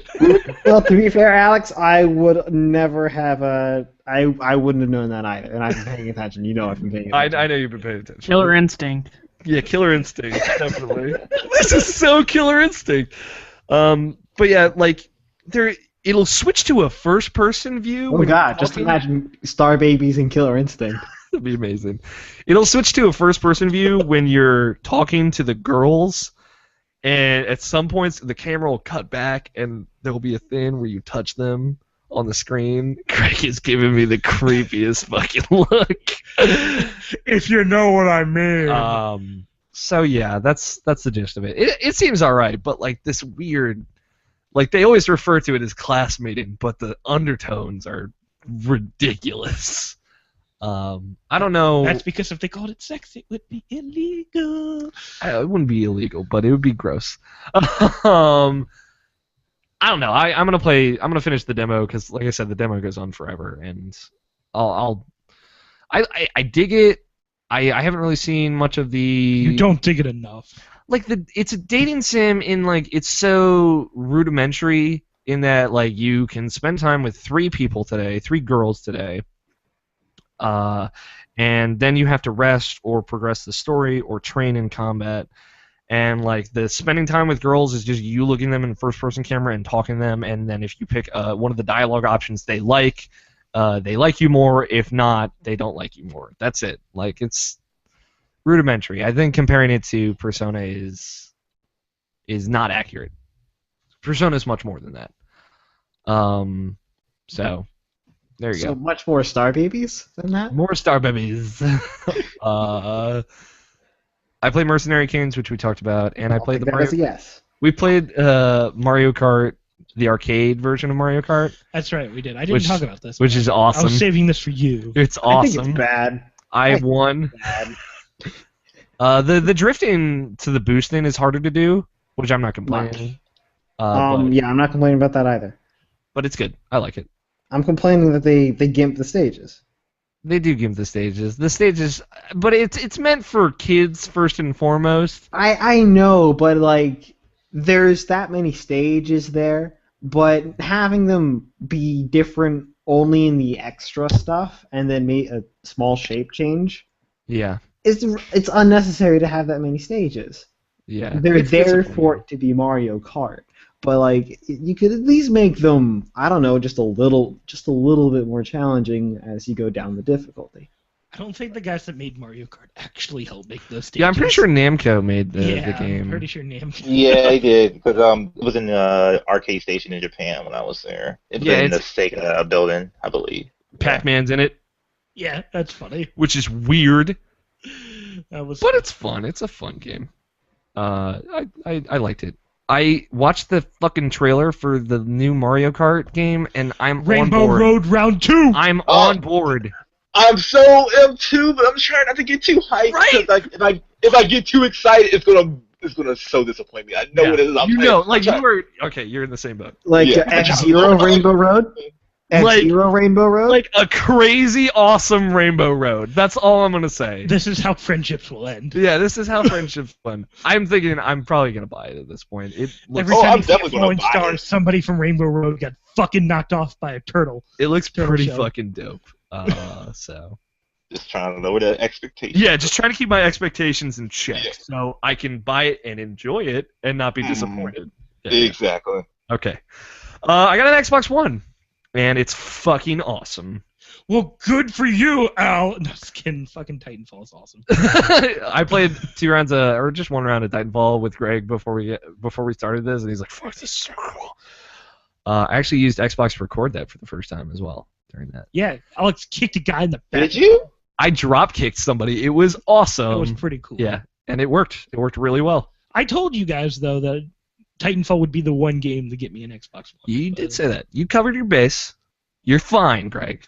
Well, to be fair, Alex, I would never have I wouldn't have known that either, and I've been paying attention. You know, I've been paying attention. I know you've been paying attention. Killer Instinct. Yeah, Killer Instinct, definitely. This is so Killer Instinct. But yeah, like it'll switch to a first-person view. Oh god, just imagine Star Babies and Killer Instinct. That'd be amazing. It'll switch to a first-person view when you're talking to the girls, and at some points the camera will cut back, and there will be a thing where you touch them on the screen. Craig is giving me the creepiest fucking look. If you know what I mean. So yeah, that's the gist of it. It seems alright, but like this weird, like they always refer to it as classmating, but the undertones are ridiculous. I don't know. That's because if they called it sex, it would be illegal. It wouldn't be illegal, but it would be gross. I don't know. I'm gonna finish the demo because, like I said, the demo goes on forever, and I dig it. I haven't really seen much of the. You don't dig it enough. Like it's a dating sim in like it's so rudimentary in that like you can spend time with 3 girls today, and then you have to rest or progress the story or train in combat. And like the spending time with girls is just you looking them in first-person camera and talking to them, and then if you pick one of the dialogue options they like, they like you more. If not, they don't like you more. That's it. Like, it's rudimentary. I think comparing it to Persona is not accurate. Persona is much more than that. So there you So go. much more Star Babies than that? More Star Babies. I played Mercenary Kings, which we talked about, and I I'll played take the that Mario. as a yes. We played Mario Kart, the arcade version of Mario Kart, That's right, we did. I didn't Which- talk about this. which is I awesome. was saving this for you. It's I think awesome. it's bad. I I- won. Bad. The drifting to the boost thing is harder to do, which I'm not complaining. Yeah, I'm not complaining about that either. But it's good. I like it. I'm complaining that they gimp the stages. They do give the stages. The stages, but it's meant for kids first and foremost. I know, but like there's that many stages there, but having them be different only in the extra stuff and then make a small shape change Yeah. it's unnecessary to have that many stages. Yeah. They're It's there disappointing. for it to be Mario Kart. But like you could at least make them, I don't know, just a little bit more challenging as you go down the difficulty. I don't think the guys that made Mario Kart actually helped make those stages. Yeah, I'm pretty sure Namco made the Yeah, game. I'm pretty sure Namco. Yeah, I did because it was in the arcade station in Japan when I was there. It's Yeah, in the it's- Sega building, I believe. Pac-Man's in it, Yeah, that's funny. which is weird, That was. but it's fun. It's a fun game. I liked it. I watched the fucking trailer for the new Mario Kart game, and I'm Rainbow on board. Road Round 2. I'm Oh. on board. I'm so too, but I'm trying not to get too hyped. Right. 'Cause if I get too excited, it's gonna so disappoint me. I know what it is. You know, like you were okay. You're in the same boat. Like Yeah. F-Zero Rainbow Road? F-Zero Rainbow Road? Like a crazy awesome Rainbow Road. That's all I'm gonna say. This is how friendships will end. Yeah, this is how friendships fun. I'm thinking I'm probably gonna buy it at this point. It looks, Every Oh, time I'm you see a definitely gonna falling buy star, it. somebody from Rainbow Road got fucking knocked off by a turtle. it looks Turtle pretty shell. fucking dope. So Just trying to lower the expectations. yeah, just trying to keep my expectations in check Yeah. so I can buy it and enjoy it and not be Mhm. disappointed. Yeah. Exactly. Okay. I got an Xbox One, and it's fucking awesome. Well, good for you, Al. No, just kidding. Fucking Titanfall is awesome. I played 2 rounds or just 1 round of Titanfall with Greg before we started this, and he's like, "Fuck, this is so cool." I actually used Xbox to record that for the first time as well during that. Yeah, Alex kicked a guy in the back. Did you? I drop kicked somebody. It was awesome. That was pretty cool. Yeah, and it worked. It worked really well. I told you guys though that Titanfall would be the one game to get me an Xbox One. You did say that. You covered your base. You're fine, Greg.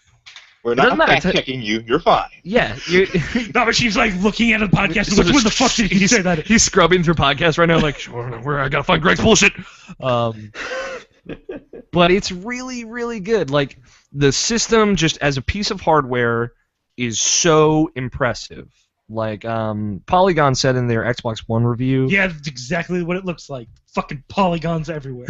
We're doesn't not matter. fact checking you. You're fine. Yeah, you're. No, but she's like looking at the podcast and like, when the fuck did he say that? He's scrubbing through podcasts right now, like, where I gotta find Greg's bullshit. But it's really, really good. Like the system, just as a piece of hardware, is so impressive. Like Polygon said in their Xbox One review. Yeah, that's exactly what it looks like. Fucking polygons everywhere.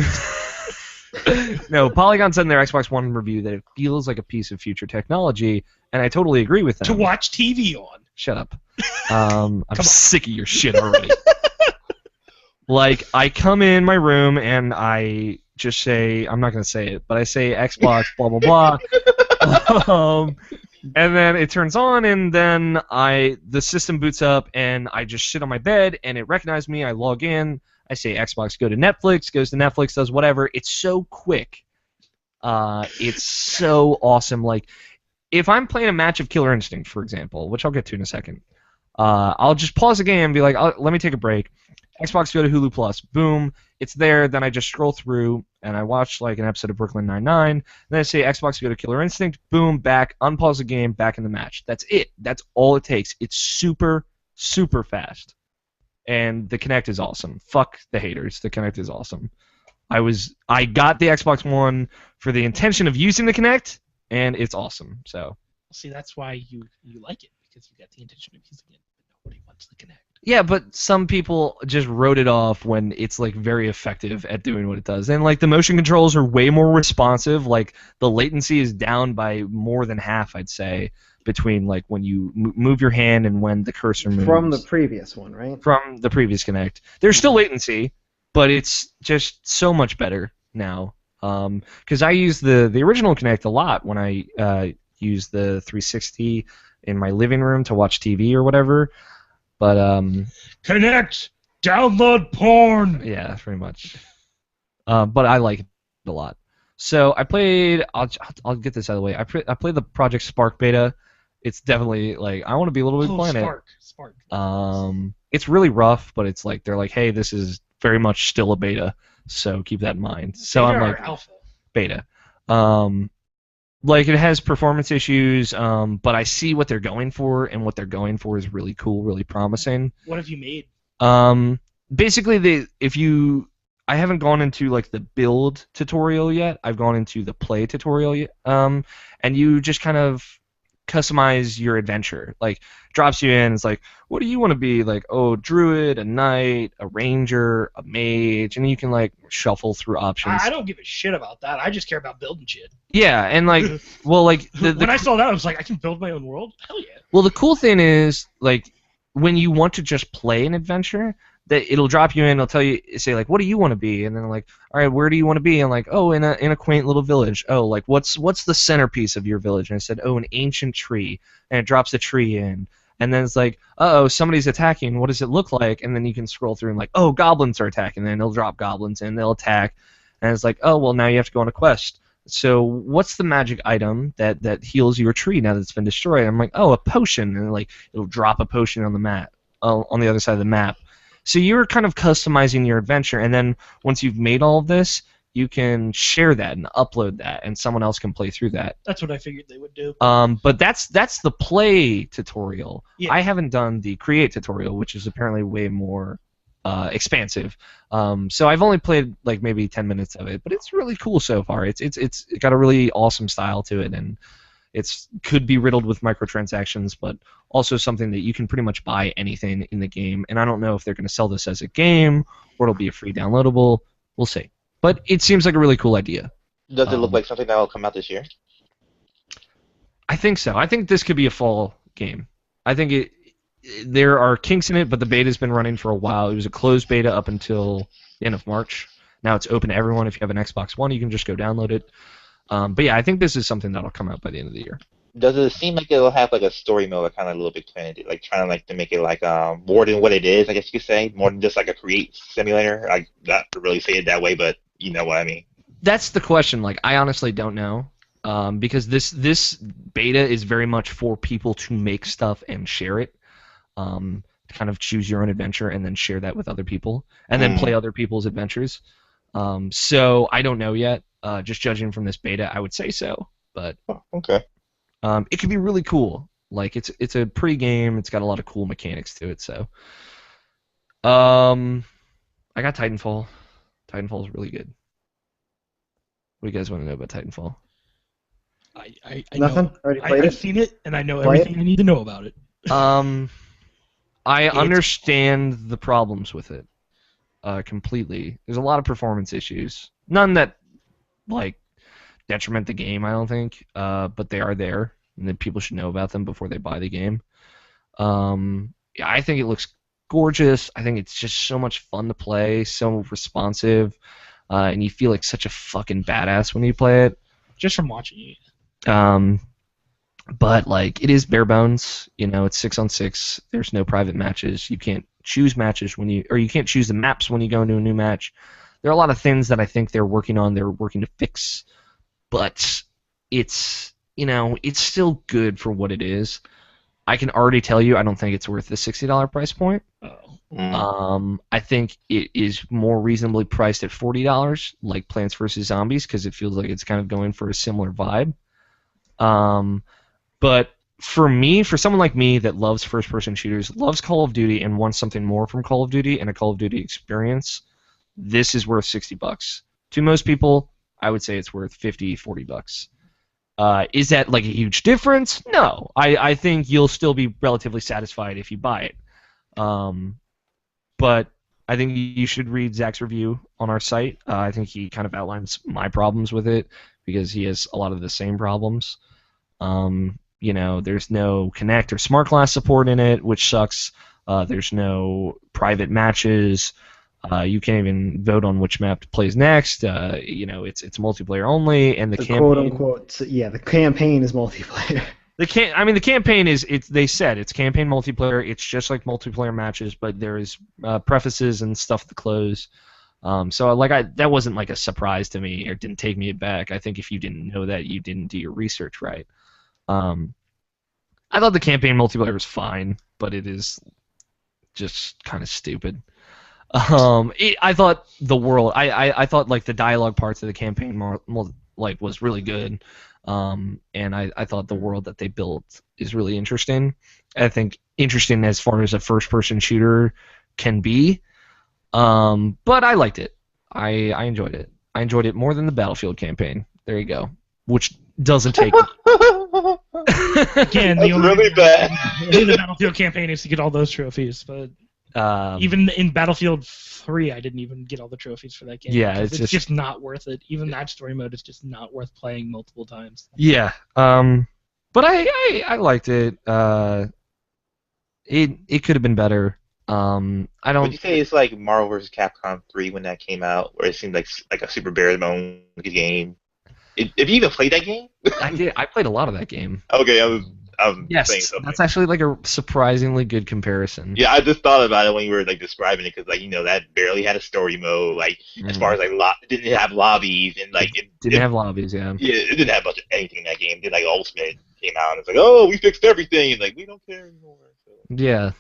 No, Polygon said in their Xbox One review that it feels like a piece of future technology, and I totally agree with them. To watch TV on. Shut up. I'm sick of your shit already. Like, I come in my room and I just say, I'm not going to say it, but I say Xbox, blah, blah, blah. And then it turns on, and then the system boots up, and I just sit on my bed, and it recognizes me. I log in. I say Xbox, go to Netflix, goes to Netflix, does whatever. It's so quick. It's so awesome. Like, if I'm playing a match of Killer Instinct, for example, which I'll get to in a second, I'll just pause the game and be like, let me take a break. Xbox, go to Hulu Plus. Boom, it's there. Then I just scroll through and I watch like an episode of Brooklyn Nine-Nine. Then I say Xbox, go to Killer Instinct. Boom, back. Unpause the game. Back in the match. That's it. That's all it takes. It's super, super fast. And the Kinect is awesome. Fuck the haters. The Kinect is awesome. I got the Xbox One for the intention of using the Kinect, and it's awesome. So. See, that's why you like it, because you got the intention of using it, but nobody wants the Kinect. Yeah, but some people just wrote it off when it's like very effective at doing what it does. And like the motion controls are way more responsive. Like the latency is down by more than half, I'd say, between like when you move your hand and when the cursor moves. From the previous one, right? From the previous Kinect. There's still latency, but it's just so much better now. Because I use the original Kinect a lot when I use the 360 in my living room to watch TV or whatever. But Connect, download porn. yeah, pretty much. But I like it a lot. So I played. I'll get this out of the way. I played the Project Spark beta. It's definitely like I want to be a little bit playing Spark. It's really rough, but it's like they're like, hey, this is very much still a beta, so keep that in mind. So Beta I'm or like alpha. beta. Like it has performance issues, but I see what they're going for, and what they're going for is really cool, really promising. What have you made? Basically, I haven't gone into like the build tutorial yet. I've gone into the play tutorial, and you just kind of customize your adventure. Like drops you in, it's like, what do you want to be? Like, oh, druid, a knight, a ranger, a mage, and you can like shuffle through options. I don't give a shit about that. I just care about building shit. Yeah, and like, well, like when I saw that, I was like, I can build my own world. Hell yeah. Well, the cool thing is like when you want to just play an adventure, that it'll drop you in, it'll tell you, say like, what do you want to be? And then like, all right, where do you want to be? And like, oh, in a quaint little village. Oh, like what's the centerpiece of your village? And I said, oh, an ancient tree. And it drops the tree in. And then it's like, uh-oh, somebody's attacking. What does it look like? And then you can scroll through and like, oh, goblins are attacking. And then it'll drop goblins in, they'll attack. And it's like, oh, well, now you have to go on a quest. So what's the magic item that heals your tree now that it's been destroyed? And I'm like, oh, a potion. And like it'll drop a potion on the map, on the other side of the map. So you're kind of customizing your adventure, and then once you've made all of this, you can share that and upload that, and someone else can play through that. That's what I figured they would do. But that's the play tutorial. Yeah. I haven't done the create tutorial, which is apparently way more expansive. So I've only played like maybe 10 minutes of it, but it's really cool so far. It's got a really awesome style to it, and it's could be riddled with microtransactions, but also something that you can pretty much buy anything in the game. And I don't know if they're going to sell this as a game or it'll be a free downloadable. We'll see. But it seems like a really cool idea. Does it look like something that will come out this year? I think so. I think this could be a fall game. I think there are kinks in it, but the beta's been running for a while. It was a closed beta up until the end of March. Now it's open to everyone. If you have an Xbox One, you can just go download it. But yeah, I think this is something that'll come out by the end of the year. Does it seem like it'll have like a story mode, like kind of a Little Big Planet, like trying like to make it like more than what it is? I guess you could say more than just like a create simulator. I not to really say it that way, but you know what I mean. That's the question. Like, I honestly don't know, because this beta is very much for people to make stuff and share it. To kind of choose your own adventure and then share that with other people, and then play other people's adventures. So I don't know yet. Just judging from this beta, I would say so. But okay. It could be really cool. Like it's a pretty game. It's got a lot of cool mechanics to it. So, I got Titanfall. Titanfall is really good. What do you guys want to know about Titanfall? I Nothing? know. Already played I've it? seen it, and I know Play everything I need to know about it. I understand the problems with it completely. There's a lot of performance issues. None that like detriment the game, I don't think, but they are there, and then people should know about them before they buy the game. Yeah, I think it looks gorgeous. I think it's just so much fun to play, so responsive, and you feel like such a fucking badass when you play it. Just from watching it. But like it is bare bones, you know, it's 6-on-6. There's no private matches. You can't choose matches you can't choose the maps when you go into a new match. There are a lot of things that I think they're working to fix, but it's, you know, it's still good for what it is. I can already tell you I don't think it's worth the $60 price point. I think it is more reasonably priced at $40, like Plants vs. Zombies, because it feels like it's kind of going for a similar vibe. But for me, for someone like me that loves first-person shooters, loves Call of Duty, and wants something more from Call of Duty and a Call of Duty experience, this is worth $60. To most people, I would say it's worth $50, $40. Is that like a huge difference? No. I think you'll still be relatively satisfied if you buy it. But I think you should read Zach's review on our site. I think he kind of outlines my problems with it because he has a lot of the same problems. You know, there's no Connect or Smart Class support in it, which sucks. There's no private matches. You can't even vote on which map plays next. It's multiplayer only, and the campaign, quote unquote. The campaign is multiplayer. the campaign is they said it's campaign multiplayer. It's just like multiplayer matches, but there is prefaces and stuff at the close. So that wasn't like a surprise to me, or didn't take me aback. I think if you didn't know that, you didn't do your research right. I thought the campaign multiplayer was fine, but it is just kind of stupid. I thought the world. I thought like the dialogue parts of the campaign was really good. And I thought the world that they built is really interesting. I think interesting as far as a first-person shooter can be. But I liked it. I enjoyed it. I enjoyed it more than the Battlefield campaign. There you go. Which doesn't take. Again, That's really bad. The Battlefield campaign is to get all those trophies, but even in Battlefield 3, I didn't even get all the trophies for that game. Yeah, it's just not worth it. Even that story mode is just not worth playing multiple times. Yeah. But I liked it. It could have been better. Would you say it's like Marvel vs. Capcom 3 when that came out, where it seemed like a super bare bones game? Have you even played that game? I did. I played a lot of that game. Okay, I was yes, saying something. that's actually like a surprisingly good comparison. Yeah, I just thought about it when you were like describing it, because that barely had a story mode. Like as far as like it didn't have lobbies, and like it didn't have lobbies. Yeah. Yeah, it didn't have much of anything in that game. Then like Ultimate came out, and it's like, oh, we fixed everything, and like we don't care anymore. So. Yeah.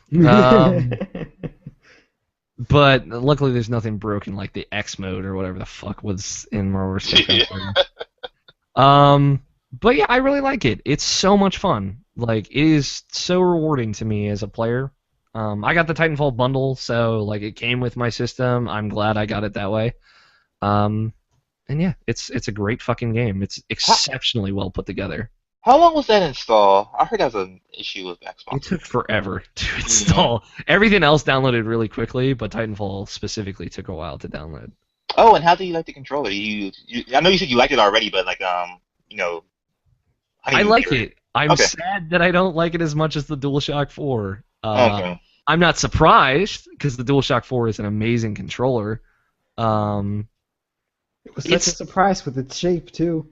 But luckily, there's nothing broken like the X mode or whatever the fuck was in Marvel vs. Capcom. But yeah, I really like it. It's so much fun. Like, it is so rewarding to me as a player. I got the Titanfall bundle, so like it came with my system. I'm glad I got it that way. And yeah, it's a great fucking game. It's exceptionally well put together. How long was that install? I heard that was an issue with Xbox. It took forever to install. Everything else downloaded really quickly, but Titanfall specifically took a while to download. Oh, and how do you like the controller? I know you said you liked it already, but like I like it. I'm sad that I don't like it as much as the DualShock 4. Okay. I'm not surprised because the DualShock 4 is an amazing controller. It was such a surprise with its shape too.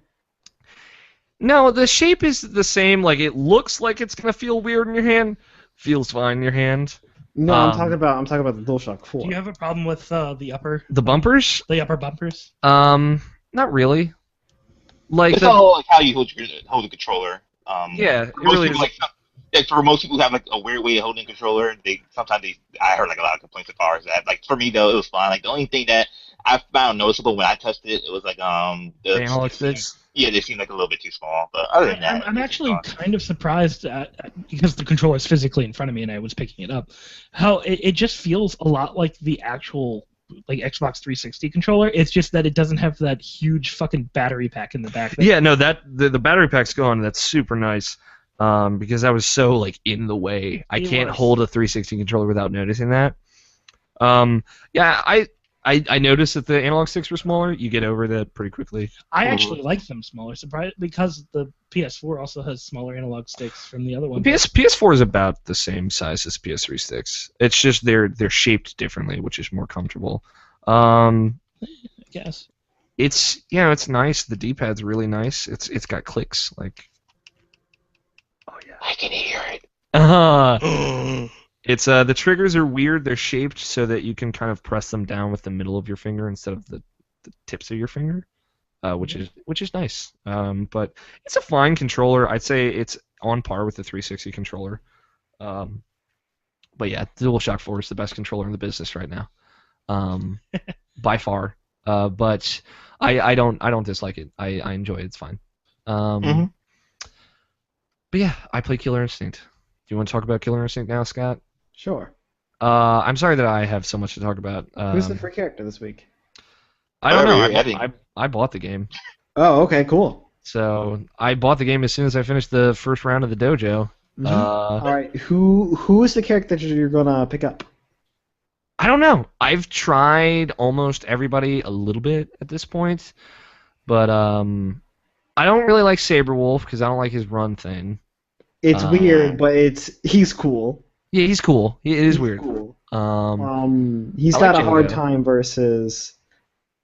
No, the shape is the same. Like, it looks like it's gonna feel weird in your hand. Feels fine in your hand. No, I'm talking about the DualShock 4. Do you have a problem with the upper bumpers? The upper bumpers? Not really. Like it's all like how you hold the controller. Yeah, it really is. For most people who have like a weird way of holding a controller, I heard like a lot of complaints of cars that like for me though it was fine. Like the only thing that I found noticeable when I tested it was like the analog sticks. Yeah, they seem like a little bit too small. But other than that, I'm actually kind of surprised because the controller is physically in front of me and I was picking it up. How it just feels a lot like the actual like Xbox 360 controller. It's just that it doesn't have that huge fucking battery pack in the back. Yeah, no, that the battery pack's gone. That's super nice. Because that was so like in the way. I can't hold a 360 controller without noticing that. Yeah, I noticed that the analog sticks were smaller. You get over that pretty quickly. I actually like them smaller, surprised because the PS4 also has smaller analog sticks from the other one. PS4 is about the same size as PS3 sticks. It's just they're shaped differently, which is more comfortable. I guess. It's nice. The D-pad's really nice. It's got clicks like. Oh yeah. I can hear it. It's the triggers are weird. They're shaped so that you can kind of press them down with the middle of your finger instead of the tips of your finger, which is nice. But it's a fine controller. I'd say it's on par with the 360 controller. But yeah, the DualShock 4 is the best controller in the business right now, by far. But I don't dislike it. I enjoy it. It's fine. But yeah, I play Killer Instinct. Do you want to talk about Killer Instinct now, Scott? Sure. I'm sorry that I have so much to talk about. Who's the free character this week? I don't know. I bought the game. Oh, okay, cool. So I bought the game as soon as I finished the first round of the dojo. Mm-hmm. All right, who is the character that you're gonna pick up? I don't know. I've tried almost everybody a little bit at this point, but I don't really like Saberwolf because I don't like his run thing. It's weird, but he's cool. Yeah, he's cool. It is weird. Cool. He's I got like a hard Django. time versus.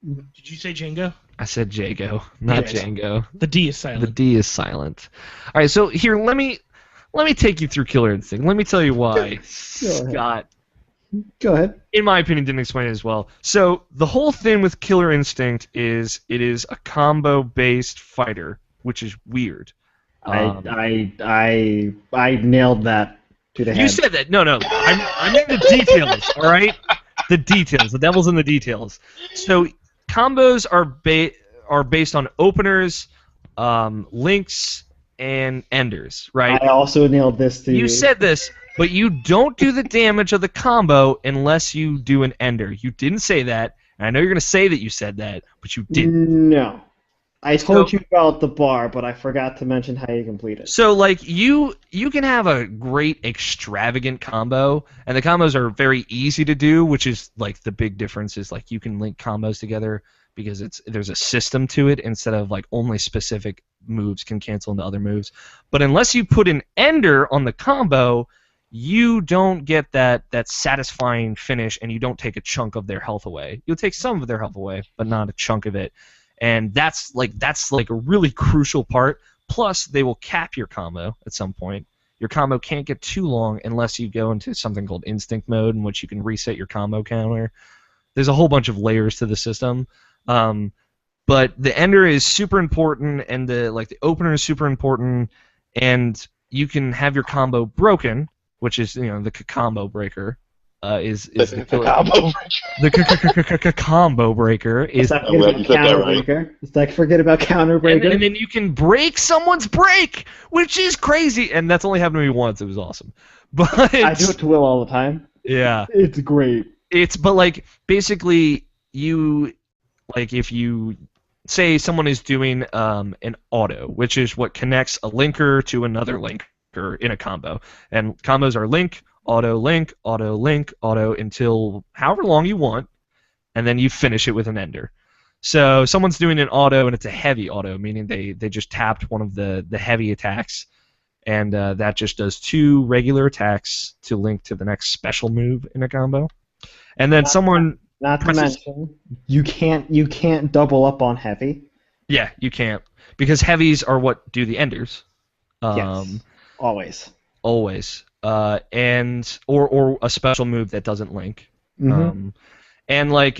Did you say Django? I said Jago, not Yes. Django. The D is The silent. D is silent. All right, so here, let me take you through Killer Instinct. Let me tell you why Go ahead. Scott, Go ahead. in my opinion, didn't explain it as well. So the whole thing with Killer Instinct is it is a combo-based fighter, which is weird. I nailed that to the head. You said that. No. I'm in the details. All right, the details. The devil's in the details. So combos are based on openers, links, and enders. Right. I also nailed this to You said this, but you don't do the damage of the combo unless you do an ender. You didn't say that, and I know you're gonna say that you said that, but you didn't. No. I told you about the bar, but I forgot to mention how you complete it. So, like, you can have a great extravagant combo, and the combos are very easy to do, which is, like, the big difference is, like, you can link combos together because there's a system to it instead of, like, only specific moves can cancel into other moves. But unless you put an ender on the combo, you don't get that satisfying finish, and you don't take a chunk of their health away. You'll take some of their health away, but not a chunk of it. And that's like a really crucial part. Plus, they will cap your combo at some point. Your combo can't get too long unless you go into something called instinct mode, in which you can reset your combo counter. There's a whole bunch of layers to the system. But the ender is super important, and the opener is super important, and you can have your combo broken, which is the combo breaker. Is the combo the combo breaker is Let's not forget about counter breaker. Let's not forget about counter breaker. and then you can break someone's break, which is crazy, and that's only happened to me once. It was awesome, but I do it to Will all the time. Yeah, It's great. but like basically if you say someone is doing an auto, which is what connects a linker to another linker in a combo, and combos are link, link, auto until however long you want, and then you finish it with an ender. So someone's doing an auto, and it's a heavy auto, meaning they just tapped one of the heavy attacks, and that just does 2 regular attacks to link to the next special move in a combo. And then Not to mention, you can't double up on heavy. Yeah, you can't, because heavies are what do the enders. Yes, always. Always. And or a special move that doesn't link. Mm-hmm. And like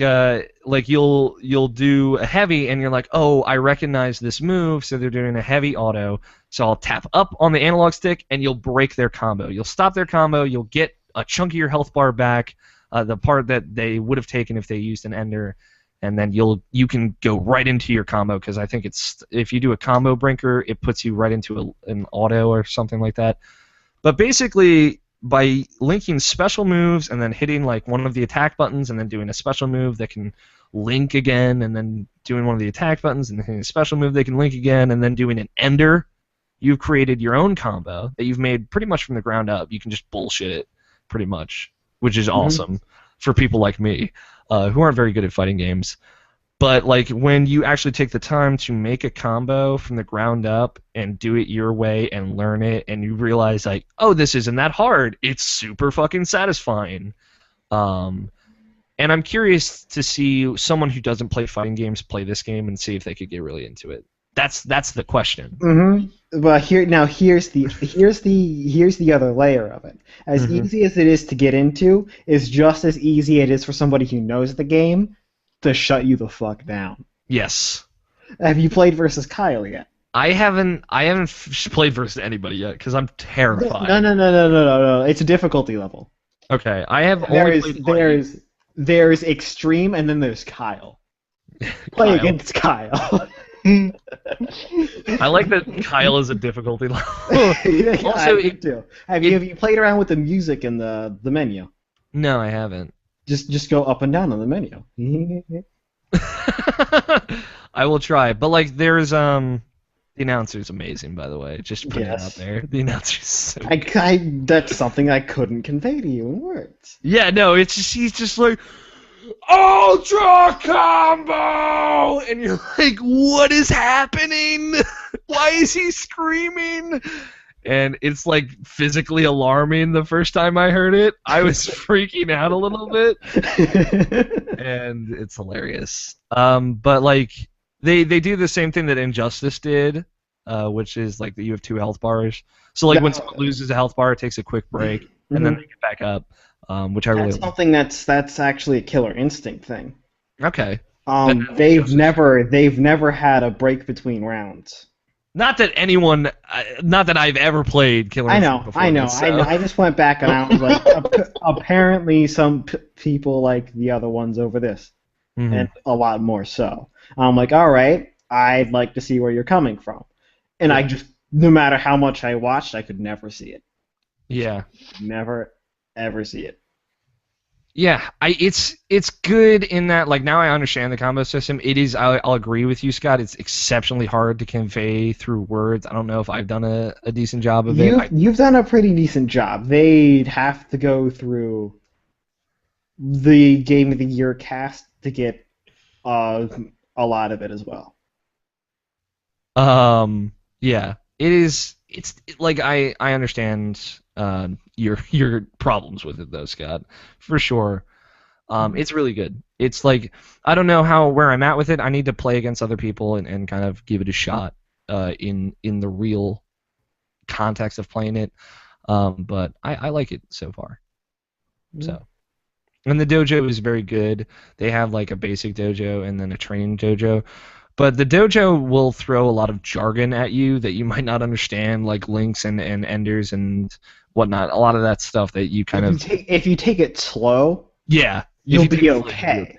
you'll do a heavy, and you're like, oh, I recognize this move, so they're doing a heavy auto, so I'll tap up on the analog stick, and you'll break their combo. You'll stop their combo. You'll get a chunk of your health bar back, the part that they would have taken if they used an ender, and then you can go right into your combo, because I think if you do a combo breaker, it puts you right into an auto or something like that. But basically, by linking special moves and then hitting like one of the attack buttons and then doing a special move that can link again, and then doing one of the attack buttons and then hitting a special move that can link again, and then doing an ender, you've created your own combo that you've made pretty much from the ground up. You can just bullshit it, pretty much, which is awesome for people like me who aren't very good at fighting games. But like when you actually take the time to make a combo from the ground up and do it your way and learn it, and you realize like, oh, this isn't that hard. It's super fucking satisfying. And I'm curious to see someone who doesn't play fighting games play this game and see if they could get really into it. That's the question. Mm-hmm. But here's the other layer of it. As easy as it is to get into, is just as easy it is for somebody who knows the game to shut you the fuck down. Yes. Have you played versus Kyle yet? I haven't played versus anybody yet because I'm terrified. No. It's a difficulty level. Okay, I have only played there's extreme, and then there's Kyle. Play against Kyle. I like that Kyle is a difficulty level. Also, have you played around with the music in the menu? No, I haven't. Just go up and down on the menu. I will try, but like there's the announcer's amazing, by the way. Just putting it out there. The announcer's so good. That's something I couldn't convey to you in words. Yeah, no, it's just he's just like Ultra Combo, and you're like, what is happening? Why is he screaming? and it's like physically alarming the first time I heard it. I was freaking out a little bit, and it's hilarious. But like they do the same thing that Injustice did, which is like that you have 2 health bars. So like when someone loses a health bar, it takes a quick break, and then they get back up, which I really That's something that's actually a Killer Instinct thing. Okay. They've never had a break between rounds. Not that I've ever played Killer Instinct before. I know. I just went back and I was like, apparently some people like the other ones over this, and a lot more so. I'm like, all right, I'd like to see where you're coming from, and I just, no matter how much I watched, I could never see it. Yeah. Never, ever see it. Yeah, it's good in that, like, now I understand the combo system. It is, I'll agree with you, Scott. It's exceptionally hard to convey through words. I don't know if I've done a decent job of it. You've done a pretty decent job. They'd have to go through the Game of the Year cast to get a lot of it as well. Yeah, it is. It's like I understand your problems with it though, Scott, for sure. It's really good. It's like, I don't know where I'm at with it. I need to play against other people and kind of give it a shot in the real context of playing it. But I like it so far. So, and the dojo is very good. They have like a basic dojo and then a training dojo. But the dojo will throw a lot of jargon at you that you might not understand, like links and enders and whatnot. A lot of that stuff that you kind of... If you take it slow, yeah, you'll be okay.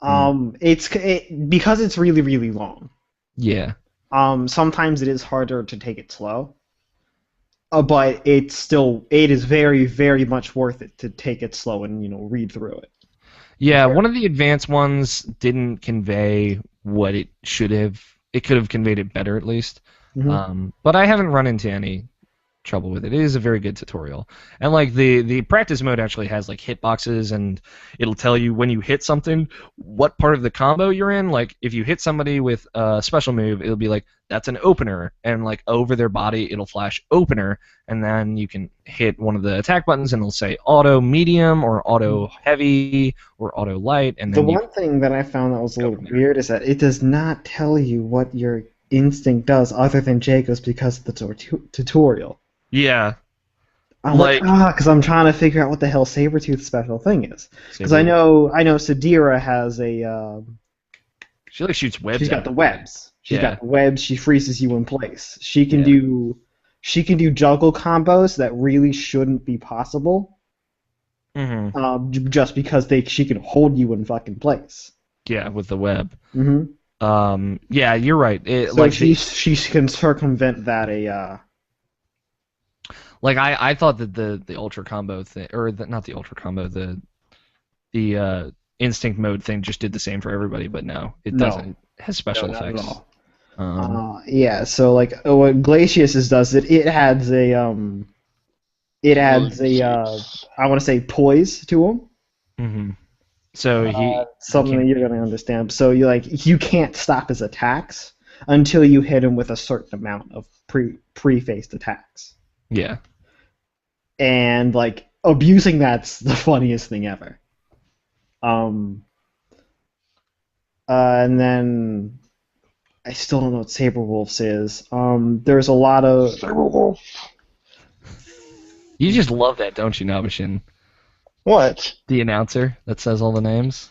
Because it's really, really long. Yeah. Sometimes it is harder to take it slow. But it is very, very much worth it to take it slow and, read through it. Yeah, one of the advanced ones didn't convey what it should have. It could have conveyed it better, at least. But I haven't run into any trouble with it. It is a very good tutorial. And like the practice mode actually has like hitboxes, and it'll tell you when you hit something what part of the combo you're in. Like if you hit somebody with a special move, it'll be like, that's an opener, and like over their body it'll flash opener, and then you can hit one of the attack buttons and it'll say auto medium or auto heavy or auto light. And then the one thing that I found that was a little weird is that it does not tell you what your instinct does other than Jacob's because of the tutorial. Yeah. I'm like, because I'm trying to figure out what the hell Sabretooth's special thing is. Because I know Sadira has a... she like shoots webs. She's got the webs. She's got the webs. She freezes you in place. She can do juggle combos that really shouldn't be possible. Just because she can hold you in fucking place. Yeah, with the web. Yeah, you're right. She can circumvent that Like I thought that the ultra combo thing, or not the ultra combo, the instinct mode thing just did the same for everybody, but no, it doesn't. It has special effects. Not at all. So like what Glacius does, it adds a I want to say poise to him. So something that you're gonna understand. So you can't stop his attacks until you hit him with a certain amount of pre-faced attacks. Yeah. And like abusing that's the funniest thing ever. And then I still don't know what Saberwolf's is. There's a lot of Saberwolf. You just love that, don't you, Nabashin? What? The announcer that says all the names.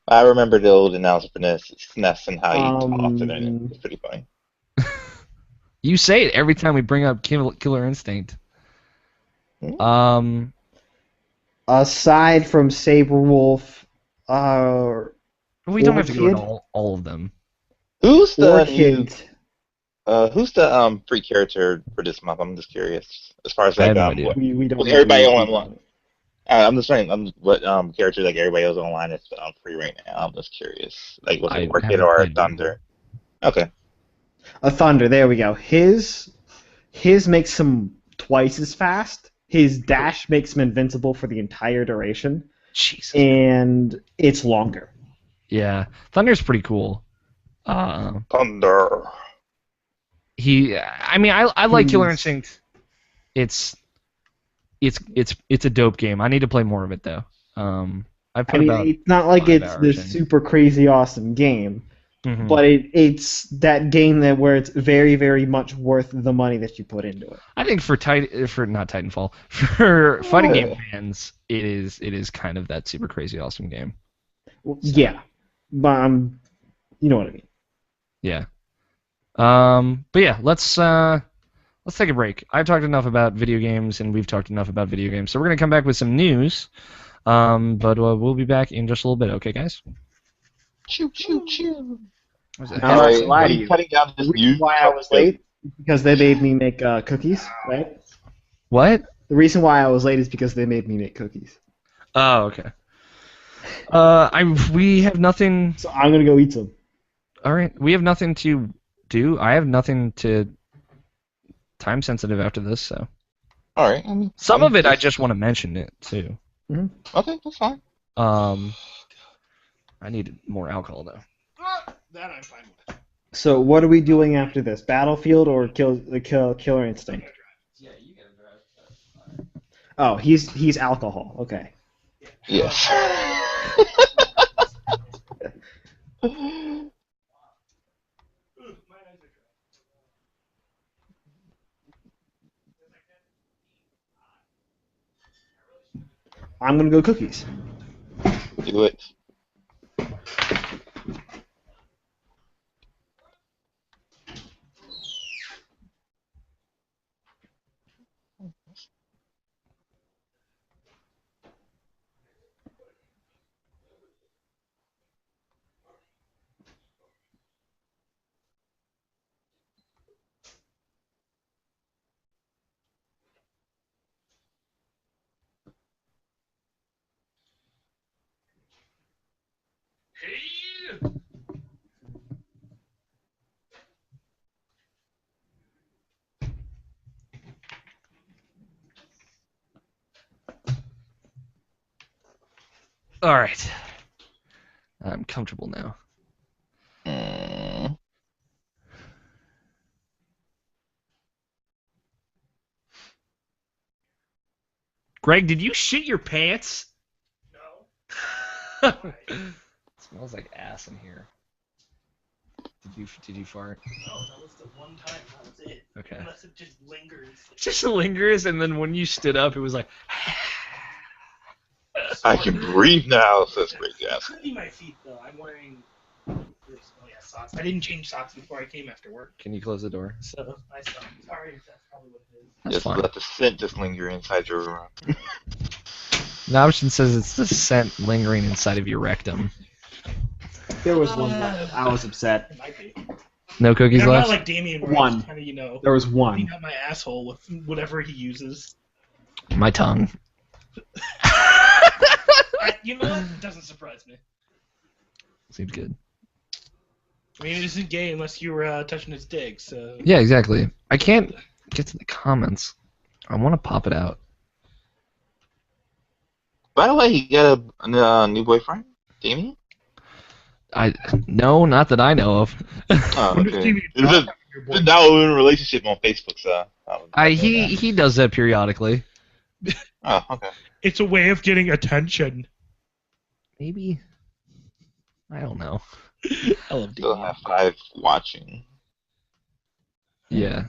I remember the old announcer for this. It's Ness and how he talked, and it's pretty funny. You say it every time we bring up Killer Instinct. Aside from Saberwolf, we don't have to go into all of them. Who's the free character for this month? I'm just curious. As far as like we don't everybody online. I'm just saying what characters like everybody else online is free right now. I'm just curious. Like was it Orchid or Thunder? Okay. A Thunder, there we go. His makes him twice as fast. His dash makes him invincible for the entire duration. Jesus. And it's longer. Yeah. Thunder's pretty cool. Thunder. I like Killer Instinct it's a dope game. I need to play more of it though. I've put about it's not like 5 it's hours this in. super crazy awesome game, Mhm. but it's that game where it's very, very much worth the money that you put into it. I think for not Titanfall, for fighting game fans, it is kind of that super crazy awesome game. Yeah, but you know what I mean. Yeah. But yeah, let's take a break. I've talked enough about video games, and we've talked enough about video games. So we're gonna come back with some news. But we'll be back in just a little bit. Okay, guys. Choo choo choo. What's that? All right, Are lie to you you. cutting down this The reason news? why I was late is because they made me make cookies, right? What? The reason why I was late is because they made me make cookies. Oh, okay. We have nothing. So I'm gonna go eat some. All right, we have nothing to do. I have nothing to time sensitive after this, so All right. some of it I just want to mention it too. Okay, that's fine. I need more alcohol though. That I'm fine with. So what are we doing after this? Battlefield or Killer Instinct? Yeah, you gotta drive. Oh, he's alcohol. Okay. Yes. I'm gonna go cookies. Do it. All right. I'm comfortable now. Greg, did you shit your pants? No. It smells like ass in here. Did you fart? No, that was the one time. That was it. Okay. Unless it just lingers. It just lingers, and then when you stood up, it was like. I can breathe now, says Great Gas. Could be my feet though. I'm wearing socks. I didn't change socks before I came after work, Can you close the door? so I stopped. Sorry if that's probably what it is. That's Just fine. let the scent just linger inside your room. The option says it's the scent lingering inside of your rectum. There was one that I was upset. It might be. No cookies I'm left? not like Damien. Where One. Kind of, There was one. clean out my asshole with whatever he uses. My tongue. You know what? It doesn't surprise me. Seems good. I mean, it isn't gay unless you were touching his dick, so... Yeah, exactly. I can't get to the comments. I want to pop it out. By the way, he got a new boyfriend, Damien? No, not that I know of. Oh, What does okay. Damien It's talk a- about your It's boyfriend? now in a relationship on Facebook, so... He does that periodically. Oh, okay. It's a way of getting attention. Maybe. I don't know. I love Still Damien. have 5 watching. Yeah.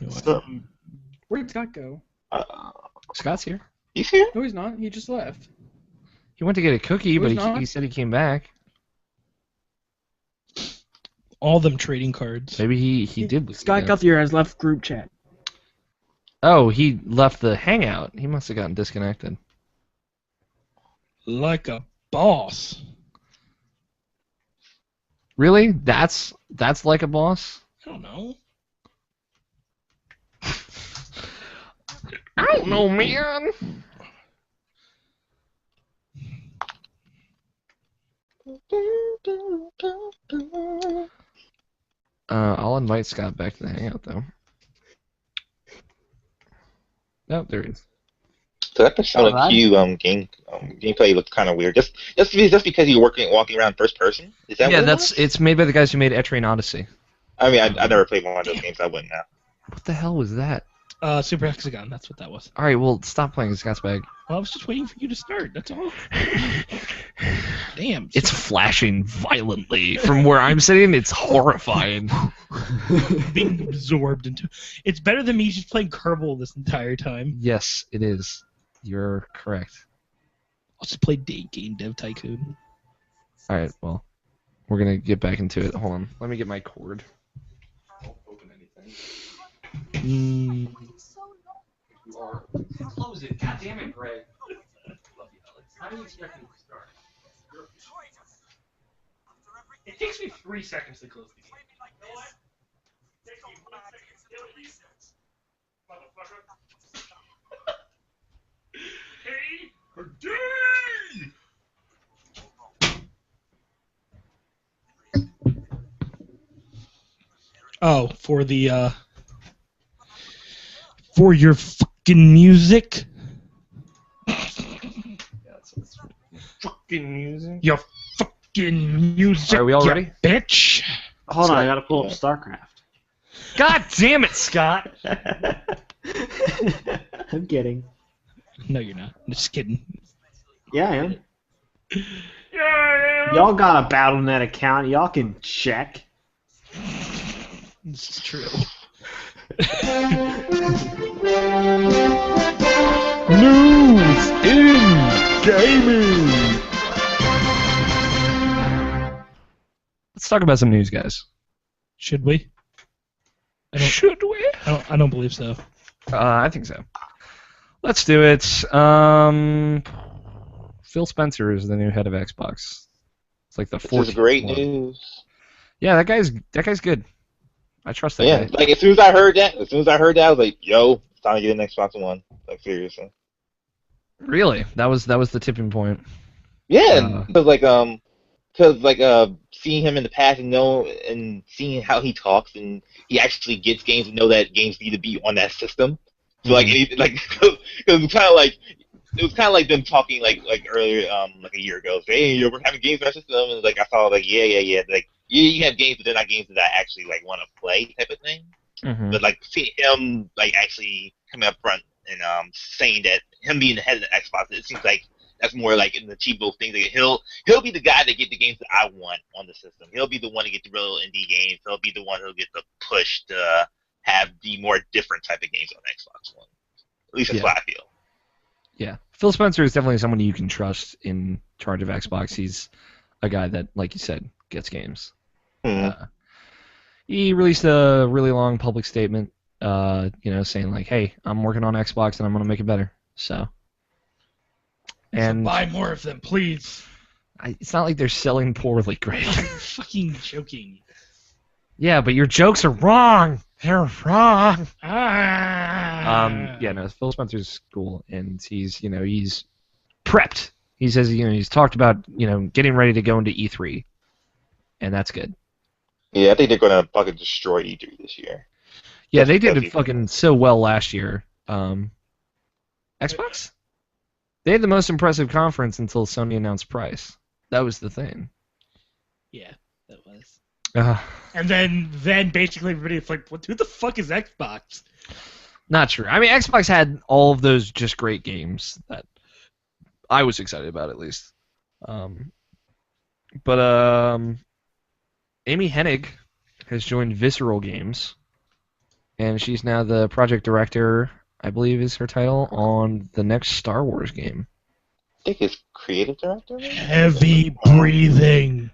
Where'd Scott go? Scott's here. He's here? No, he's not. He just left. He went to get a cookie, No, but he's not. he said he came back. All them trading cards. Maybe he did. Scott Guthier has left group chat. Oh, he left the hangout. He must have gotten disconnected. Like a boss. Really? That's like a boss? I don't know. I don't know, man. I'll invite Scott back to the hangout, though. Oh, there he is. So that Persona Q gameplay looked kind of weird. Just because you're walking around first person? Is that Yeah, what it was? it's made by the guys who made Etrian Odyssey. I mean, I never played one of those games. I wouldn't know. What the hell was that? Super Hexagon. That's what that was. All right, well, stop playing Scott's Bag. Well, I was just waiting for you to start. That's all. Damn. It's flashing violently from where I'm sitting. It's horrifying. being absorbed into. It's better than me just playing Kerbal this entire time. Yes, it is. You're correct. I'll just play Game Dev Tycoon. All right, well, we're gonna get back into it. Hold on, let me get my cord. Don't open anything. Close it. God damn it, Greg. How do you expect me to start? It takes me 3 seconds to close the game. Hey, oh, for the for your fucking music. Fucking music. Your fucking music. Are we all you ready? Bitch. Hold on, I gotta pull up StarCraft. God damn it, Scott! I'm kidding. No, you're not. I'm just kidding. Yeah, I am. Y'all got a BattleNet account. Y'all can check. This is true. News in gaming. Let's talk about some news, guys. Should we? Should we? I don't believe so. I think so. Let's do it. Phil Spencer is the new head of Xbox. It's like the This 14th is great one. news. Yeah, that guy's good. I trust that Yeah, guy. like as soon as I heard that, I was like, "Yo, it's time to get an Xbox One." Like seriously. Really? That was the tipping point. Yeah, because seeing him in the past and seeing how he talks and he actually gets games and know that games need to be on that system. So cause it was kind of like them talking like earlier like a year ago. Say, hey, we're having games on our system, and like I saw like yeah. Like you have games, but they're not games that I actually like want to play type of thing. Mm-hmm. But like seeing him like actually coming up front and saying that him being the head of the Xbox, it seems like that's more like an achievable thing. Like he'll be the guy that get the games that I want on the system. He'll be the one to get the real indie games. He'll be the one who'll get the push to have the more different type of games on Xbox One. At least that's what I feel. Yeah, Phil Spencer is definitely someone you can trust in charge of Xbox. He's a guy that, like you said, gets games. Mm-hmm. He released a really long public statement, saying like, "Hey, I'm working on Xbox and I'm gonna make it better." So buy more of them, please. It's not like they're selling poorly, Greg. I'm fucking joking. Yeah, but your jokes are wrong. They're wrong. Phil Spencer's cool, and he's prepped. He says he's talked about getting ready to go into E3, and that's good. Yeah, I think they're gonna fucking destroy E3 this year. Yeah, they did it fucking so well last year. Xbox? They had the most impressive conference until Sony announced price. That was the thing. Yeah, that was. And then basically everybody was like, who the fuck is Xbox? Not true. I mean, Xbox had all of those just great games that I was excited about, at least. But Amy Hennig has joined Visceral Games, and she's now the project director, I believe is her title, on the next Star Wars game. I think it's creative director. Maybe? Heavy breathing.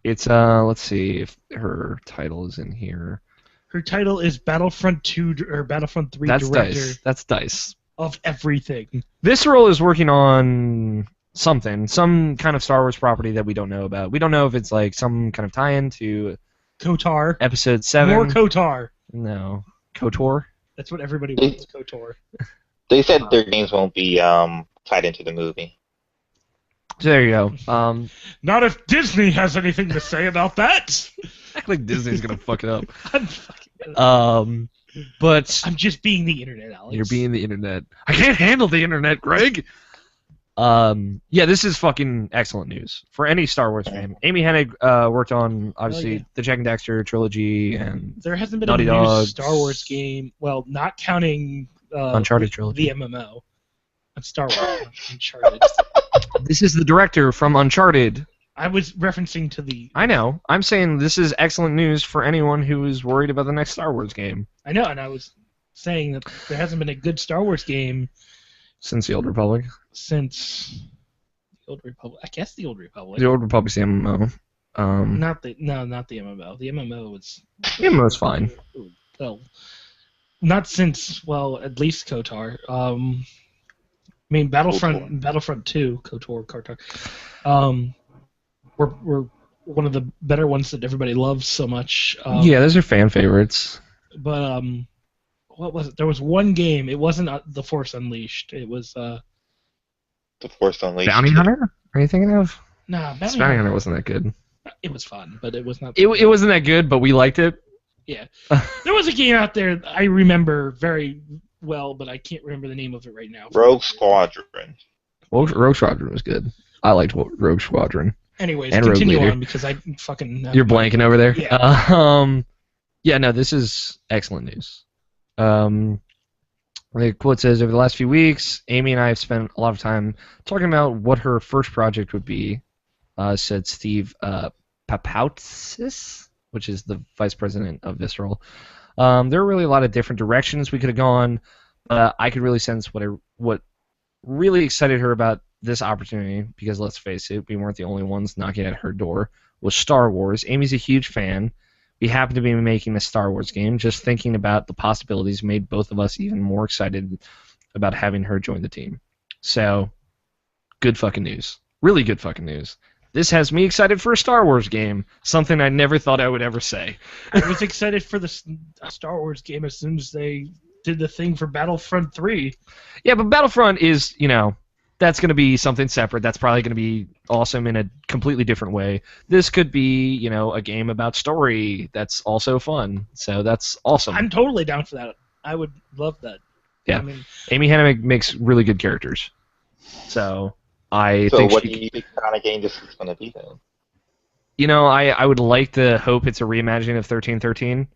It's let's see if her title is in here. Her title is Battlefront 2 or Battlefront 3 That's director DICE. That's DICE. of everything. Visceral is working on something, some kind of Star Wars property that we don't know about. We don't know if it's like some kind of tie-in to KOTOR. Episode 7. More KOTOR. No. KOTOR? That's what everybody wants, KOTOR. They said their games won't be tied into the movie. So there you go. Not if Disney has anything to say about that. Act like Disney's gonna fuck it up. I'm fucking. But I'm just being the internet, Alex. you're being the internet. I can't handle the internet, Greg. Yeah, this is fucking excellent news for any Star Wars fan. Amy Hennig worked on obviously the Jack and Daxter trilogy and There hasn't been Naughty a new Dogs. Star Wars game. Well, not counting Uncharted trilogy. the MMO. That's Star Wars, not Uncharted. This is the director from Uncharted. I was referencing to the. I know. I'm saying this is excellent news for anyone who is worried about the next Star Wars game. I know, and I was saying that there hasn't been a good Star Wars game Since the Old Republic. since the Old Republic. I guess the Old Republic. The Old Republic's the MMO. Not the MMO. The MMO was The MMO's fine. well, not since at least KOTOR. I mean Battlefront 2, KOTOR. Were one of the better ones that everybody loves so much. Yeah, those are fan favorites. But what was it? There was one game. It wasn't The Force Unleashed. It was The Force Unleashed. Bounty Hunter? Are you thinking of? nah. Bounty Hunter wasn't that good. It was fun, but it was not. It wasn't that good, but we liked it. Yeah. There was a game out there I remember very well, but I can't remember the name of it right now. Rogue Squadron. Rogue Squadron was good. I liked Rogue Squadron. Anyways, And Rogue continue Leader. on because I fucking. You're blanking over there? Yeah. Yeah, no, this is excellent news. The quote says, over the last few weeks, Amy and I have spent a lot of time talking about what her first project would be, said Steve Papoutsis, which is the vice president of Visceral. There were really a lot of different directions we could have gone. I could really sense what really excited her about this opportunity, because let's face it, we weren't the only ones knocking at her door, was Star Wars. Amy's a huge fan. We happen to be making a Star Wars game. Just thinking about the possibilities made both of us even more excited about having her join the team. So, good fucking news. Really good fucking news. This has me excited for a Star Wars game, something I never thought I would ever say. I was excited for the Star Wars game as soon as they did the thing for Battlefront 3. Yeah, but Battlefront is, that's going to be something separate. That's probably going to be awesome in a completely different way. This could be, a game about story that's also fun. So that's awesome. I'm totally down for that. I would love that. Yeah. I mean, Amy Hennig makes really good characters. So I So think what do you think kind of game this is going to be then? I would like to hope it's a reimagining of 1313.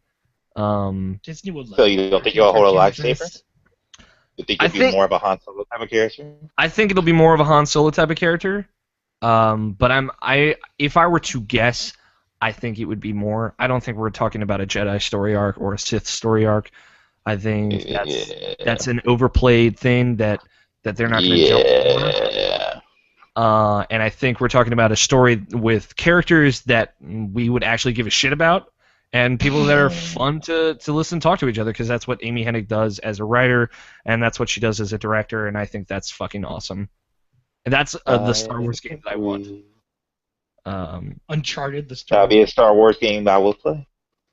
Disney would love So you don't think you'll hold a lightsaber? You think I you'll be think- more of a Han Solo type of character? I think it'll be more of a Han Solo type of character. But if I were to guess, I think it would be more. I don't think we're talking about a Jedi story arc or a Sith story arc. I think that's an overplayed thing that they're not going to jump over. Yeah. And I think we're talking about a story with characters that we would actually give a shit about, and people that are fun to listen and talk to each other, because that's what Amy Hennig does as a writer, and that's what she does as a director, and I think that's fucking awesome. And that's the Star Wars game that I want. Uncharted, the Star That'll be a Star Wars game that I will play.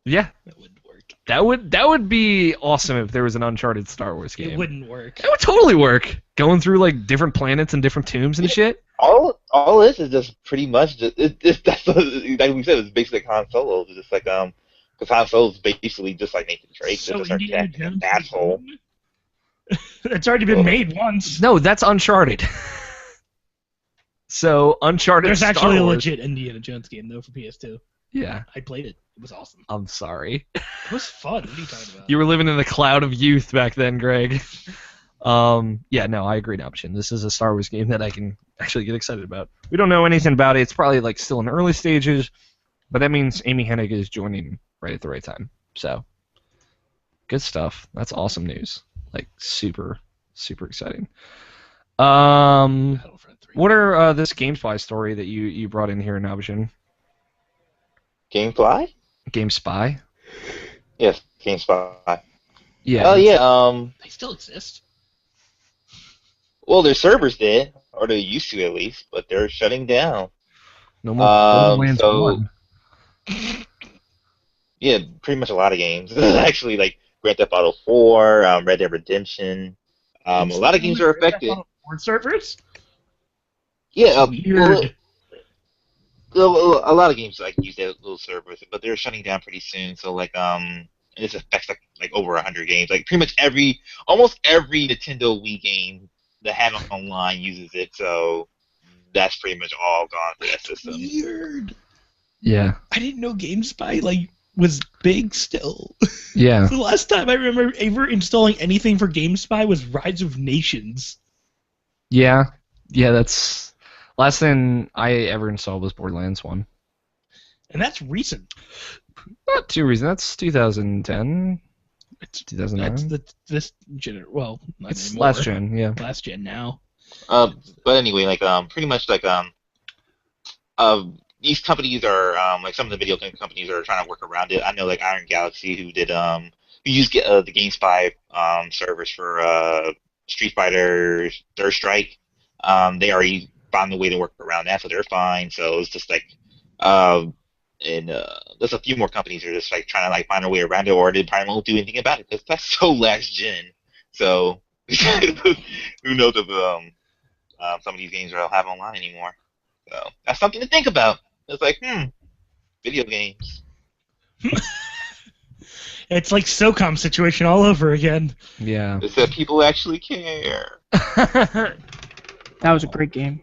Yeah, That wouldn't work. that would be awesome if there was an Uncharted Star Wars game. It wouldn't work. That would totally work. Going through like different planets and different tombs and shit. All this is just pretty much just that's like we said, it's basically like Han Solo. It's just like because Han Solo's basically just like Nathan Drake, So just a Indiana sarcastic Jones. asshole. It's already been made once. No, that's Uncharted. So Uncharted. There's Star actually a Wars. legit Indiana Jones game though for PS2. Yeah, I played it. It was awesome. I'm sorry. It was fun. What are you talking about? You were living in the cloud of youth back then, Greg. Yeah, no, I agree, Option. This is a Star Wars game that I can actually get excited about. We don't know anything about it. It's probably like still in early stages, but that means Amy Hennig is joining right at the right time. So, good stuff. That's awesome news. Like super, super exciting. Battlefront 3. What are this GameSpy story that you brought in here in Option? Gamefly? GameSpy? Yes, GameSpy. Yeah. Oh yeah. They still exist. Well, their servers did, or they used to at least, but they're shutting down. No more Borderlands so- 1. Yeah, pretty much a lot of games. Actually, like Grand Theft Auto 4, Red Dead Redemption. A lot of games are affected. Board servers? Yeah, Weird. a lot of games like use their little servers, but they're shutting down pretty soon. So like this affects like over 100 games. Like pretty much almost every Nintendo Wii game the Have It Online uses it, so that's pretty much all gone to that system. Weird. Yeah. I didn't know GameSpy was big still. Yeah. The last time I remember ever installing anything for GameSpy was Rise of Nations. Yeah. Yeah, that's... Last thing I ever installed was Borderlands 1. And that's recent. Not too recent. That's 2010. It's 2009. That's this gen. Well, not It's anymore. last gen, yeah. Last gen now. But anyway, pretty much these companies are like some of the video game companies are trying to work around it. I know like Iron Galaxy who used the GameSpy servers for Street Fighter Third Strike. They already found a way to work around that, so they're fine. So it's just like there's a few more companies that are just like trying to like find a way around it, or they probably won't do anything about it because that's so last gen. So who knows if some of these games will have online anymore. So that's something to think about. It's like, video games. It's like SOCOM situation all over again. Yeah. It's that people actually care. That was a great game.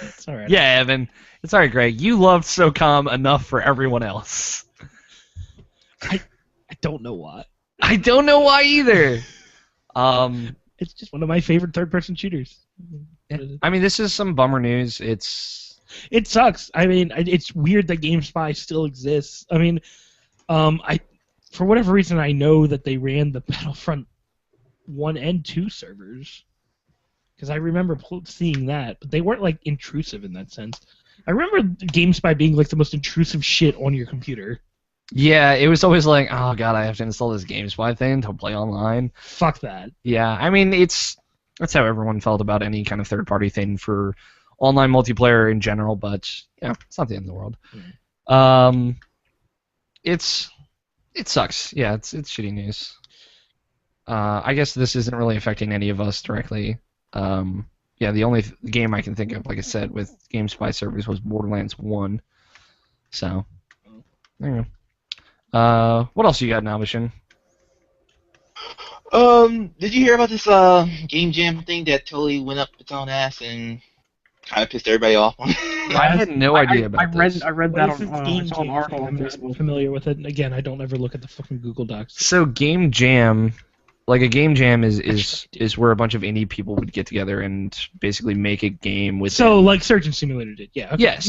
It's alright. Yeah, Evan. It's alright, Greg. You loved SOCOM enough for everyone else. I don't know why. I don't know why either. It's just one of my favorite third-person shooters. I mean, this is some bummer news. It sucks. I mean, it's weird that GameSpy still exists. I mean, for whatever reason, I know that they ran the Battlefront 1 and 2 servers. Because I remember seeing that, but they weren't, like, intrusive in that sense. I remember GameSpy being, like, the most intrusive shit on your computer. Yeah, it was always like, oh god, I have to install this GameSpy thing to play online. Fuck that. Yeah, I mean, that's how everyone felt about any kind of third-party thing for online multiplayer in general, but, yeah, it's not the end of the world. It sucks. Yeah, it's shitty news. I guess this isn't really affecting any of us directly. Yeah, the only game I can think of, like I said, with GameSpy servers was Borderlands 1. So, there you go. What else you got now, Vishen? Did you hear about this game jam thing that totally went up its own ass and kind of pissed everybody off? I had no idea about this. I read What that is this on Game I saw an Jam article thing? on I'm Facebook. not familiar with it. And again, I don't ever look at the fucking Google Docs. So Game Jam, like a game jam is where a bunch of indie people would get together and basically make a game with. So, like Surgeon Simulator did, yeah. Okay. Yes.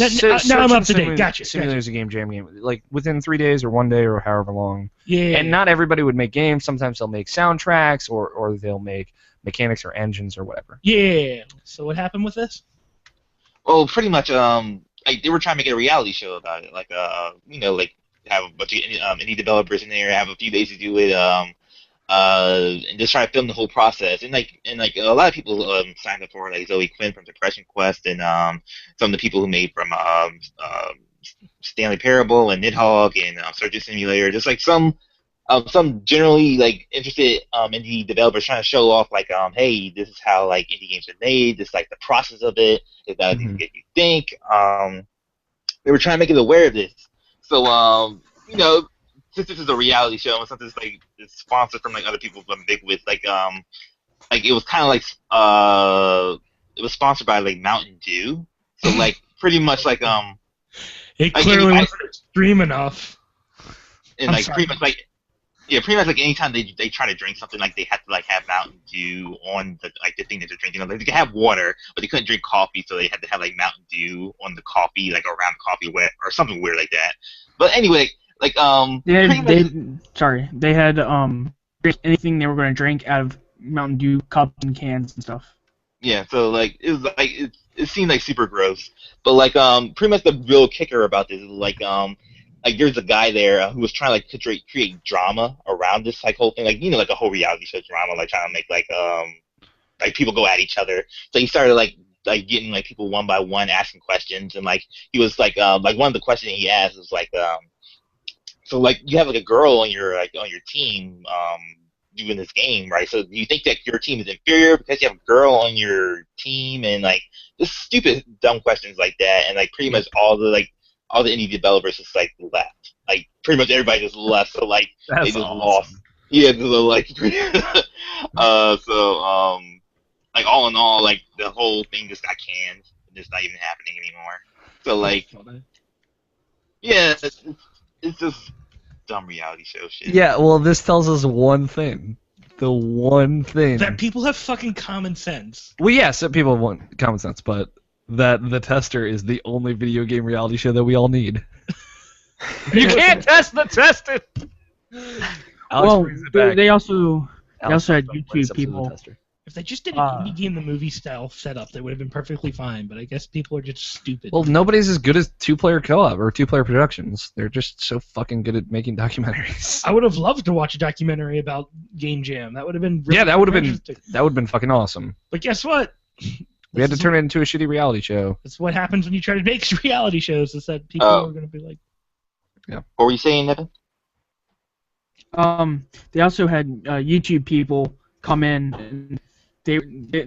Now I'm up to date. Gotcha. Simulator is a game jam game, like within 3 days or 1 day or however long. Yeah. And not everybody would make games. Sometimes they'll make soundtracks or they'll make mechanics or engines or whatever. Yeah. So what happened with this? Well, pretty much, like they were trying to make a reality show about it, like like have a bunch of indie developers in there, have a few days to do it, and just try to film the whole process. And a lot of people signed up for it, like Zoe Quinn from Depression Quest, and some of the people who made from Stanley Parable and Nidhogg and Surgeon Simulator, just like some generally like interested indie developers trying to show off like hey, this is how like indie games are made, this like the process of it, is that you think. They were trying to make it aware of this. So since this is a reality show and something like it's sponsored from like other people I'm big with, like it was kind of like it was sponsored by like Mountain Dew. So like pretty much like It like, clearly I- wasn't extreme enough. and I'm like sorry. pretty much like like anytime they try to drink something, like they had to like have Mountain Dew on the thing that they're drinking. Like they could have water, but they couldn't drink coffee, so they had to have like Mountain Dew on the coffee, like around the coffee wet or something weird like that. But anyway, like They had drink anything they were going to drink out of Mountain Dew cups and cans and stuff. yeah, so like it was like it seemed like super gross. But like pretty much the real kicker about this is like there's a guy there who was trying to like create drama around this like whole thing, like like a whole reality show drama, like trying to make like people go at each other. So he started like getting like people one by one asking questions, and like he was like one of the questions he asked was like so like you have like a girl on your team doing this game, right? So do you think that your team is inferior because you have a girl on your team, and like just stupid dumb questions like that, and like pretty much all the indie developers just like left. Like pretty much everybody just left. So like That's they just awesome. lost. Yeah, so like like all in all, like the whole thing just got canned. It's not even happening anymore. So like, yeah, it's just dumb reality show shit. Yeah, well, this tells us one thing. The one thing. That people have fucking common sense. Well, yes, that people want common sense, but that The Tester is the only video game reality show that we all need. You can't test the tested! Well, they also had YouTube people. If they just did an indie game the movie style setup, they would have been perfectly fine. But I guess people are just stupid. Well, nobody's as good as two-player co-op or two-player productions. They're just so fucking good at making documentaries. I would have loved to watch a documentary about Game Jam. That would have been really that would have been fucking awesome. But guess what? We had to turn it into a shitty reality show. That's what happens when you try to make reality shows. Is that people are going to be like, yeah. What were you saying, Evan? They also had YouTube people come in, and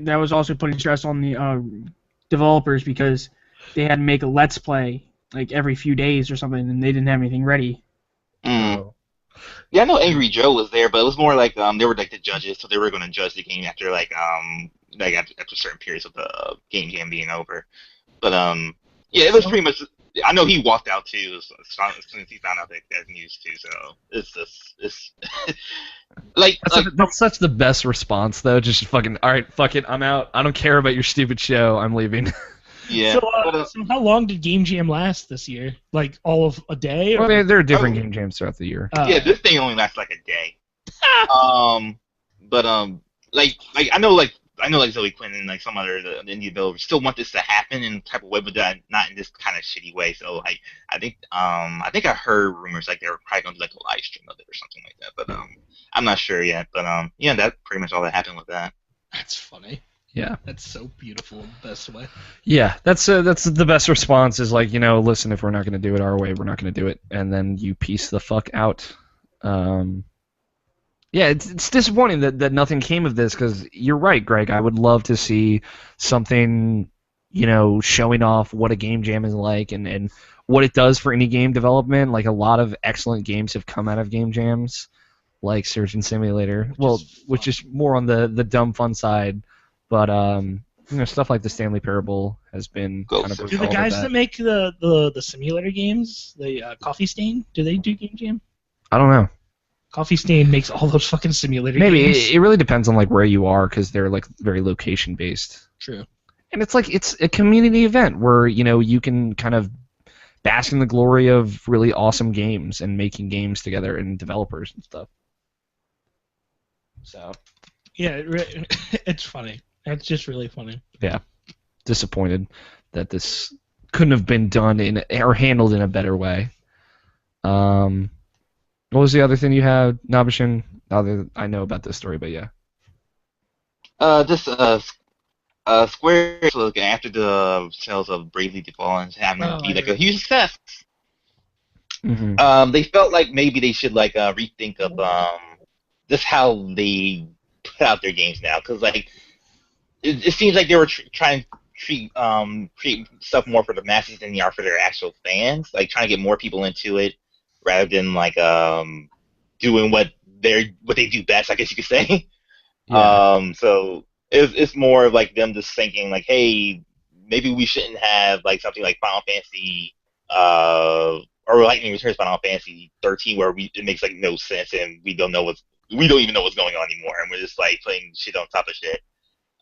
that was also putting stress on the developers because they had to make a Let's Play like every few days or something, and they didn't have anything ready. Mm. Yeah, I know Angry Joe was there, but it was more like they were like the judges, so they were going to judge the game after after certain periods of the Game Jam being over. But yeah, it was pretty much. I know he walked out too as soon as he found out that news too. So it's like that's such the best response though. Just fucking all right, fuck it, I'm out. I don't care about your stupid show. I'm leaving. Yeah. So how long did Game Jam last this year? Like all of a day? Or? Well, there are different Game Jams throughout the year. Yeah, this thing only lasts like a day. Like I know Zoe Quinn and like some other the indie developers still want this to happen in a type of way, but not in this kind of shitty way. So like I think I heard rumors like they were probably gonna do like a live stream of it or something like that. But I'm not sure yet. But yeah, that's pretty much all that happened with that. That's funny. Yeah. That's so beautiful in the best way. Yeah, that's the best response is like, listen, if we're not gonna do it our way, we're not gonna do it, and then you piece the fuck out. Yeah, it's disappointing that nothing came of this because you're right, Greg. I would love to see something, showing off what a game jam is like and what it does for any game development. Like a lot of excellent games have come out of game jams, like Surgeon Simulator. Which is more on the dumb fun side, but stuff like the Stanley Parable has been kind of. Do the guys that make the simulator games, the Coffee Stain, do they do game jam? I don't know. Coffee Stain makes all those fucking simulator Maybe games. it really depends on like where you are because they're like very location based. True. And it's like it's a community event where you can kind of bask in the glory of really awesome games and making games together and developers and stuff. So. Yeah, it's funny. It's just really funny. Yeah. Disappointed that this couldn't have been done or handled in a better way. What was the other thing you had, Nabishin? I know about this story, but yeah. Square looking after the sales of Bravely Default having to be like a huge success. Mm-hmm. They felt like maybe they should like rethink of just how they put out their games now, because like it seems like they were trying to create stuff more for the masses than they are for their actual fans, like trying to get more people into it rather than like doing what they do best, I guess you could say. Yeah. So it's more of like them just thinking like, hey, maybe we shouldn't have like something like Final Fantasy or Lightning Returns Final Fantasy 13 where it makes like no sense and we don't even know what's going on anymore, and we're just like playing shit on top of shit.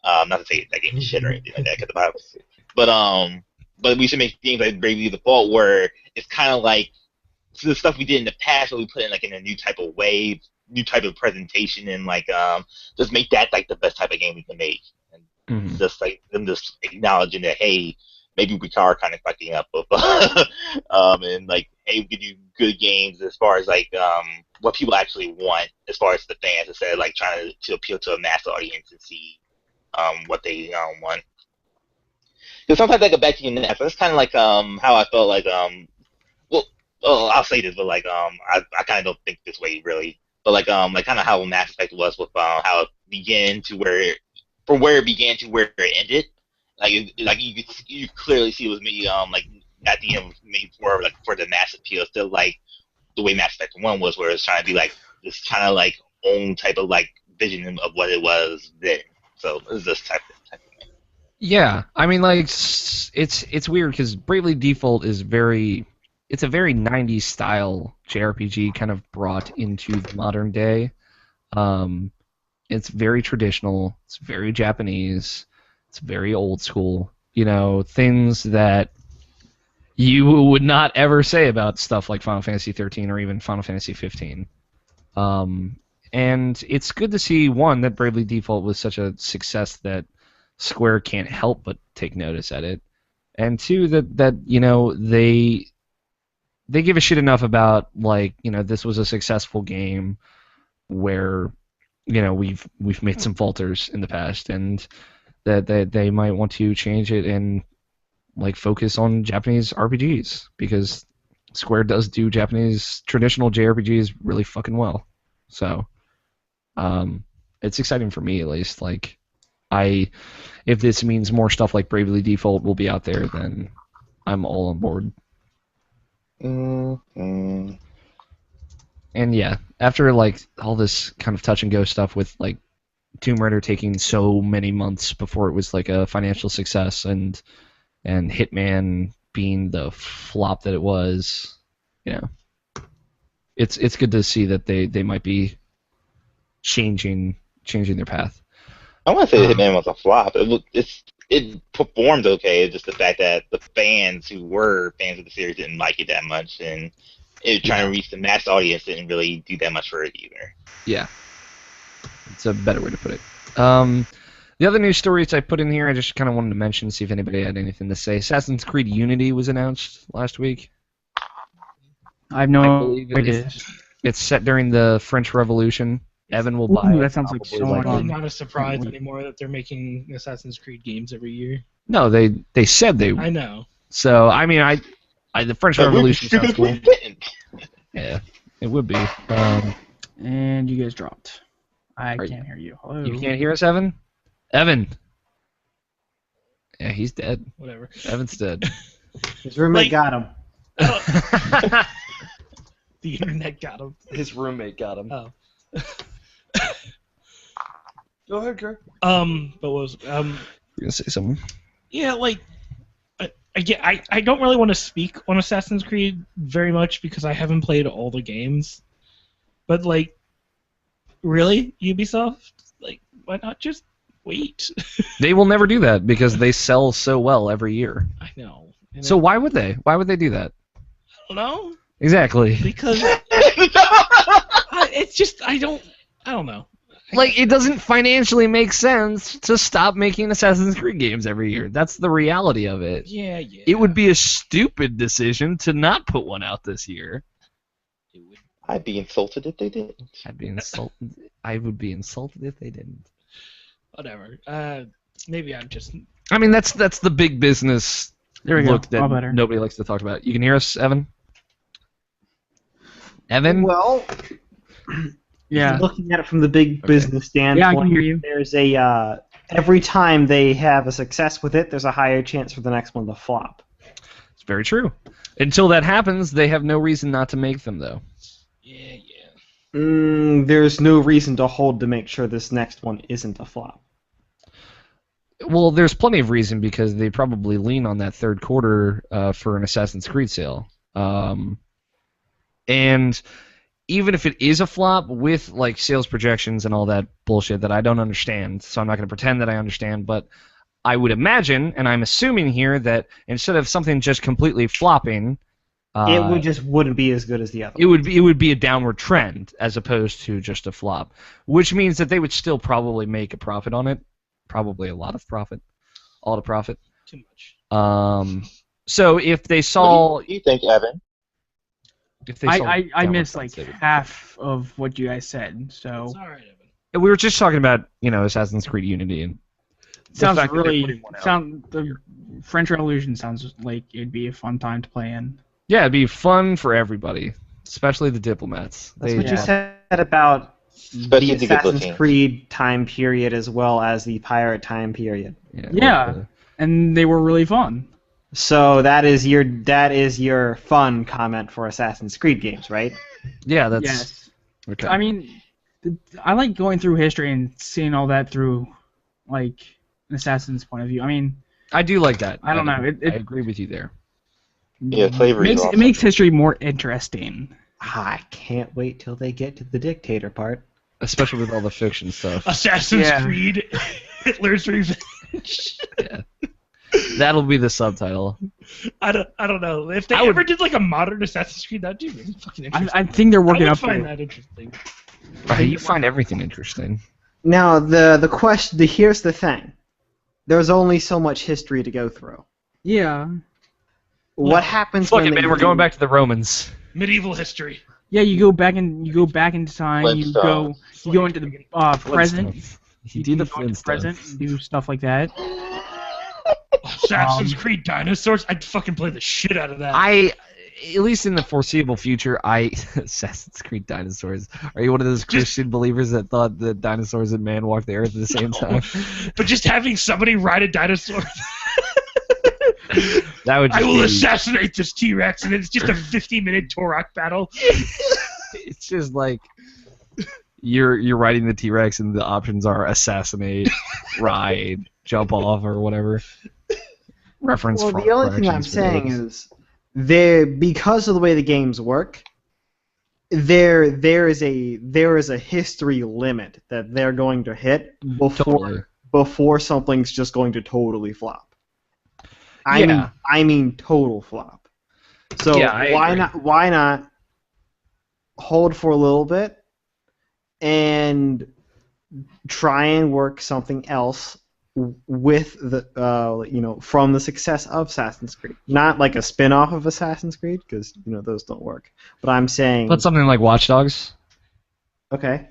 Not to say that game is shit or anything like that, but we should make games like Bravely Default where it's kind of like the stuff we did in the past, but we put in like in a new type of way, new type of presentation, and like just make that like the best type of game we can make, and just like them just acknowledging that hey, maybe we are kind of fucking up, and like hey, we can do good games as far as like what people actually want as far as the fans, instead of like trying to appeal to a mass audience and see what they want. Because sometimes I go back to your net, that's kind of like how I felt like I'll say this, but like I kind of don't think this way really, but like kind of how Mass Effect was with how it began to where it began to where it ended. Like you clearly see it was me like at the end made for the mass appeal, still like the way Mass Effect 1 was, where it's trying to be like this kind of like own type of like vision of what it was then. So it's this type of Yeah, I mean, like, it's weird because Bravely Default is it's a very 90s style JRPG kind of brought into the modern day. Um, it's very traditional, it's very Japanese, it's very old school, things that you would not ever say about stuff like Final Fantasy 13 or even Final Fantasy 15. And it's good to see, one, that Bravely Default was such a success that Square can't help but take notice at it, and two, that they give a shit enough about, like, this was a successful game where we've made some falters in the past, and that they might want to change it and, like, focus on Japanese RPGs, because Square does do Japanese traditional JRPGs really fucking well. So it's exciting for me, at least. Like, if this means more stuff like Bravely Default will be out there, then I'm all on board. Mm-hmm. And yeah, after, like, all this kind of touch and go stuff with, like, Tomb Raider taking so many months before it was, like, a financial success, and Hitman being the flop that it was, it's good to see that they might be changing their path. I want to say that Hitman was a flop. It performed okay. It's just the fact that the fans who were fans of the series didn't like it that much, and it was trying to reach the mass audience didn't really do that much for it either. Yeah, it's a better way to put it. The other news stories I put in here, I just kind of wanted to mention, see if anybody had anything to say. Assassin's Creed Unity was announced last week. I have no idea. It's set during the French Revolution. Evan will buy it. That sounds like so much fun. Not a surprise anymore that they're making Assassin's Creed games every year. No, they said they would. I know. So, I mean, the French Revolution sounds cool. Yeah, it would be. And you guys dropped. I can't hear you. Hello. You can't hear us, Evan? Evan! Yeah, he's dead. Whatever. Evan's dead. His roommate got him. The internet got him. His roommate got him. Oh. Go ahead, Kirk. But what was You're gonna say something? Yeah, like I don't really want to speak on Assassin's Creed very much because I haven't played all the games. But, like, really, Ubisoft? Like, why not just wait? They will never do that because they sell so well every year. I know. And So why would they? Why would they do that? I don't know. Exactly. Because it's just I don't know. Like, it doesn't financially make sense to stop making Assassin's Creed games every year. That's the reality of it. Yeah. It would be a stupid decision to not put one out this year. I'd be insulted if they didn't. I'd be insulted. I would be insulted if they didn't. Whatever. Maybe I'm just. I mean, that's the big business There we look go. All that better. nobody likes to talk about. You can hear us, Evan? Evan? Well, Yeah. looking at it from the big business standpoint, Yeah, I can hear you. there's a every time they have a success with it, there's a higher chance for the next one to flop. It's very true. Until that happens, they have no reason not to make them, though. Yeah. There's no reason to hold to make sure this next one isn't a flop. Well, there's plenty of reason because they probably lean on that third quarter for an Assassin's Creed sale. And even if it is a flop with, like, sales projections and all that bullshit that I don't understand, so I'm not going to pretend that I understand, but I would imagine, and I'm assuming here, that instead of something just completely flopping, It wouldn't be as good as the other. it would be a downward trend as opposed to just a flop, which means that they would still probably make a profit on it, probably a lot of profit, all the profit. Too much. So if they saw, What do you think, Evan? if they saw I downward missed trends, like they would- half of what you guys said, so It's all right, Evan. We were just talking about, Assassin's Creed Unity, and the sounds fact that they're really putting one out. the French Revolution sounds like it'd be a fun time to play in. Yeah, it'd be fun for everybody, especially the diplomats. That's They- what you said about Especially the the good Assassin's looking. Creed time period as well as the pirate time period. Yeah. And they were really fun. So that is your fun comment for Assassin's Creed games, right? Yeah, that's Yes. okay. I mean, I like going through history and seeing all that through, like, an assassin's point of view. I mean, I do like that. I don't know. I agree with you there. Yeah, slavery is it awesome. makes history more interesting. I can't wait till they get to the dictator part. Especially with all the fiction stuff. Assassin's Yeah. Creed, Hitler's Revenge. Yeah. That'll be the subtitle. I don't know. If they I would- ever did like a modern Assassin's Creed, that'd be really fucking interesting. I think they're working I would up to find it. that interesting. You find everything interesting. Now the question. Here's the thing. There's only so much history to go through. Yeah. What happens Fuck when it, they man. We're do- going back to the Romans. Medieval history. Yeah, you go back into time. You go into the present. You do the go into Flintstones. present. And do stuff like that. Assassin's Creed dinosaurs. I'd fucking play the shit out of that. At least in the foreseeable future, Assassin's Creed dinosaurs. Are you one of those Christian believers that thought that dinosaurs and man walked the earth at the same time? But just having somebody ride a dinosaur. That would I just will be, assassinate this T-Rex, and it's just a 50-minute Turok battle. it's just like you're riding the T-Rex and the options are assassinate, ride, jump off, or whatever. Reference. Well, fraud the only thing I'm corrections for saying those. is, because of the way the games work, there is a history limit that they're going to hit Totally. before something's just going to totally flop. Yeah. I mean total flop. So Yeah, I agree. why not hold for a little bit and try and work something else with the from the success of Assassin's Creed. Not like a spin-off of Assassin's Creed, because those don't work. But I'm saying, But something like Watch Dogs, okay,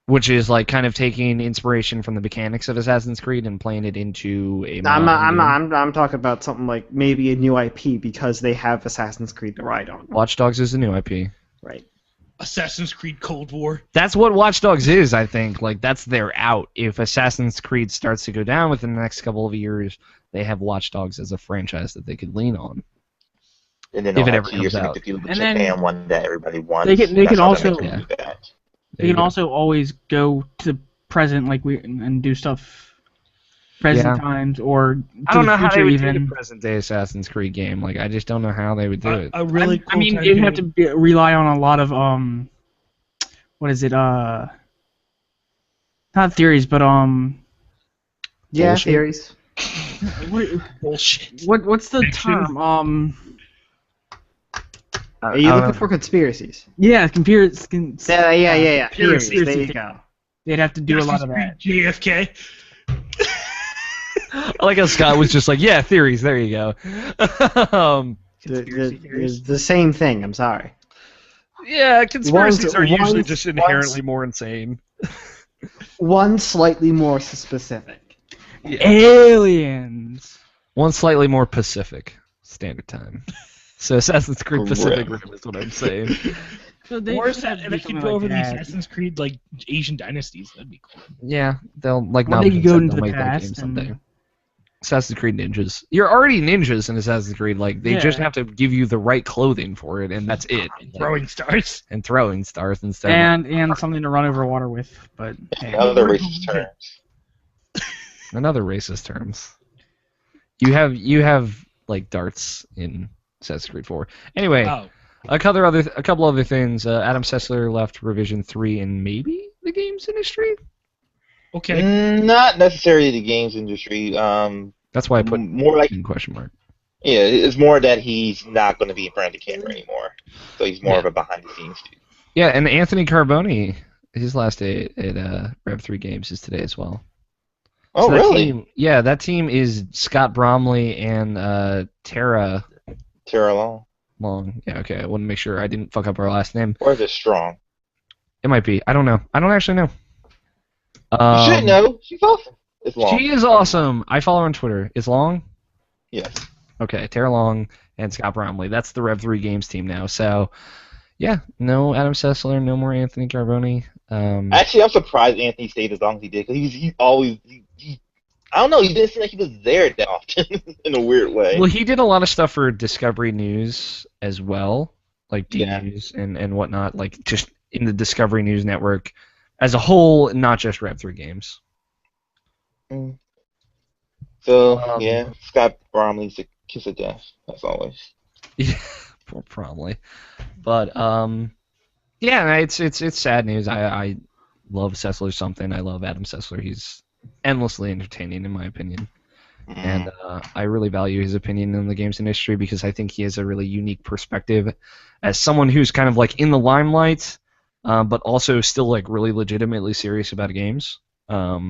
which is like kind of taking inspiration from the mechanics of Assassin's Creed and playing it into a. I'm talking about something like maybe a new IP because they have Assassin's Creed to ride on. Watch Dogs is a new IP. Right. Assassin's Creed Cold War. That's what Watch Dogs is, I think. Like, that's their out. If Assassin's Creed starts to go down within the next couple of years, they have Watch Dogs as a franchise that they could lean on. And then If it they'll ever have 2 years comes to out. make the feud with And then Japan one that everybody wants. they can That's how also- they make them do that. They can also always go to the present, and do stuff present Yeah. times, or to I don't the know how they future would even. do a present-day Assassin's Creed game. Like, I just don't know how they would do it. A really cool I mean, time you'd have period. to rely on a lot of what is it? Not theories, but Yeah, Bullshit. theories. bullshit. what's the Fiction? term? Are you looking for conspiracies? Yeah, computers. Yeah. Theories. Theories. There you go. They'd have to do a lot of that. JFK. I like how Scott was just like, yeah, theories, there you go. The same thing. I'm sorry. Yeah, conspiracies are usually one's- just one's- inherently more insane. One slightly more specific. Aliens. One slightly more Pacific Standard Time. So Assassin's Creed Pacific Correct. Rim is what I'm saying. So they Or just have to and do they could something go like over the that. Assassin's Creed like Asian dynasties. That'd be cool. Yeah, they'll like Well, not they could go they'll into the make that past game and- someday. Assassin's Creed ninjas. You're already ninjas in Assassin's Creed. Like they just Yeah. have to give you the right clothing for it, and that's it. Throwing stars. And throwing stars instead. And something to run over water with, but hey. Other racist terms. Another racist terms. You have like darts in Assassin's Creed 4. Anyway, Oh, a couple other things. Adam Sessler left Revision 3 and maybe the games industry. okay. Not necessarily the games industry. That's why I put more like in question mark. yeah, it's more that he's not going to be in front of the camera anymore. So he's more Yeah. of a behind the scenes dude. Yeah, and Anthony Carboni, his last day at Rev 3 Games is today as well. Oh So that really? team- yeah, that team is Scott Bromley and Tara Tara Long. Long. Yeah, okay. I want to make sure I didn't fuck up her last name. Or is it Strong? It might be. I don't know. I don't actually know. You should know. She's awesome. It's Long. She is awesome. I follow her on Twitter. It's Long? Yes. Okay, Tara Long and Scott Bromley. That's the Rev 3 Games team now. So, yeah, no Adam Sessler, no more Anthony Carboni. Actually, I'm surprised Anthony stayed as long as he did because he always. I don't know. He didn't seem like he was there that often in a weird way. Well, he did a lot of stuff for Discovery News as well, like D Yeah. News and whatnot, like just in the Discovery News network as a whole, not just Rev 3 Games. Mm. So yeah, Scott Bromley's a kiss of death, as always. Yeah, probably. But yeah, it's sad news. I love Sessler something. I love Adam Sessler. He's endlessly entertaining, in my opinion. And I really value his opinion in the games industry because I think he has a really unique perspective as someone who's kind of like in the limelight, but also still like really legitimately serious about games. Yeah,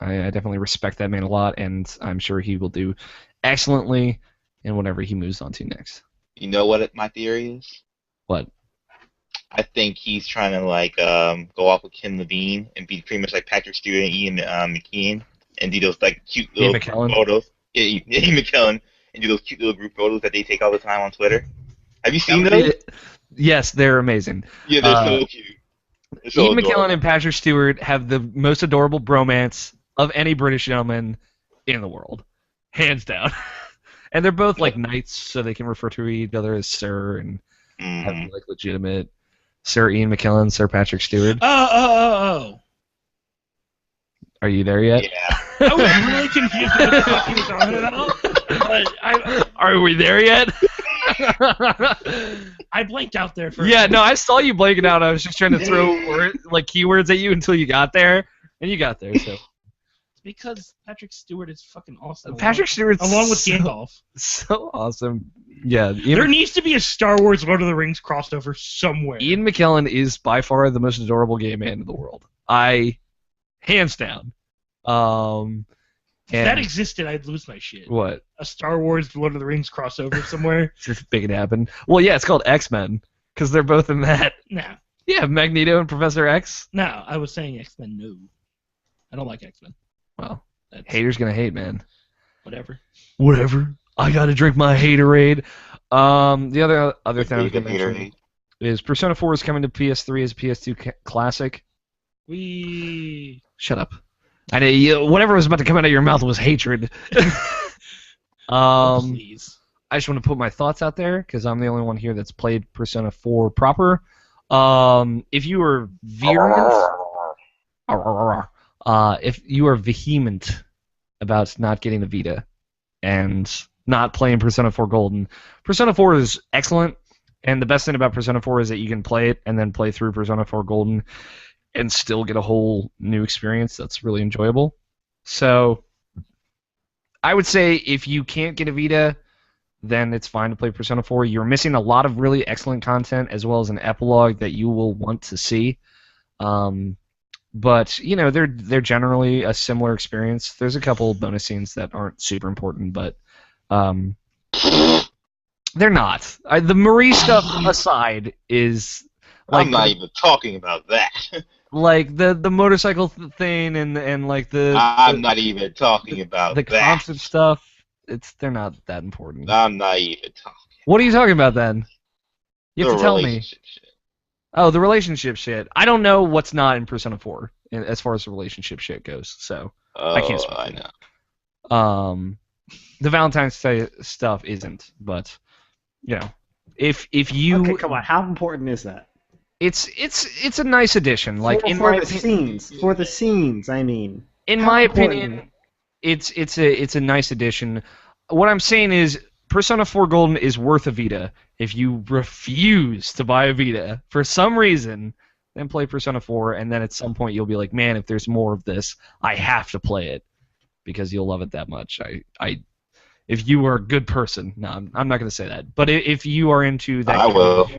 I definitely respect that man a lot, and I'm sure he will do excellently in whatever he moves on to next. You know what my theory is? What? I think he's trying to like go off with Kim Levine and be pretty much like Patrick Stewart and Ian McKean and do those like cute little group photos. Yeah, Ian McKellen and do those cute little group photos that they take all the time on Twitter. Have you seen those? Yes, they're amazing. Yeah, they're so cute. So Ian adorable. McKellen and Patrick Stewart have the most adorable bromance of any British gentleman in the world, hands down. And they're both like knights, so they can refer to each other as Sir and have like legitimate Sir Ian McKellen, Sir Patrick Stewart. Oh. Are you there yet? Yeah. I was really confused with what the fuck you were talking about. But Are we there yet? I blanked out there for Yeah, no, I saw you blanking out. I was just trying to throw keywords at you until you got there, and you got there. So It's because Patrick Stewart is fucking awesome. Patrick Stewart's along with Gandalf. so awesome. Yeah, There needs to be a Star Wars Lord of the Rings crossover somewhere. Ian McKellen is by far the most adorable gay man in the world. Hands down. If that existed, I'd lose my shit. What? A Star Wars Lord of the Rings crossover somewhere? Just make it happen. Well, yeah, it's called X-Men because they're both in that. No. Yeah, Magneto and Professor X. No, I was saying X-Men, no. I don't like X-Men. Well, That's haters gonna hate, man. whatever. Whatever. I gotta drink my haterade. The other thing I was gonna mention Gatorade. is Persona 4 is coming to PS3 as a PS2 classic. Shut up. I know whatever was about to come out of your mouth was hatred. Please. I just want to put my thoughts out there because I'm the only one here that's played Persona 4 proper. If you are vehement about not getting the Vita and not playing Persona 4 Golden, Persona 4 is excellent, and the best thing about Persona 4 is that you can play it and then play through Persona 4 Golden and still get a whole new experience that's really enjoyable. So I would say if you can't get a Vita, then it's fine to play Persona 4. You're missing a lot of really excellent content as well as an epilogue that you will want to see. But they're generally a similar experience. There's a couple bonus scenes that aren't super important, but they're not. The Marie stuff aside is like I'm not even talking about that. like the motorcycle thing and like I'm not even talking about the that. concert stuff. They're not that important. I'm not even talking. What are you talking about then? You have The to tell me. relationship shit. Oh, the relationship shit. I don't know what's not in Persona 4 as far as the relationship shit goes, so I can't speak. I know. The Valentine's Day stuff isn't, but if you Okay, come on. How important is that? it's a nice addition. Like For the scenes, I mean. in How my important? opinion, it's a nice addition. What I'm saying is Persona 4 Golden is worth a Vita. If you refuse to buy a Vita for some reason, then play Persona 4, and then at some point you'll be like, man, if there's more of this, I have to play it because you'll love it that much. If you are a good person, no, I'm not going to say that. But if you are into that, I will.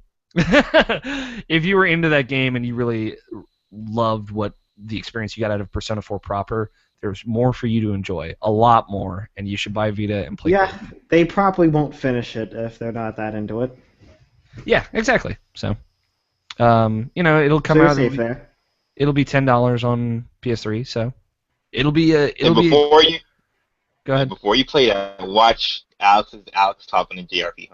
if you were into that game and you really loved what the experience you got out of Persona 4 proper, there's more for you to enjoy, a lot more, and you should buy Vita and play. Yeah, they probably won't finish it if they're not that into it. Yeah, exactly. So, it'll come So out. you're safe there. It'll be $10 on PS3. So, it'll be Go ahead. Before you play that, watch Alex talking in JRPG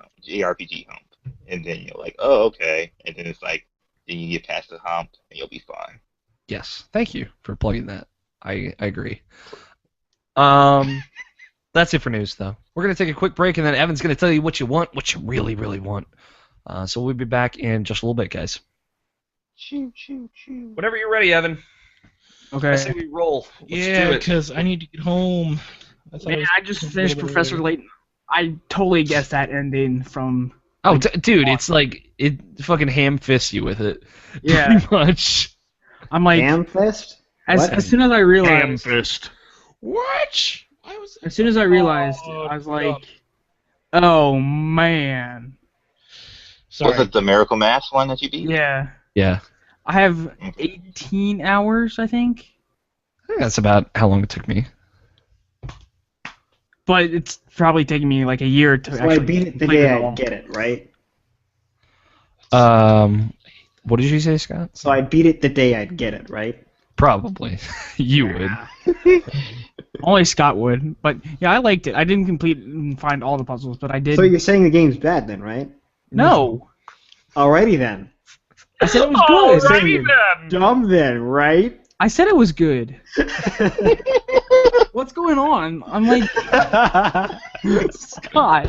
hump, and then you're like, oh, okay, and then it's like, then you get past the hump, and you'll be fine. Yes, thank you for plugging that. I agree. That's it for news, though. We're going to take a quick break, and then Evan's going to tell you what you want, what you really, really want. So we'll be back in just a little bit, guys. Choo, choo, choo. Whenever you're ready, Evan. Okay. I say we roll. Let's Yeah, do it. because I need to get home. I thought it Man, was I just a finished little bit Professor earlier. Layton. I totally guessed that ending from. Oh, dude, it's like it fucking ham fists you with it. Yeah. Pretty much. I'm like, Ham fist? as What? soon as I realized, fist. What? Why was that? as soon as I realized, Oh, I was no. like, oh man. Sorry. Was it the Miracle Mass one that you beat? Yeah. Yeah. I have 18 hours, I think. I think that's about how long it took me. But it's probably taking me like a year to So I actually beat it the complete day it all. I get it, right? What did you say, Scott? So I beat it the day I'd get it, right? Probably. You would. Only Scott would. But yeah, I liked it. I didn't complete and find all the puzzles, but I did. So you're saying the game's bad then, right? No. Alrighty then. I said it was good. Saying you're dumb then, right? I said it was good. What's going on? I'm like, Scott.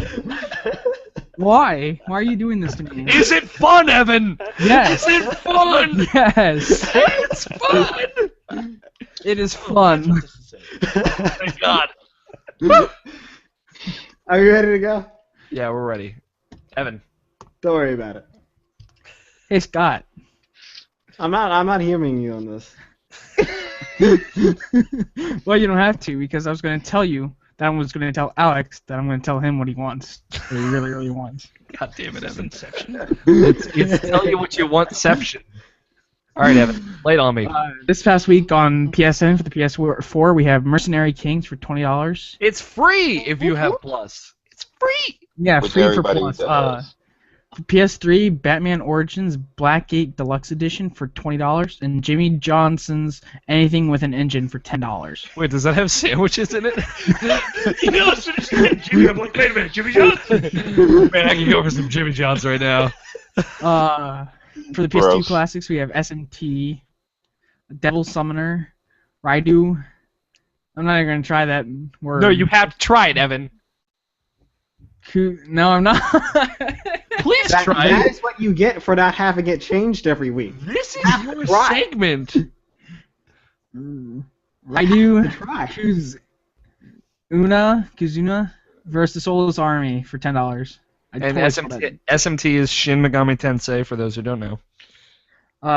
Why? Why are you doing this to me? Is it fun, Evan? Yes. Is it fun? Yes. It's fun. It is fun. Thank God. Are you ready to go? Yeah, we're ready. Evan. Don't worry about it. Hey, Scott. I'm not hearing you on this. Well, you don't have to, because I was going to tell you that I was going to tell Alex that I'm going to tell him what he wants. What he really, really wants. God damn it, Evan. It's tell you what you wantception. All right, Evan. Lay it on me. This past week on PSN for the PS4, we have Mercenary Kings for $20. It's free if you have Plus. It's free. Yeah, Which free for everybody Plus. does. For PS3, Batman Origins Blackgate Deluxe Edition for $20, and Jimmy Johnson's Anything with an Engine for $10. Wait, does that have sandwiches in it? You know, as soon as you said Jimmy, I'm like, wait a minute, Jimmy Johnson? Man, I can go for some Jimmy Johns right now. For the PS2 Gross. classics, we have SMT, Devil Summoner, Raidu. I'm not even gonna try that word. No, you have to try it, Evan. No, I'm not. Please That try it. is what you get for not having it changed every week. This is your Try. segment. Raidu, Try. Kuzuna versus Soulless Army for $10. I And totally saw that. SMT is Shin Megami Tensei, for those who don't know.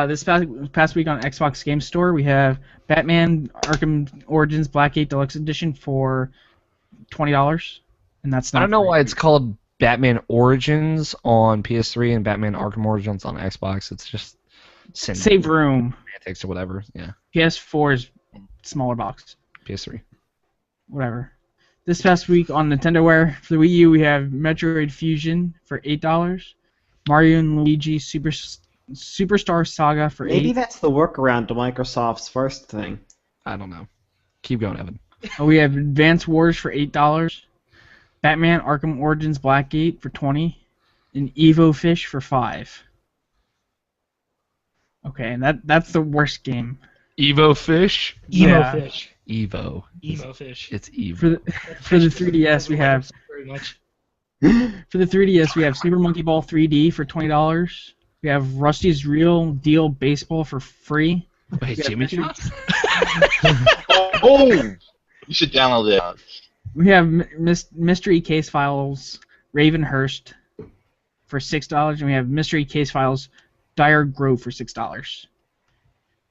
This past week on Xbox Game Store, we have Batman Arkham Origins Blackgate Deluxe Edition for $20, and that's not. I don't know free. why it's called Batman Origins on PS3 and Batman Arkham Origins on Xbox. It's just Save room. semantics or whatever. Yeah, PS4 is smaller box. PS3. Whatever. This past week on NintendoWare for the Wii U, we have Metroid Fusion for $8, Mario and Luigi Superstar Saga for Maybe $8. that's the workaround to Microsoft's first thing. I don't know. Keep going, Evan. We have Advance Wars for $8, Batman Arkham Origins Blackgate for $20, and Evo Fish for $5. Okay, and that's the worst game. Evo Fish? Emo fish. Evo. Emo fish. It's Evo. For the 3DS, we have Very much. For the 3DS, we have Super Monkey Ball 3D for $20. We have Rusty's Real Deal Baseball for free. Wait, Jimmy John's? Oh, you should download it. We have Mystery Case Files Ravenhurst for $6, and we have Mystery Case Files Dire Grove for $6.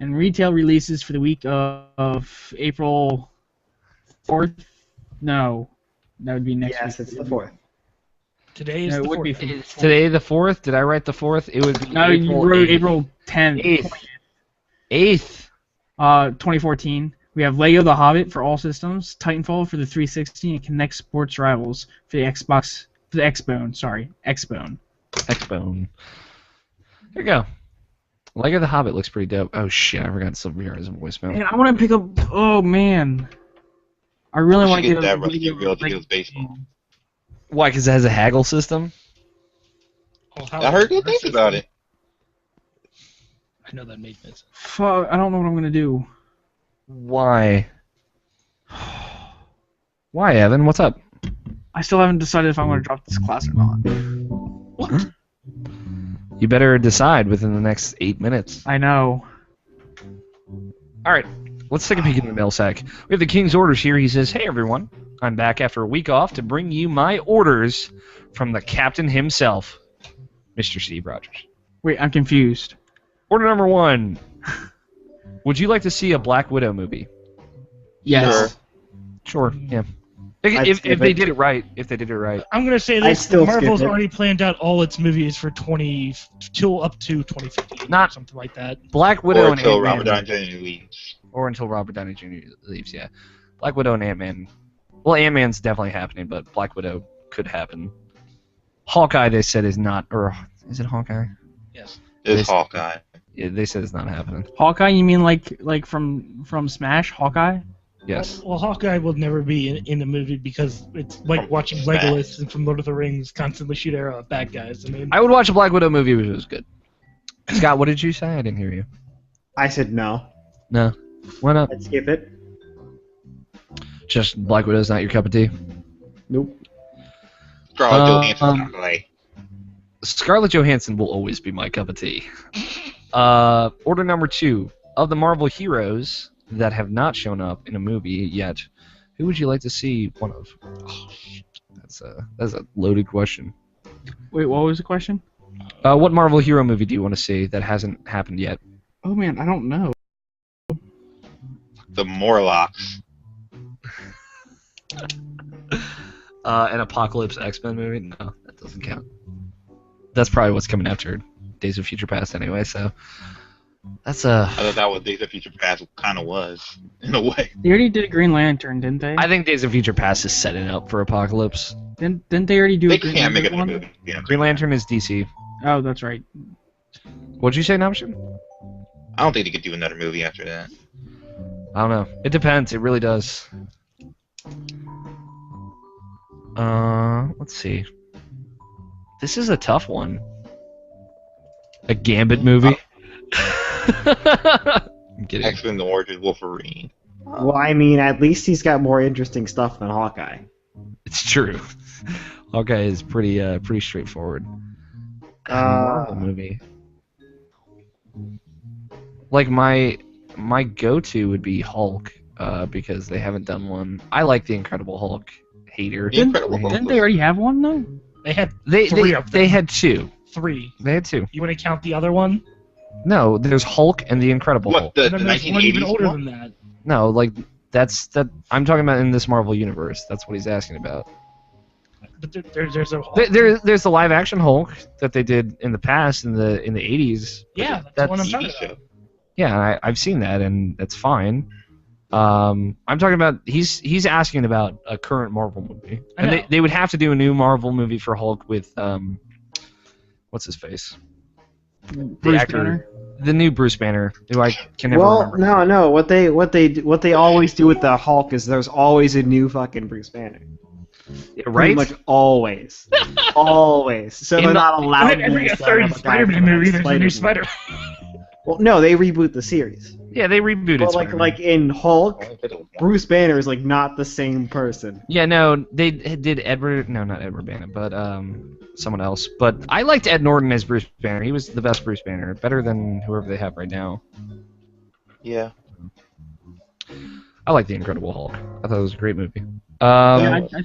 And retail releases for the week of April 4th? No, that would be next week. Yes, it's the 4th. Today is No, it the would be 4th. Is today the 4th? Did I write the 4th? It would be No, you April wrote 8th. April 10th. 8th. 2014. We have Lego The Hobbit for all systems, Titanfall for the 360, and Kinect Sports Rivals for the Xbox, for the Xbone. Sorry, Xbone. Xbone. There you go. Lego the Hobbit looks pretty dope. Oh shit, I forgot Silver Heroes in voicemail. And I want to pick up. Oh man, I really You want should to get get that a Rusty Lego Real Deals baseball. Why? Because it has a haggle system? Oh, how I heard good impressive. things about it. I know that made sense. Fuck, I don't know what I'm gonna do. Why? Why, Evan? What's up? I still haven't decided if I'm gonna drop this class or not. What? You better decide within the next 8 minutes. I know. All right. let's take a peek in the mail sack. We have the King's orders here. He says, "Hey everyone, I'm back after a week off to bring you my orders from the captain himself, Mr. Steve Rogers." Wait, I'm confused. Order number 1. Would you like to see a Black Widow movie? Yes. Sure. Yeah. I'd If skip they it. did it right. If they did it right. I'm gonna say I'd this: still skip Marvel's it. already planned out all its movies for 20 till up to 2015, Not- or something like that. Black Widow Or and until Ant-Man. Robert Downey Jr. leaves. Or until Robert Downey Jr. leaves, yeah. Black Widow and Ant-Man. Well, Ant-Man's definitely happening, but Black Widow could happen. Hawkeye, they said, is not... Or is it Hawkeye? Yes. It's This- Hawkeye. Yeah, they said it's not happening. Hawkeye? You mean like from Smash? Hawkeye? Yes. Well, Hawkeye will never be in the movie because it's like From watching Smash. Legolas and from Lord of the Rings constantly shoot arrow at bad guys. I mean, I would watch a Black Widow movie if it was good. Scott, what did you say? I didn't hear you. I said no. No. Why not? I'd skip it. Just Black Widow's not your cup of tea? Nope. Scarlett Johansson's not play. Scarlett Johansson will always be my cup of tea. Order number 2. Of the Marvel heroes that have not shown up in a movie yet, who would you like to see one of? Oh, shit. That's a loaded question. Wait, what was the question? What Marvel hero movie do you want to see that hasn't happened yet? Oh man, I don't know. The Morlocks. An Apocalypse X-Men movie? No, that doesn't count. That's probably what's coming after Days of Future Past anyway, so... That's I thought that was Days of Future Past kind of was, in a way. They already did a Green Lantern, didn't they? I think Days of Future Past is setting up for Apocalypse. Didn't they already do They a Green can't make Lantern another one? movie. Yeah. Green Lantern is DC. Oh, that's right. What'd you say, Namshin? I don't think they could do another movie after that. I don't know. It depends. It really does. Let's see. This is a tough one. A Gambit movie? I'm kidding. X-Men: The Origins Wolverine. Well, I mean, at least he's got more interesting stuff than Hawkeye. It's true. Hawkeye is pretty straightforward. Marvel movie. Like my go-to would be Hulk, because they haven't done one. I like the Incredible Hulk. Hater. The Incredible Hulk. Didn't they already have one though? they had They three of them. they had 2. 3. They had 2. You want to count the other one? No, there's Hulk and the Incredible Hulk. What, the And then there's one even 1980s older one? than that. No, like that. I'm talking about in this Marvel universe. That's what he's asking about. But there's a There's the live action Hulk that they did in the past in the 80s. yeah, that's the one I'm TV talking show. about. Yeah, I've seen that and that's fine. I'm talking about he's asking about a current Marvel movie, I and know. they would have to do a new Marvel movie for Hulk with what's his face? Bruce actor. Banner. The new Bruce Banner, who I can never Well, remember. no. What they always do with the Hulk is there's always a new fucking Bruce Banner. Yeah, Pretty right? much always. Always. So In they're the- not allowed And then every to third have a guy Spider-Man from movie, there's a new Spider-Man. Spider-Man. Well, no, they reboot the series. Yeah, they rebooted. But Spider-Man. like in Hulk, Bruce Banner is like not the same person. Yeah, no, they did Edward. No, not Edward Banner, but someone else. But I liked Ed Norton as Bruce Banner. He was the best Bruce Banner, better than whoever they have right now. Yeah. I like the Incredible Hulk. I thought it was a great movie. Yeah, I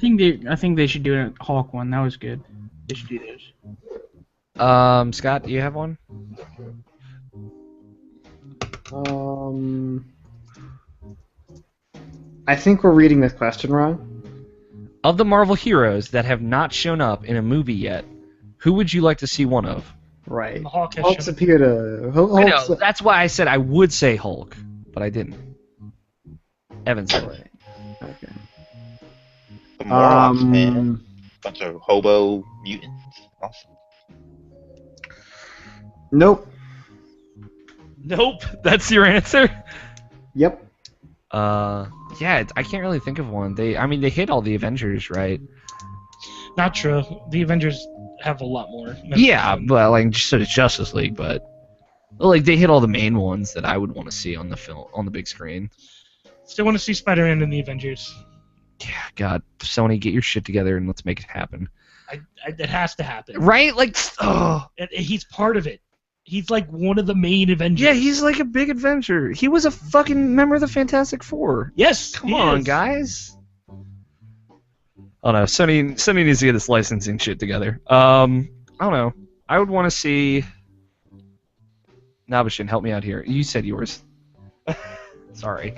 think they should do a Hulk one. That was good. They should do those. Scott, do you have one? I think we're reading this question wrong. Of the Marvel heroes that have not shown up in a movie yet, who would you like to see one of? Right. The Hulk has Hulk's shown- appear to. I know. That's why I said I would say Hulk, but I didn't. Evan said it. Okay. The Morlocks, man. Bunch of hobo mutants. Awesome. Nope. Nope. That's your answer. Yep. Yeah, I can't really think of one. They hit all the Avengers, right? Not true. The Avengers have a lot more. Yeah, but like so does Justice League, but like they hit all the main ones that I would want to see on the film on the big screen. Still want to see Spider-Man in the Avengers. Yeah, God, Sony, get your shit together and let's make it happen. It has to happen. Right? Like, oh, He's part of it. He's like one of the main Avengers. Yeah, he's like a big Avenger. He was a fucking member of the Fantastic Four. Yes, Come on, guys. Oh no, Sony needs to get this licensing shit together. I don't know. I would want to see. Nabashin, help me out here. You said yours. Sorry.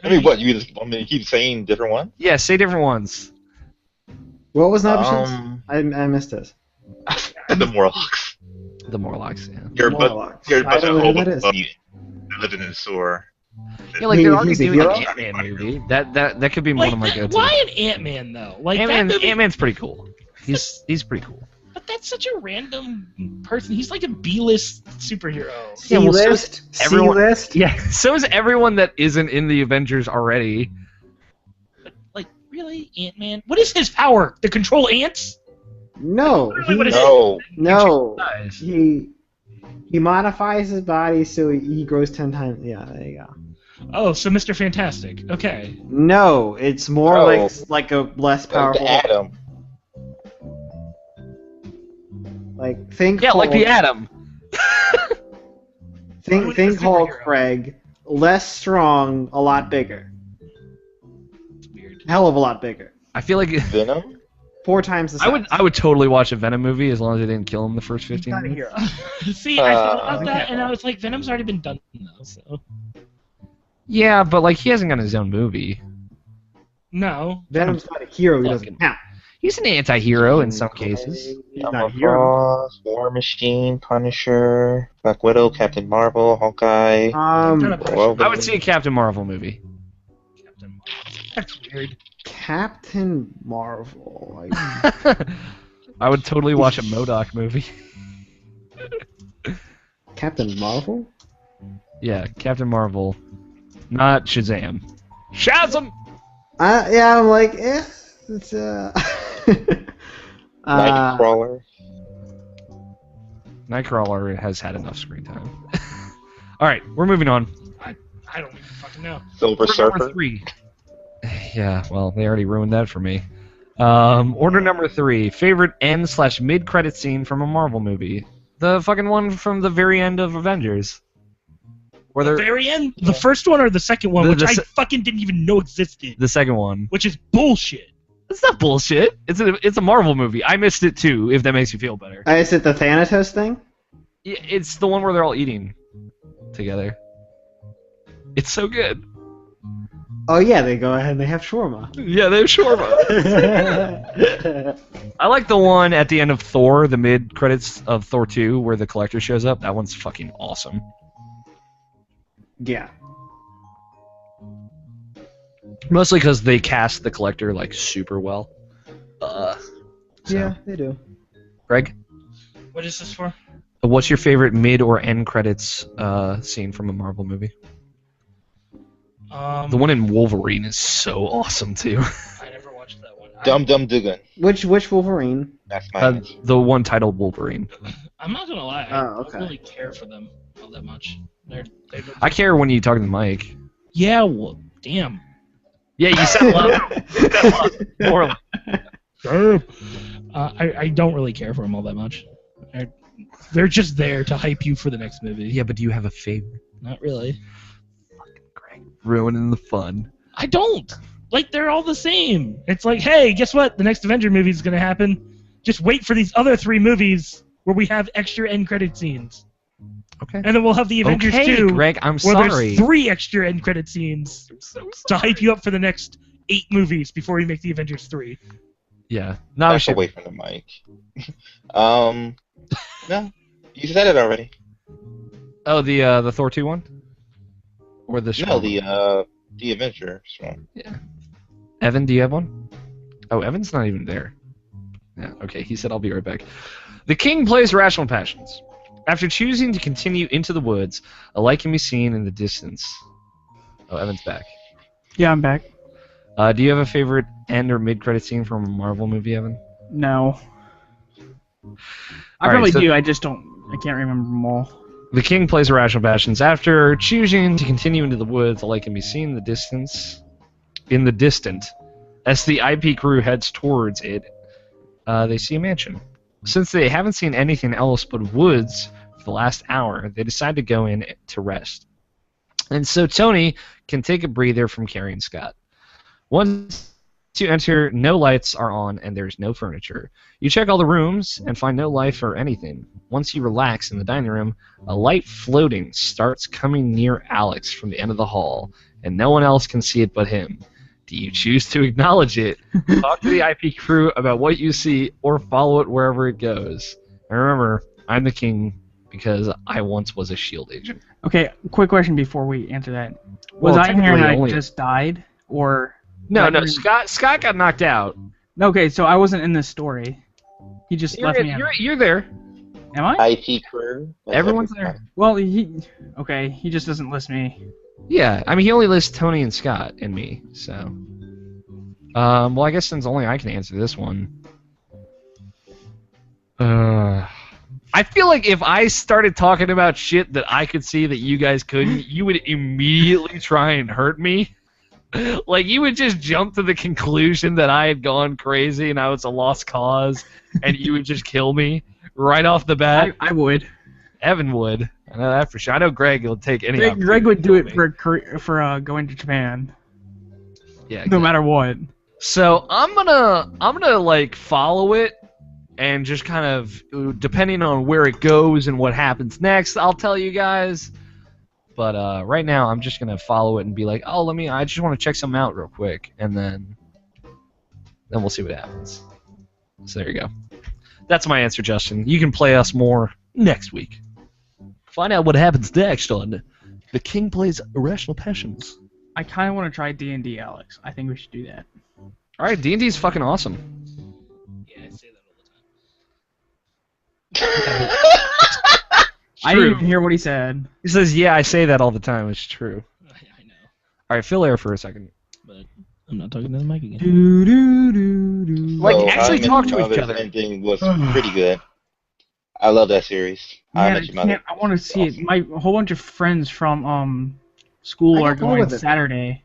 I mean, what? You just want me to keep saying different ones? Yeah, say different ones. What was Nabashin's? I missed this. The Morlocks. The Morlocks, yeah. You're Morlocks. you're a I bunch don't of know who hobo that is. living in a sewer. Yeah, like they're already He's a doing hero? an Ant-Man movie. That could be Like, one of my go-tos. why an Ant-Man though? Like Ant-Man's pretty cool. He's pretty cool. But that's such a random person. He's like a B-list superhero. Yeah, well, so C-list? is everyone- C-list? Yeah, so is everyone that isn't in the Avengers already. But, like, really, Ant-Man? What is his power? To control ants? No. Really, what is No. No. Guys. He modifies his body so he grows 10 times. Yeah, there you go. Oh, so Mr. Fantastic. Okay. No, it's more No. like a less Like powerful. the Atom. Like think. Yeah, like Hulk, the Atom. Think Who's the Hulk, superhero? Craig. Less strong, a lot bigger. It's weird. Hell of a lot bigger. I feel like Venom? 4 times the size. I would totally watch a Venom movie as long as they didn't kill him the first He's 15 not a minutes. hero. See, I thought about Okay. that, and I was like, Venom's already been done, though, so... Yeah, but like he hasn't got his own movie. No. Venom's not a hero. He Fucking- doesn't count. He's an anti-hero in some cases. He's not a Emma hero. Frost, War Machine, Punisher, Black Widow, Captain Marvel, Hawkeye. Kind of Well, I would see a Captain Marvel movie. Captain. That's weird. Captain Marvel. Like, I would totally watch a MODOK movie. Captain Marvel? Yeah, Captain Marvel. Not Shazam. Shazam! Yeah, I'm like, it's Nightcrawler. Nightcrawler has had enough screen time. Alright, we're moving on. I don't even fucking know. Silver Order number Surfer. 3. Yeah, well, they already ruined that for me. Order number 3. Favorite end/mid-credit scene from a Marvel movie. The fucking one from the very end of Avengers. Where The they're very end? The first one or the second one, The- which the I se- fucking didn't even know existed. the second one. Which is bullshit. It's not bullshit. It's a Marvel movie. I missed it too, if that makes you feel better. Is it the Thanatos thing? Yeah, it's the one where they're all eating together. It's so good. Oh yeah, they go ahead and they have shawarma. Yeah, they have shawarma. I like the one at the end of Thor, the mid credits of Thor 2, where the Collector shows up. That one's fucking awesome. Yeah. Mostly because they cast the Collector like super well. Yeah, they do. Greg, What is this for? what's your favorite mid or end credits scene from a Marvel movie? The one in Wolverine is so awesome too. I never watched that one. Dum Dum Dugan. Which Wolverine? That's my The one titled Wolverine. I'm not gonna lie. Oh, I okay. don't really care for them all that much. They I care when you talk to the mic. Yeah, well, damn. Yeah, you sound loud. You sound loud. More I don't really care for them all that much. They're just there to hype you for the next movie. Yeah, but do you have a favorite? Not really. Greg, ruining the fun. I don't. Like, they're all the same. It's like, hey, guess what? The next Avenger movie is going to happen. Just wait for these other 3 movies where we have extra end credit scenes. Okay. And then we'll have the Avengers Okay, 2 Greg, I'm where sorry. there's 3 extra end credit scenes to hype you up for the next 8 movies before we make the Avengers 3. Yeah. No, Back away from the mic. No, you said it already. Oh, the Thor 2 one? Or the No, Shawn? the Avengers one. Evan, do you have one? Oh, Evan's not even there. Yeah, okay, he said I'll be right back. The king plays Irrational Passions. After choosing to continue into the woods, a light can be seen in the distance. Oh, Evan's back. Yeah, I'm back. Do you have a favorite end or mid-credit scene from a Marvel movie, Evan? No. I All right, probably so- do. I just don't. I can't remember them all. The king plays Irrational Passions. After choosing to continue into the woods, a light can be seen in the distance. In the distant, as the IP crew heads towards it, they see a mansion. Since they haven't seen anything else but woods the last hour, they decide to go in to rest. And so Tony can take a breather from carrying Scott. Once you enter, no lights are on and there's no furniture. You check all the rooms and find no life or anything. Once you relax in the dining room, a light floating starts coming near Alex from the end of the hall, and no one else can see it but him. Do you choose to acknowledge it, talk to the IP crew about what you see, or follow it wherever it goes? And remember, I'm the king because I once was a SHIELD agent. Okay, quick question before we answer that. Was Well, I in here and technically I just died, or? No, Scott got knocked out. Okay, so I wasn't in this story. He just left me. You're there. Am I? IT crew. Everyone's there. Well, he just doesn't list me. Yeah, I mean, he only lists Tony and Scott and me, so. Well, I guess since only I can answer this one. I feel like if I started talking about shit that I could see that you guys couldn't, you would immediately try and hurt me. Like, you would just jump to the conclusion that I had gone crazy and I was a lost cause, and you would just kill me right off the bat. I would. Evan would. I know that for sure. I know Greg will take any. Greg would do it for going to Japan. Yeah. No matter what. So I'm gonna like follow it, and just kind of depending on where it goes and what happens next, I'll tell you guys. But right now, I'm just gonna follow it and be like, oh, I just want to check something out real quick, and then we'll see what happens. So there you go. That's my answer, Justin. You can play us more next week. Find out what happens next on The King Plays Irrational Passions. I kind of want to try D&D, Alex. I think we should do that. All right, D&D is fucking awesome. Yeah, I say that all the time. I didn't even hear what he said. He says, "Yeah, I say that all the time. It's true." I know, All right, fill air for a second. but I'm not talking to the mic again. Like, actually talk to each other. Ending was pretty good. I love that series. Man, I want to see it. A whole bunch of friends from school are going Saturday.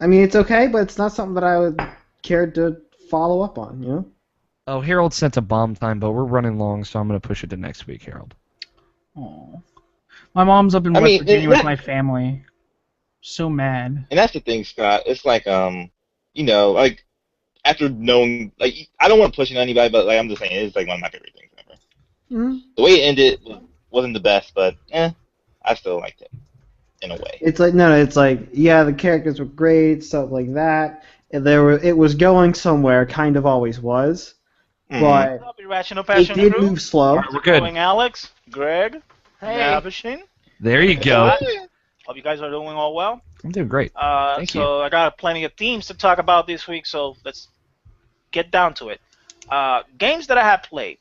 I mean, it's okay, but it's not something that I would care to follow up on, you know? Oh, Harold sent a bomb time, but we're running long, so I'm going to push it to next week, Harold. Oh, my mom's up in West Virginia with my family. So mad. And that's the thing, Scott. It's like, you know, like, after knowing, like, I don't want to push it on anybody, but, like, I'm just saying, it's, like, one of my favorite things ever. Mm-hmm. The way it ended wasn't the best, but, I still liked it, in a way. It's like, no, it's like, yeah, the characters were great, stuff like that. And it was going somewhere, kind of always was. But Irrational it Passion did crew. move slow. We're good. Going Alex, Greg, Abishin. There you go. Hope you guys are doing all well. I'm doing great. Thank you. I got plenty of themes to talk about this week, so let's get down to it. Games that I have played.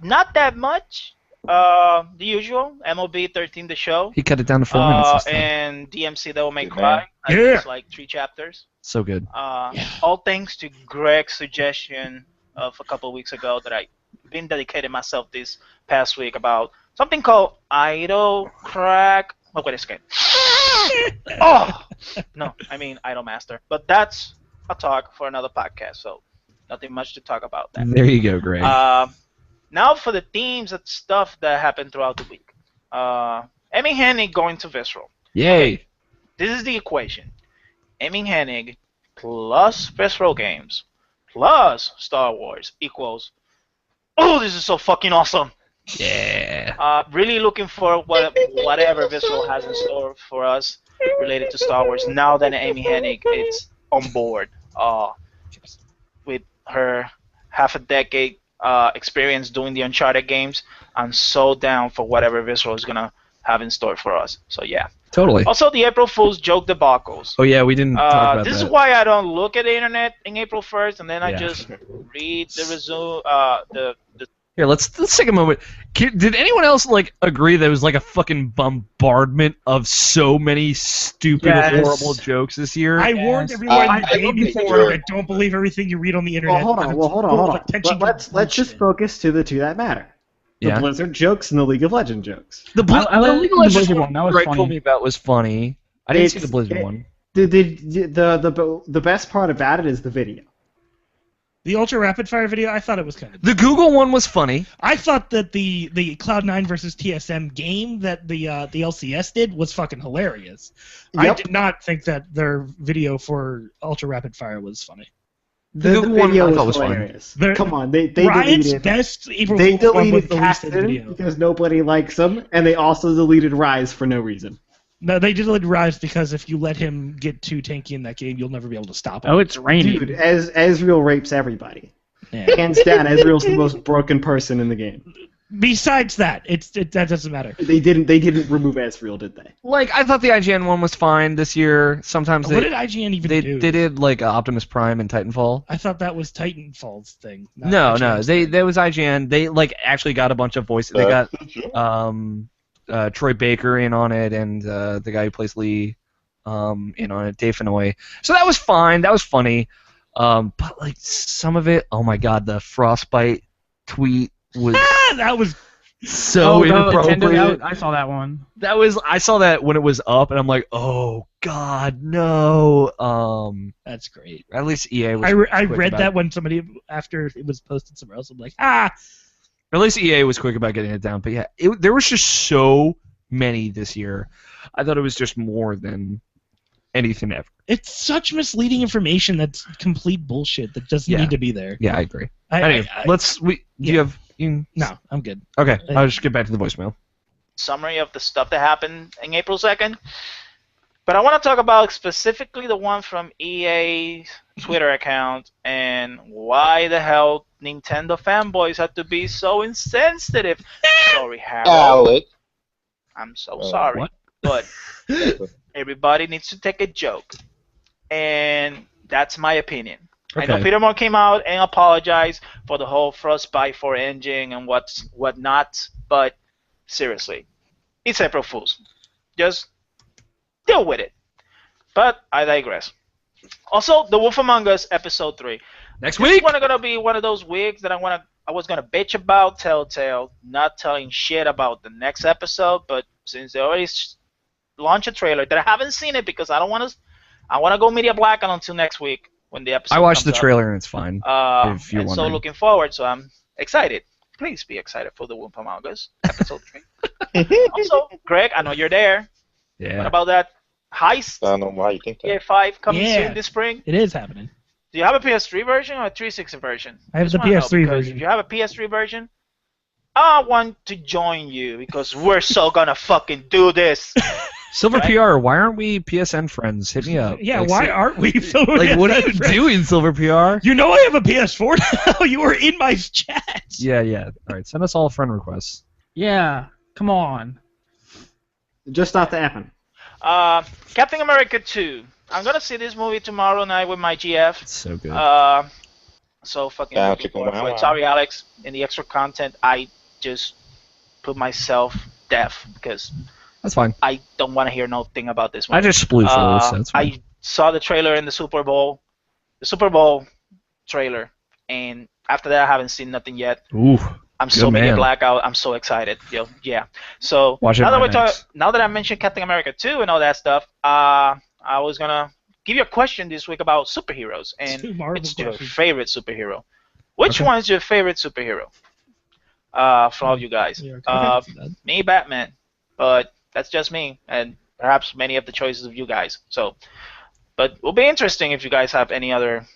Not that much. The usual. MLB 13 The Show. He cut it down to 4 minutes. And DMC Devil May Good Cry. man. It's like 3 chapters. So good. All thanks to Greg's suggestion of a couple of weeks ago that I've been dedicating myself this past week about something called Idol Crack. Oh, wait a second. Oh! No, I mean Idol Master. But that's a talk for another podcast, so nothing much to talk about that. There you go, Greg. Now for the themes and stuff that happened throughout the week. Emmy Hennig going to Visceral. Yay. This is the equation. Emmy Hennig plus Visceral Games plus Star Wars equals, oh, this is so fucking awesome. Yeah. Really looking for whatever Visceral has in store for us related to Star Wars. Now that Amy Hennig is on board with her half a decade experience doing the Uncharted games, I'm so down for whatever Visceral is gonna have in store for us. So yeah. Totally. Also, the April Fool's joke debacles. Oh yeah, we didn't talk about this that. is why I don't look at the internet in April 1st, and then I Yeah. just read the resume. Here, let's take a moment. Did anyone else agree that it was like a fucking bombardment of so many stupid, horrible jokes this year? I warned everyone I the day love it. before that don't believe everything you read on the internet. Well, hold on. Attention to Let's just bullshit. focus to the two that matter. The Yeah. Blizzard jokes and the League of Legends jokes. The I like League of the Legends Blizzard one. That was Greg funny. told me about was funny. I didn't see the Blizzard one. The best part about it is the video. The ultra rapid fire video, I thought it was kind of. The Google one was funny. I thought that the Cloud9 versus TSM game that the LCS did was fucking hilarious. I Yep. did not think that their video for ultra rapid fire was funny. The Google one video I thought was was funny. hilarious. The- Come on, they Riot's deleted. best April They Fool's one was deleted the least Caston video. because nobody likes him, and they also deleted Rise for no reason. No, they deleted Rise because if you let him get too tanky in that game, you'll never be able to stop him. Oh, it's raining. Dude, as Ezreal rapes everybody. Yeah. Hands down, Ezreal's the most broken person in the game. Besides that, that doesn't matter. They didn't remove Ezreal, did they? Like, I thought the IGN one was fine this year. Sometimes What did IGN even they do? did like Optimus Prime and Titanfall. I thought that was Titanfall's thing. not No, IGN's they thing. that was IGN. They like actually got a bunch of voices. They got Troy Baker in on it, and the guy who plays Lee in on it, Dave Fenoy. So that was fine. That was funny. But like some of it, oh my god, the Frostbite tweet was that was so inappropriate. Nintendo, I saw that one. I saw that when it was up, and I'm like, oh god, no. that's great. At least EA was. I quick read about that it. when somebody after it was posted somewhere else. I'm like, ah. At least EA was quick about getting it down. But yeah, there was just so many this year. I thought it was just more than anything ever. It's such misleading information that's complete bullshit that doesn't Yeah. need to be there. Yeah, I agree. Anyway, do you have? No, I'm good. Okay, I'll just get back to the voicemail. Summary of the stuff that happened in April 2nd. But I want to talk about specifically the one from EA's Twitter account and why the hell Nintendo fanboys had to be so insensitive. Sorry, Harold. Alex. I'm so sorry. what? But everybody needs to take a joke. And that's my opinion. I know Okay. Peter Moore came out and apologized for the whole Frostbite 4 engine and whatnot, but seriously, it's April Fool's. Just deal with it. But I digress. Also, The Wolf Among Us Episode 3. Next This week. is gonna be one of those weeks that I was gonna bitch about Telltale not telling shit about the next episode, but since they already launched a trailer that I haven't seen it because I want to go media black until next week when the episode I watched the comes up. trailer and it's fine. If you're And so wondering. looking forward, so I'm excited. Please be excited for The Wolf Among Us Episode 3. Also, Greg, I know you're there. What Yeah. about that heist? I don't know why you think that. GTA 5 coming Yeah. soon this spring? It is happening. Do you have a PS3 version or a 360 version? I have Just the wanna know, PS3 because version. If you have a PS3 version, I want to join you because we're so gonna fucking do this. Silver Right? PR. Why aren't we PSN friends? Hit me up. Yeah, Like, why si- aren't we? Like, what are you doing, Silver PR? You know I have a PS4 now. You are in my chat. Yeah, yeah. All right, send us all friend requests. Yeah, come on. Just not to happen. Captain America 2. I'm gonna see this movie tomorrow night with my GF. It's so good. So fucking Yeah, looking check 'em forward to out. it. Sorry, Alex. In the extra content, I just put myself deaf because That's fine. I don't want to hear nothing about this movie. I just splew through, so that's fine. I saw the trailer in the Super Bowl trailer, and after that, I haven't seen nothing yet. Ooh. I'm Good so media man. blackout. I'm so excited. Yo, yeah. So Watch it now that right next. now that I mentioned Captain America 2 and all that stuff, I was gonna give you a question this week about superheroes, and Two Marvel it's your questions. favorite superhero. Which Okay. one's your favorite superhero? For all you guys. Me, Batman, but that's just me, and perhaps many of the choices of you guys. So, but it will be interesting if you guys have any other,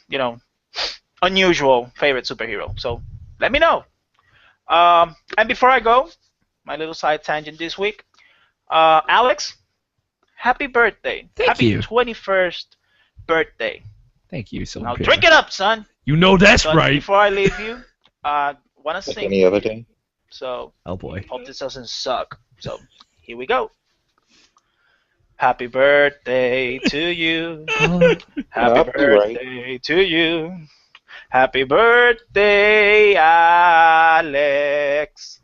unusual favorite superhero. So, let me know. And before I go, my little side tangent this week, Alex, happy birthday! Thank happy you. 21st birthday. Thank you, Silver Now PR. drink it up, son. You know that's But right. before I leave you, want to Like sing. any other day. So. Oh boy. Hope this doesn't suck. So, here we go. Happy birthday to you. Happy I'll be right. birthday to you. Happy birthday, Alex.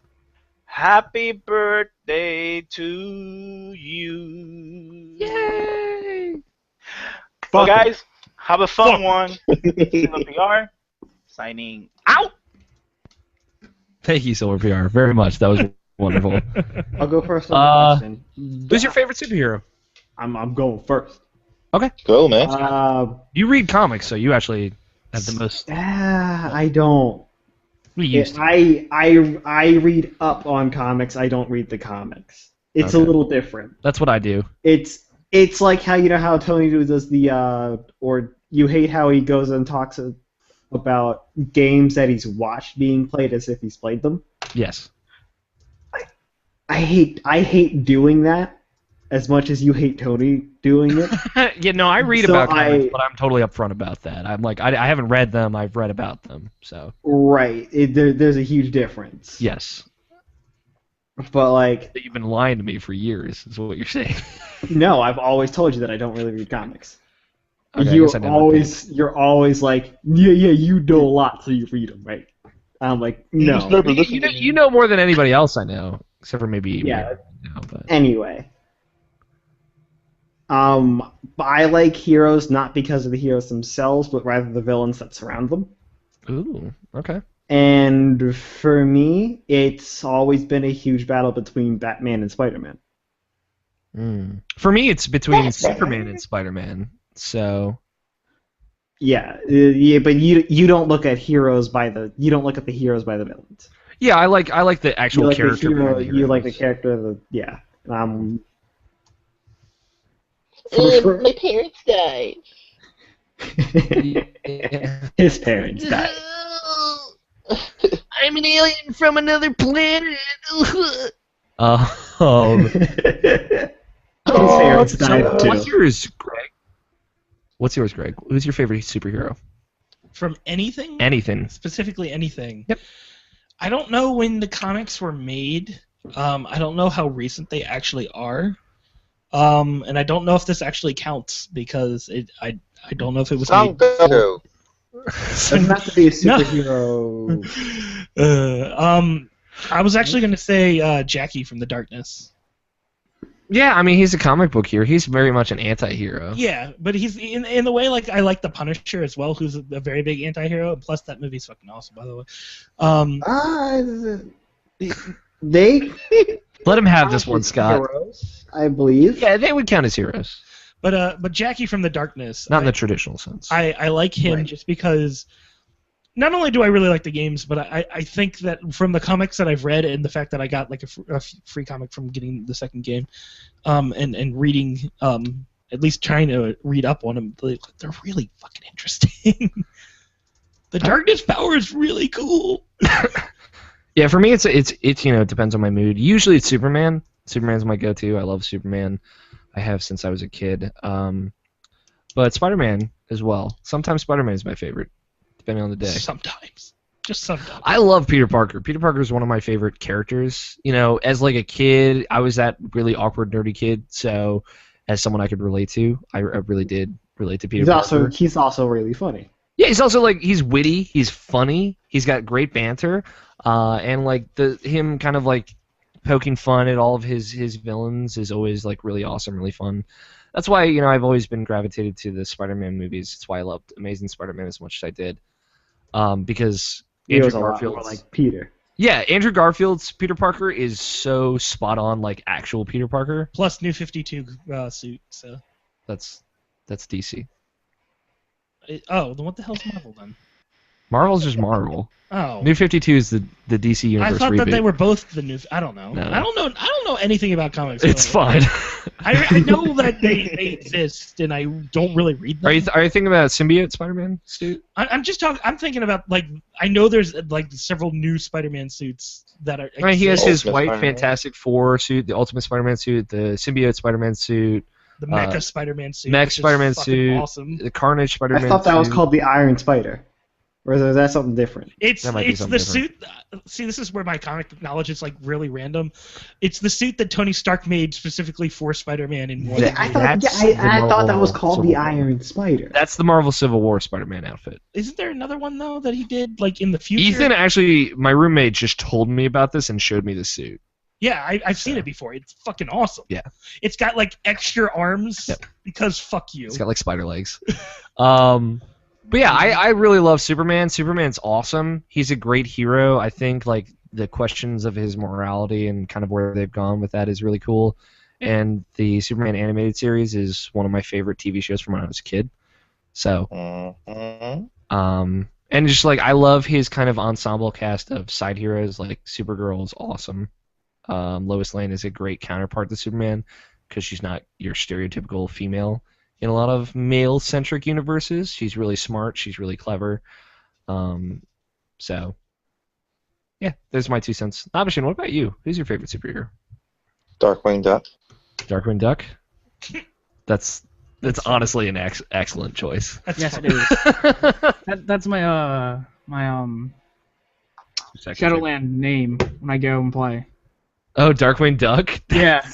Happy birthday to you. Yay! Well, Fuck 'em. guys, have a fun one. Silver PR, signing out. Thank you, Silver PR, very much. That was wonderful. I'll go first on the question. Who's your favorite superhero? I'm going first. Go, man. You read comics, so you actually have the most. I don't. We used to. I read up on comics. I don't read the comics. It's a Okay. little different. That's what I do. It's like how how Tony does the or you hate how he goes and talks about games that he's watched being played as if he's played them. Yes. I hate doing that as much as you hate Tony doing it. Yeah, no, I read So about comics, but I'm totally upfront about that. I'm like, I haven't read them. I've read about them. So. Right. There's a huge difference. Yes. But like, You've been lying to me for years. Is what you're saying. no, I've always told you that I don't really read comics. Okay, I guess I never paid. You're always like, yeah, you know a lot, so you read them, right? I'm like, no. You know more than anybody else I know, except for maybe. Yeah. No, but. Anyway, I like heroes not because of the heroes themselves, but rather the villains that surround them. Ooh. Okay. And for me, it's always been a huge battle between Batman and Spider-Man. For me, it's between Superman and Spider-Man. So. Yeah, but you don't look at heroes by the villains. Yeah, I like the actual You like character. the hero, behind the you like the heroes. character. Yeah. My parents died. Yeah. His parents died. I'm an alien from another planet. His Oh. parents died too. What's yours, Greg? Who's your favorite superhero? From anything? Anything. Specifically anything. Yep. I don't know when the comics were made. I don't know how recent they actually are. And I don't know if this actually counts because I don't know if it was Son made. Goku. Doesn't have to be a superhero. I was actually going to say Jackie from the Darkness. Yeah, I mean he's a comic book hero. He's very much an anti-hero. Yeah, but he's in the way like I like the Punisher as well, who's a very big anti-hero. And plus, that movie's fucking awesome, by the way. They Let him have this one, Scott. heroes, I believe. Yeah, they would count as heroes. But Jackie from the Darkness. Not in the traditional sense. I like him Right. just because not only do I really like the games, but I think that from the comics that I've read and the fact that I got like a free comic from getting the second game, and reading, at least trying to read up on them, they're really fucking interesting. The Darkness power is really cool. Yeah, for me it's it depends on my mood. Usually it's Superman. Superman's my go-to. I love Superman. I have since I was a kid. But Spider-Man as well. Sometimes Spider-Man is my favorite, depending on the day. Sometimes. Just sometimes. I love Peter Parker. Peter Parker is one of my favorite characters. As like a kid, I was that really awkward, nerdy kid. So, as someone I could relate to, I really did relate to Peter Parker. He's also really funny. Yeah, he's also he's witty, he's funny, he's got great banter, and him kind of poking fun at all of his villains is always really awesome, really fun. That's why I've always been gravitated to the Spider-Man movies. That's why I loved Amazing Spider-Man as much as I did, because He Andrew was a lot Garfield's more like Peter. yeah, Andrew Garfield's Peter Parker is so spot on, like actual Peter Parker. Plus New 52 suit. So. That's DC. Then what the hell's Marvel then? Marvel's just Marvel. Oh. New 52 is the DC universe I thought reboot. that they were both the new. I don't know. No. I don't know anything about comics. It's really. fine. I know that they exist, and I don't really read them. Are you thinking about symbiote Spider-Man suit? I'm just talking. I'm thinking about I know there's several new Spider-Man suits that are. I mean, he has his Ultimate white Spider-Man. Fantastic Four suit, the Ultimate Spider-Man suit, the symbiote Spider-Man suit, the Mecha Spider-Man suit. Mech which is Spider-Man fucking suit, Awesome. the Carnage Spider-Man I thought that was suit. called the Iron Spider. Or is that something different? It's That might be the something suit. See, this is where my comic knowledge is really random. It's the suit that Tony Stark made specifically for Spider-Man in one. Yeah, I That's thought, the I thought that Marvel was called the Civil War. Iron Spider. That's the Marvel Civil War Spider-Man outfit. Isn't there another one though that he did in the future? Ethan actually, my roommate just told me about this and showed me the suit. Yeah, I've seen it before. It's fucking awesome. Yeah. It's got extra arms Yep. because fuck you. It's got spider legs. But yeah, I really love Superman. Superman's awesome. He's a great hero. I think the questions of his morality and kind of where they've gone with that is really cool. And the Superman animated series is one of my favorite TV shows from when I was a kid. So, Mhm. And just like I love his kind of ensemble cast of side heroes. Like Supergirl is awesome. Lois Lane is a great counterpart to Superman because she's not your stereotypical female in a lot of male-centric universes. She's really smart. She's really clever. So, yeah, there's my 2 cents. Nabishin, what about you? Who's your favorite superhero? Darkwing Duck. Darkwing Duck? That's honestly an excellent choice. Yes, it is. That's my Shadowland name when I go and play. Oh, Darkwing Duck? Yeah.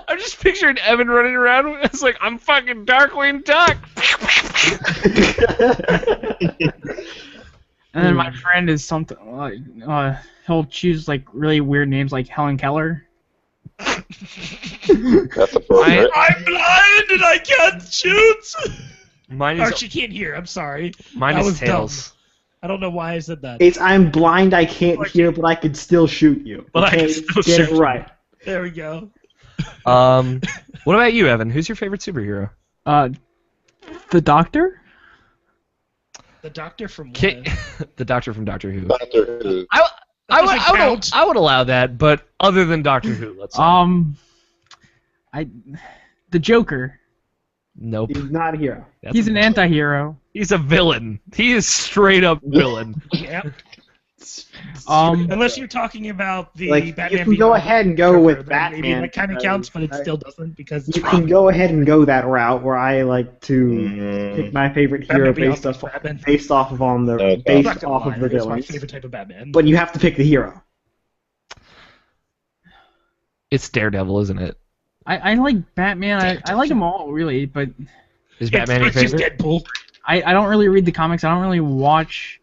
I'm just picturing Evan running around. It's like, I'm fucking Darkwing Duck. And then my friend is something like he'll choose like really weird names like Helen Keller. That's appropriate. I'm blind and I can't shoot. Mine Or is she can't hear. I'm sorry. mine that is was Tails. dumb. I don't know why I said that. It's I'm blind, I can't hear, but I can still shoot you. But I can Okay, still get shoot it right. There we go. What about you, Evan? Who's your favorite superhero? The Doctor. The Doctor from what? The Doctor from Doctor Who. Doctor Who. I would allow that, but other than Doctor Who, let's say. The Joker. Nope. He's not a hero. He's an anti-hero. He's a villain. He is straight up villain. Yep. Um, Unless you're talking about the Like, Batman. you can go Beyond ahead and go Joker, with then Batman. Maybe that kind of counts, but it I- still doesn't because it's You wrong. can go ahead and go that route where I like to pick my favorite Batman hero Beyond based off Batman. based off of on the Okay. I'm based not gonna off lie, of the it's my villains. favorite type of Batman. But you have to pick the hero. It's Daredevil, isn't it? I like Batman. I like them all really, but Is Batman your it's just favorite? Deadpool. I don't really read the comics. I don't really watch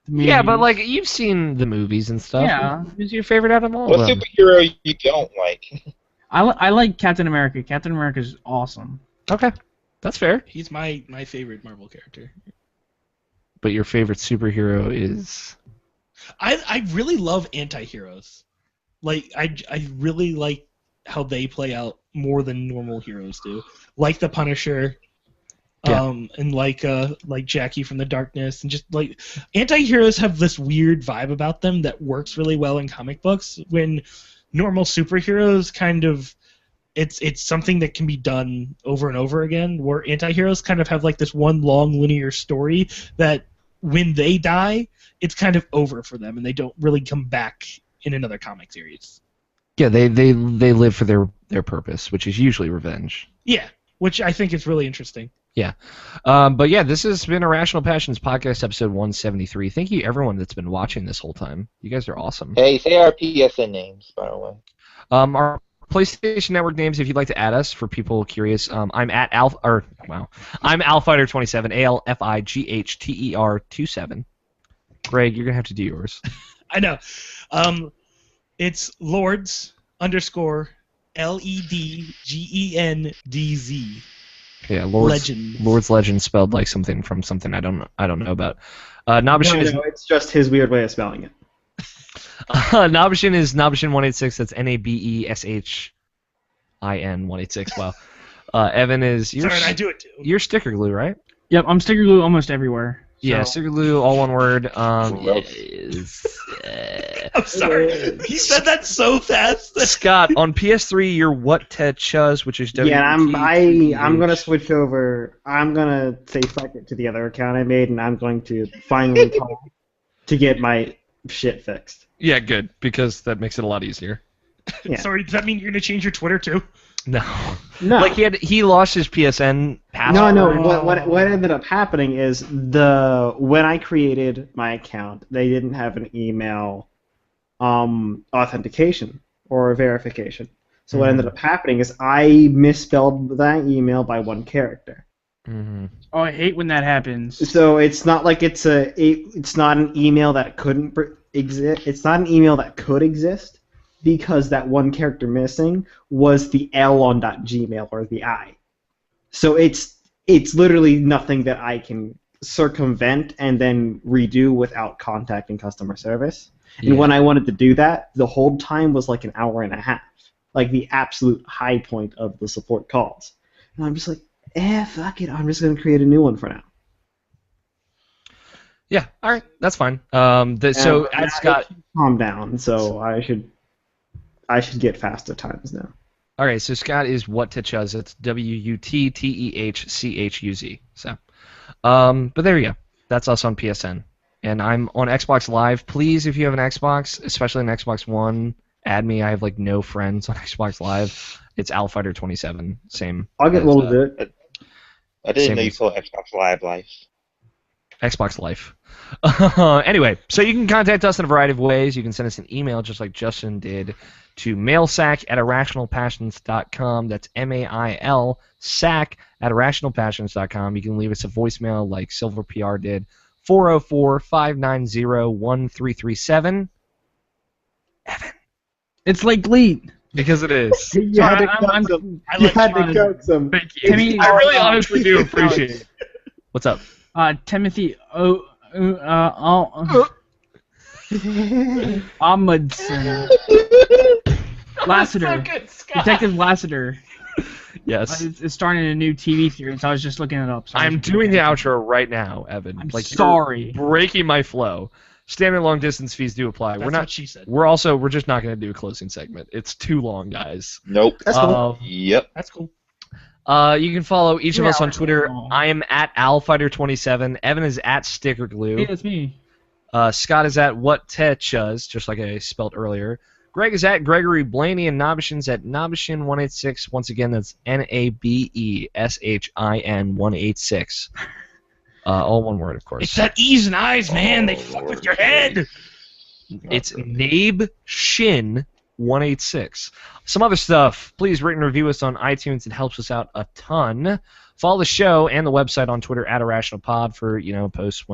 the movies. Yeah, but like you've seen the movies and stuff. Yeah. Who's your favorite out of all What of them? superhero you don't like? I like Captain America. Captain America is awesome. Okay, that's fair. He's my favorite Marvel character. But your favorite superhero is I really love anti-heroes. Like I really like how they play out more than normal heroes do. Like the Punisher, Yeah. and like Jackie from the Darkness, and just like anti-heroes have this weird vibe about them that works really well in comic books. When normal superheroes kind of it's something that can be done over and over again, where anti-heroes kind of have like this one long linear story that when they die, it's kind of over for them and they don't really come back in another comic series. yeah. They live for their purpose, which is usually revenge. Yeah, which I think is really interesting. Yeah. But yeah, this has been Irrational Passions Podcast episode 173. Thank you everyone that's been watching this whole time. You guys are awesome. Hey, say our PSN names, by the way. Our PlayStation Network names, if you'd like to add us, for people curious, I'm at I'm Alfighter27, ALFIGHTER27. Greg, you're gonna have to do yours. I know. It's Lords _LEDGENDZ. Yeah, Lord's Legend. Lord's Legend spelled like something from something I don't know about. Nabishin is No, it's just his weird way of spelling it. Nabishin is Nabishin186. That's NABESHIN 186. Wow. Evan is Sorry, I do it too. you're sticker glue, right? Yep, I'm sticker glue almost everywhere. Yeah, So- sticker glue, all one word. I'm sorry. He said that so fast. Scott, on PS3, you're what Ted Chuz, which is Yeah, I'm WTTH. gonna switch over. I'm gonna say fuck it to the other account I made, and I'm going to finally call to get my shit fixed. Yeah, good, because that makes it a lot easier. Yeah. Sorry, does that mean you're gonna change your Twitter too? No. No. Like he lost his PSN password. No. What ended up happening is when I created my account, they didn't have an email authentication or verification. So what ended up happening is I misspelled that email by one character. Mm-hmm. Oh, I hate when that happens. So it's not like it's not an email that couldn't exist. It's not an email that could exist because that one character missing was the L on .gmail or the I. So it's literally nothing that I can circumvent and then redo without contacting customer service. Yeah. And when I wanted to do that, the hold time was like an hour and a half, like the absolute high point of the support calls. And I'm just like, fuck it, I'm just gonna create a new one for now. Yeah, all right, that's fine. So And add Scott. calm down. So I should get faster times now. All right, so Scott is Wuttechuz. It's Wuttechchuz. So, but there you go. That's us on PSN, and I'm on Xbox Live. Please, if you have an Xbox, especially an Xbox One, add me. I have like no friends on Xbox Live. It's AlFighter27. Same. I'll get as, one of it. I didn't Same know you as- saw Xbox Live Life. Xbox Life. Anyway, so you can contact us in a variety of ways. You can send us an email just like Justin did to mailsack@irrationalpassions.com. That's MAIL sack@irrationalpassions.com. You can leave us a voicemail like Silver PR did, 404-590-1337. Evan. It's like Gleet. Because it is. You had to I'm- coax them. I You like had to trying- coax them. Thank you. Timmy- I really honestly do appreciate it. What's up? Timothy Amundsen. Lassiter. Detective Lassiter. Yes. Is starting a new TV series. I was just looking it up. So I'm doing the outro right now, Evan. I'm you're sorry. breaking my flow. Standard long distance fees do apply. That's what she said. We're just not going to do a closing segment. It's too long, guys. Nope. That's cool. Yep. That's cool. You can follow each of us on Twitter. Oh. I am at AlFighter27. Evan is at Hey, StickerGlue. that's me. Scott is at Wuttechuz, just like I spelled earlier. Greg is at Gregory Blaney, and Nabishin's at Nabishin186. Once again, that's Nabeshin 186. All one word, of course. It's that E's and I's, man. They fuck with your head. It's Nabe Shin 186. Some other stuff. Please rate and review us on iTunes. It helps us out a ton. Follow the show and the website on Twitter at IrrationalPod for posts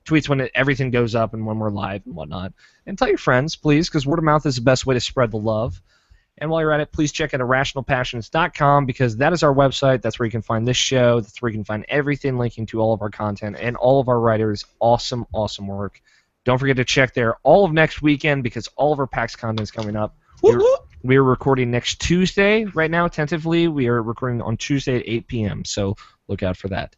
tweets when everything goes up and when we're live and whatnot. And tell your friends, please, because word of mouth is the best way to spread the love. And while you're at it, please check out IrrationalPassions.com because that is our website. That's where you can find this show. That's where you can find everything linking to all of our content and all of our writers' awesome, awesome work. Don't forget to check there all of next weekend because all of our PAX content is coming up. We're recording next Tuesday right now, tentatively. We are recording on Tuesday at 8 p.m., so look out for that.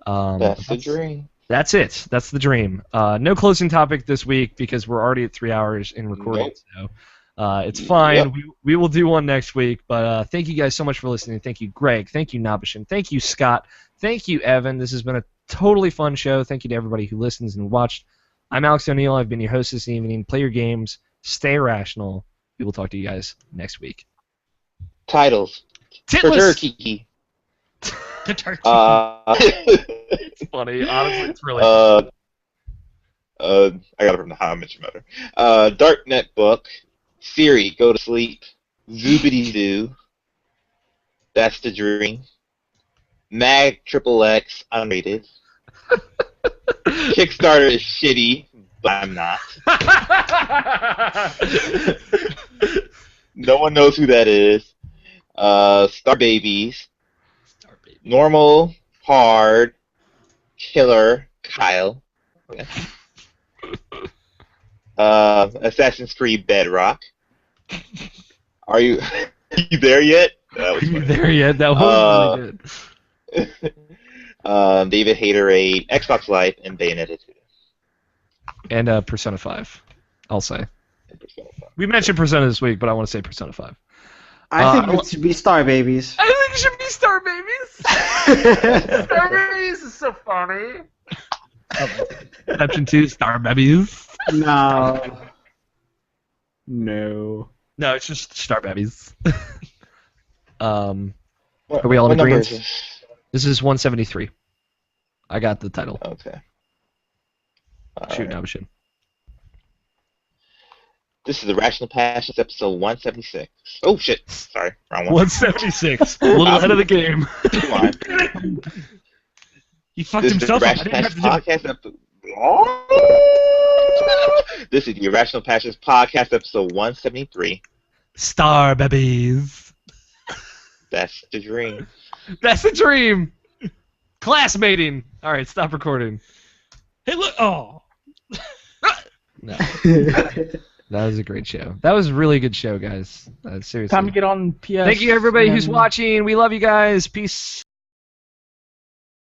That's the dream. That's it. That's the dream. No closing topic this week because we're already at 3 hours in recording, so it's fine. Yep. We will do one next week, but thank you guys so much for listening. Thank you, Greg. Thank you, Nabishin. Thank you, Scott. Thank you, Evan. This has been a totally fun show. Thank you to everybody who listens and watched. I'm Alex O'Neill. I've been your host this evening. Play your games. Stay rational. We will talk to you guys next week. Titles. For Titless. Turkey. The turkey. It's funny. Honestly, it's really I got it from the How I Met Your Mother. Darknet book. Siri, go to sleep. Zoobity Doo. That's the dream. Mag XXX, unrated. Kickstarter is shitty, but I'm not. No one knows who that is. Star Babies. Normal, hard, killer, Kyle. Okay. Assassin's Creed Bedrock. Are you there yet? That was Are you funny. there yet? That was really good. David Haterade, Xbox Live, and Bayonetta 2. And Persona 5, I'll say. We mentioned Persona this week, but I want to say Persona 5. I think it should be Star Babies. I think it should be Star Babies. Star Babies is so funny. Exception 2, Star Babies. No. No. No, it's just Star Babies. Are What, we all in what number agreement? is this? This is 173. I got the title. Okay. Shoot, Alright. Nabishin. This is Irrational Passions, episode 176. Oh shit! Sorry, wrong one. 176. A little ahead of the game. Come on. He fucked This is the himself up. I Irrational didn't have Passions to do it. podcast episode. This is the Irrational Passions podcast, episode 173. Star Babies. That's the dream. That's the dream. Classmating. All right, stop recording. Hey, look. Oh. No, that was a great show. That was a really good show, guys. Seriously. Time to get on PS. Thank you, everybody and who's then- watching. We love you guys. Peace.